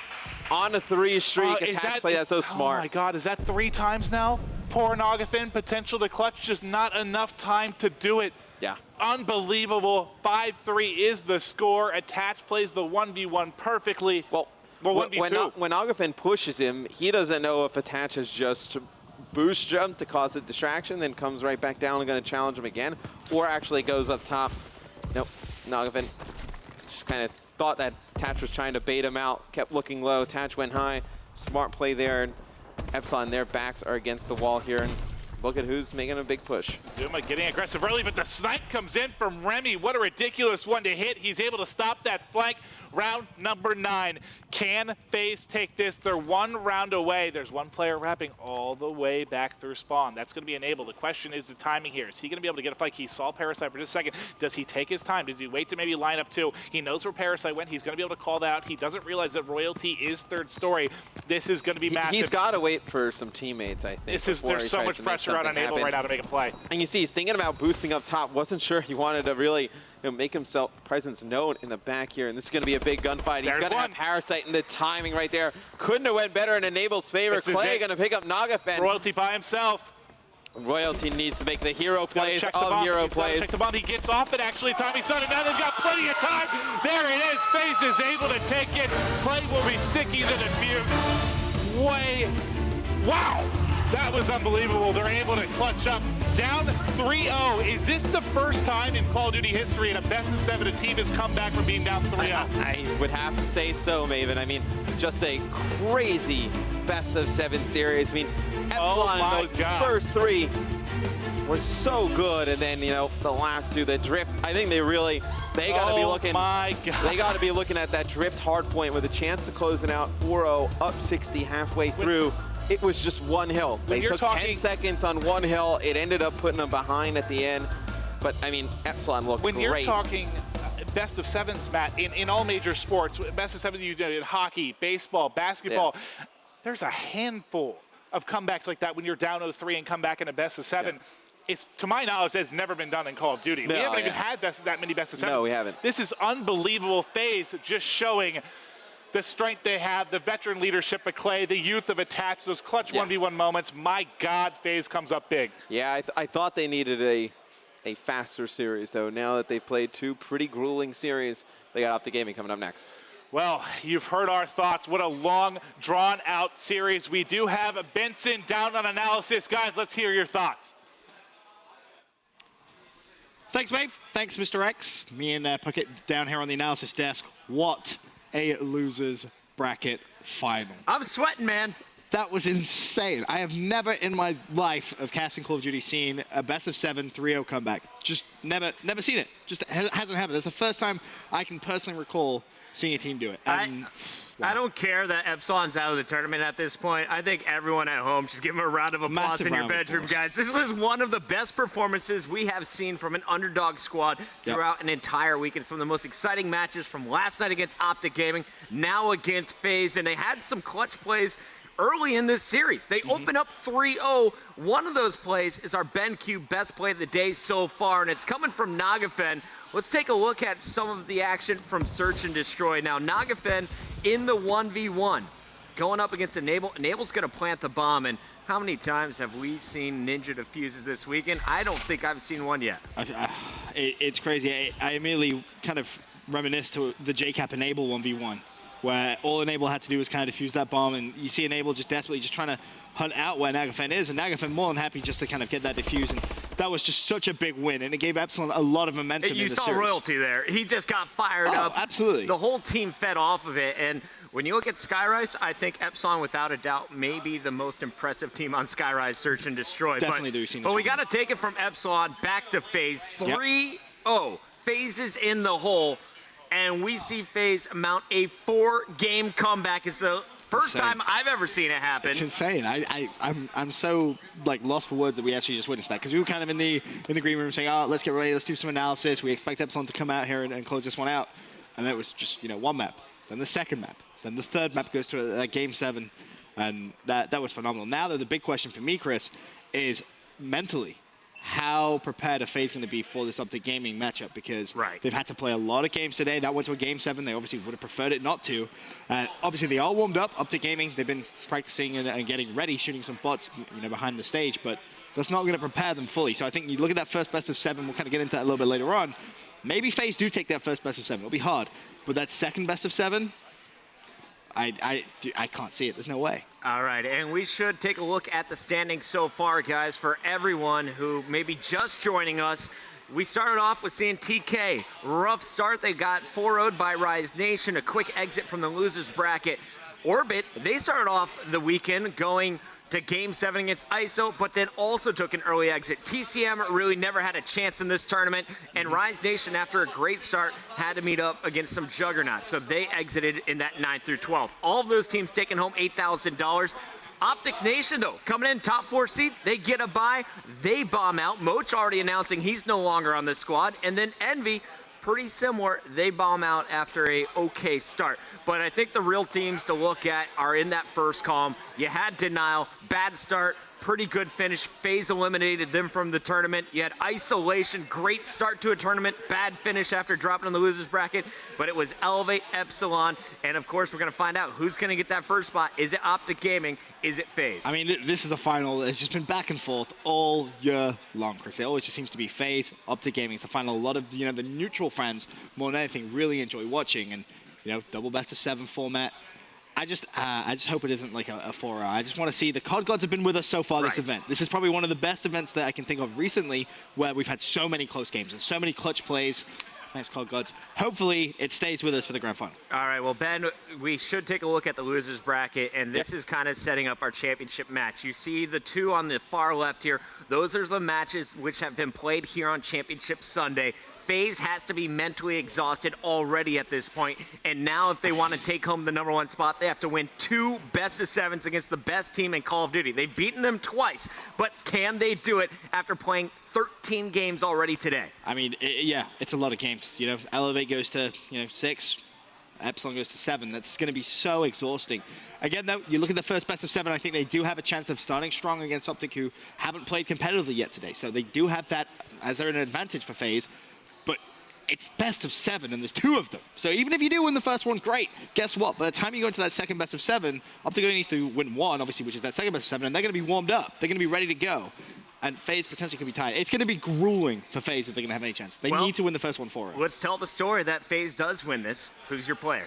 on a 3 streak. Attach play that so smart. Oh my God, is that 3 times now? Poor Nagafin, potential to clutch, just not enough time to do it. Yeah. Unbelievable. 5-3 is the score. Attach plays the 1v1 perfectly. Well, 1v2. when Nagafin pushes him, he doesn't know if Attach is just boost jump to cause a distraction, then comes right back down and going to challenge him again, or actually goes up top. Nope, Nagafin just kind of thought that Tatch was trying to bait him out, kept looking low. Tatch went high. Smart play there. And Epsilon, their backs are against the wall here, and look at who's making a big push. Zuma getting aggressive early, but the snipe comes in from Remy. What a ridiculous one to hit. He's able to stop that flank. Round number 9. Can FaZe take this? They're 1 round away. There's one player wrapping all the way back through spawn. That's going to be enabled. The question is the timing here. Is he going to be able to get a flank? He saw Parasite for just a second. Does he take his time? Does he wait to maybe line up 2? He knows where Parasite went. He's going to be able to call that out. He doesn't realize that Royalty is third story. This is going to be massive. He's got to wait for some teammates, I think. There's so much pressure on Enable right now to make a play. And you see, he's thinking about boosting up top. Wasn't sure he wanted to really make himself presence known in the back here. And this is going to be a big gunfight. He's going to have Parasite, and the timing right there couldn't have went better in Enable's favor. Clay going to pick up Nagafen. Royalty by himself. Royalty needs to make the hero plays of hero plays. Check the bomb. He gets off it. Actually, Tommy's done it. Now they've got plenty of time. There it is. FaZe is able to take it. Clay will be sticky to the view. Wow. That was unbelievable. They're able to clutch up. Down 3-0. Is this the first time in Call of Duty history in a best-of-7 a team has come back from being down 3-0? I would have to say so, Maven. I mean, just a crazy best-of-7 series. I mean, Epsilon in those first 3 were so good, and then, you know, the last 2, the drift. I think they got to be looking. My God. They got to be looking at that drift hard point with a chance to close it out 4-0, up 60 halfway through. It was just one hill. They took 10 seconds on one hill. It ended up putting them behind at the end. But, I mean, Epsilon looked great. When you're talking best of 7s, Matt, in all major sports, best of 7 you do in hockey, baseball, basketball, there's a handful of comebacks like that when you're down 0-3 and come back in a best of 7. It's, to my knowledge, has never been done in Call of Duty. No, we haven't even had that many best of 7s. No, we haven't. This is unbelievable. FaZe just showing the strength they have, the veteran leadership of Clay, the youth of Attach, those clutch 1v1 moments. My God, FaZe comes up big. Yeah, I thought they needed a faster series, though. Now that they've played 2 pretty grueling series, they got Optic Gaming coming up next. Well, you've heard our thoughts. What a long, drawn-out series. We do have Benson down on analysis. Guys, let's hear your thoughts. Thanks, Maeve. Thanks, Mr. X. Me and Puckett down here on the analysis desk. What a losers bracket final. I'm sweating, man. That was insane. I have never in my life of casting Call of Duty seen a best of 7 3-0 comeback. Just never seen it. Just hasn't happened. That's the first time I can personally recall seeing a team do it. And, I don't care that Epsilon's out of the tournament at this point. I think everyone at home should give him a round of applause in your bedroom, guys. This was one of the best performances we have seen from an underdog squad throughout an entire weekend. Some of the most exciting matches from last night against Optic Gaming, now against FaZe, and they had some clutch plays early in this series. They open up 3-0. One of those plays is our BenQ best play of the day so far, and it's coming from Nagafen. Let's take a look at some of the action from Search and Destroy. Now, Nagafen in the 1v1, going up against Enable. Enable's going to plant the bomb, and how many times have we seen Ninja defuses this weekend? I don't think I've seen one yet. It's crazy. I immediately kind of reminisce to the JCap Enable 1v1, where all Enable had to do was kind of defuse that bomb, and you see Enable just desperately just trying to hunt out where Nagafen is, and Nagafen more than happy just to kind of get that defuse, and that was just such a big win, and it gave Epsilon a lot of momentum in the series. You saw Royalty there. He just got fired up. Absolutely. The whole team fed off of it, and when you look at Skyrise, I think Epsilon, without a doubt, may be the most impressive team on Skyrise Search and Destroy. Definitely do see this. But we got to take it from Epsilon back to FaZe. 3-0. FaZe is in the hole, and we see FaZe mount a 4-game comeback. It's the first time I've ever seen it happen. It's insane. I'm so lost for words that we actually just witnessed that, because we were kind of in the green room saying, oh, let's get ready, let's do some analysis. We expect Epsilon to come out here and close this one out, and it was just one map, then the second map, then the third map goes to Game 7, and that was phenomenal. Now the big question for me, Chris, is mentally, how prepared are FaZe going to be for this Optic Gaming matchup? Because they've had to play a lot of games today. That went to a Game 7. They obviously would have preferred it not to. Obviously, they all warmed up. Optic Gaming, they've been practicing and getting ready, shooting some bots behind the stage. But that's not going to prepare them fully. So I think you look at that first best of 7. We'll kind of get into that a little bit later on. Maybe FaZe do take that first best of 7. It'll be hard. But that second best of 7, I can't see it. There's no way. All right, and we should take a look at the standings so far, guys, for everyone who may be just joining us. We started off with seeing TK. Rough start. They got 4-0'd by Rise Nation, a quick exit from the losers bracket. Orbit, they started off the weekend going to Game 7 against ISO, but then also took an early exit. TCM really never had a chance in this tournament, and Rise Nation, after a great start, had to meet up against some juggernauts, so they exited in that 9 through 12. All of those teams taking home $8,000. Optic Nation, though, coming in top 4 seed, they get a bye, they bomb out. Moch already announcing he's no longer on the squad, and then Envy, pretty similar, they bomb out after a okay start. But I think the real teams to look at are in that first column. You had Denial, bad start, pretty good finish. FaZe eliminated them from the tournament. You had Isolation, great start to a tournament, bad finish after dropping in the losers bracket. But it was Elevate, Epsilon, and of course we're going to find out who's going to get that first spot. Is it Optic Gaming? Is it FaZe? I mean, this is the final. It's just been back and forth all year long, Chris. It always just seems to be FaZe, Optic Gaming. It's the final. A lot of the neutral fans, more than anything, really enjoy watching. And double best of 7 format. I just hope it isn't like a 4-hour. I just want to see the COD gods have been with us so far this event. This is probably one of the best events that I can think of recently where we've had so many close games and so many clutch plays. Thanks, COD gods. Hopefully, it stays with us for the grand final. All right, well, Ben, we should take a look at the losers bracket, and this is kind of setting up our championship match. You see the two on the far left here. Those are the matches which have been played here on Championship Sunday. FaZe has to be mentally exhausted already at this point, and now if they want to take home the #1 spot, they have to win 2 best-of-7s against the best team in Call of Duty. They've beaten them twice, but can they do it after playing 13 games already today? I mean, it's a lot of games. Elevate goes to 6, Epsilon goes to 7. That's going to be so exhausting. Again, though, you look at the first best of 7, I think they do have a chance of starting strong against Optic, who haven't played competitively yet today. So they do have that as an advantage for FaZe. But it's best of 7, and there's 2 of them. So even if you do win the first one, great. Guess what? By the time you go into that second best of 7, Optic only needs to win 1, obviously, which is that second best of 7, and they're going to be warmed up. They're going to be ready to go. And FaZe potentially could be tied. It's going to be grueling for FaZe if they're going to have any chance. They need to win the first one for it. Let's tell the story that FaZe does win this. Who's your player?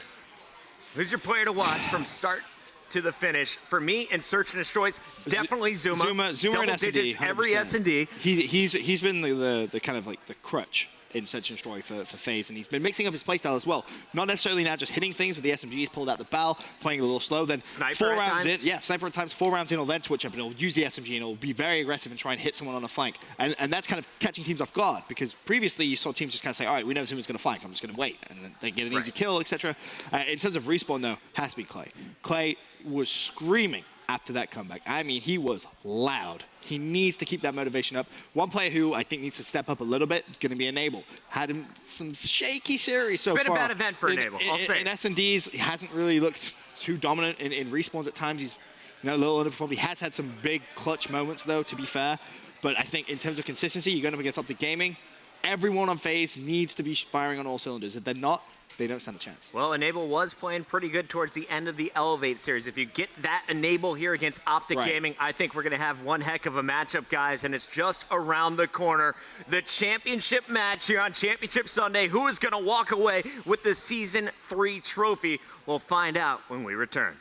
Who's your player to watch from start to the finish? For me, in Search and Destroys, definitely Zuma. Zuma Double and digits, S&D, every 100%. S&D. He's been the kind of like the crutch in Search and Destroy for FaZe, and he's been mixing up his playstyle as well. Not necessarily now just hitting things with the SMGs, pulled out the barrel, playing a little slow, then Sniper 4 at rounds times. in. Yeah, sniper at times, 4 rounds in, he'll then switch up, and he'll use the SMG, and he'll be very aggressive and try and hit someone on a flank. And that's kind of catching teams off guard, because previously you saw teams just kind of say, all right, we know Zuma's going to flank, I'm just going to wait, and then they get an easy kill, etc. In terms of respawn, though, has to be Clay. Clay was screaming after that comeback. I mean, he was loud. He needs to keep that motivation up. One player who I think needs to step up a little bit is going to be Enable. Had him some shaky series so far. It's been a bad event for Enable, I'll say. In S&Ds, he hasn't really looked too dominant in respawns at times. He's a little underperformed. He has had some big clutch moments, though, to be fair. But I think in terms of consistency, you're going up against Optic Gaming. Everyone on FaZe needs to be firing on all cylinders. If they're not, they don't stand a chance. Well, Enable was playing pretty good towards the end of the Elevate series. If you get that Enable here against Optic Gaming, I think we're going to have one heck of a matchup, guys, and it's just around the corner. The championship match here on Championship Sunday. Who is going to walk away with the Season 3 trophy? We'll find out when we return.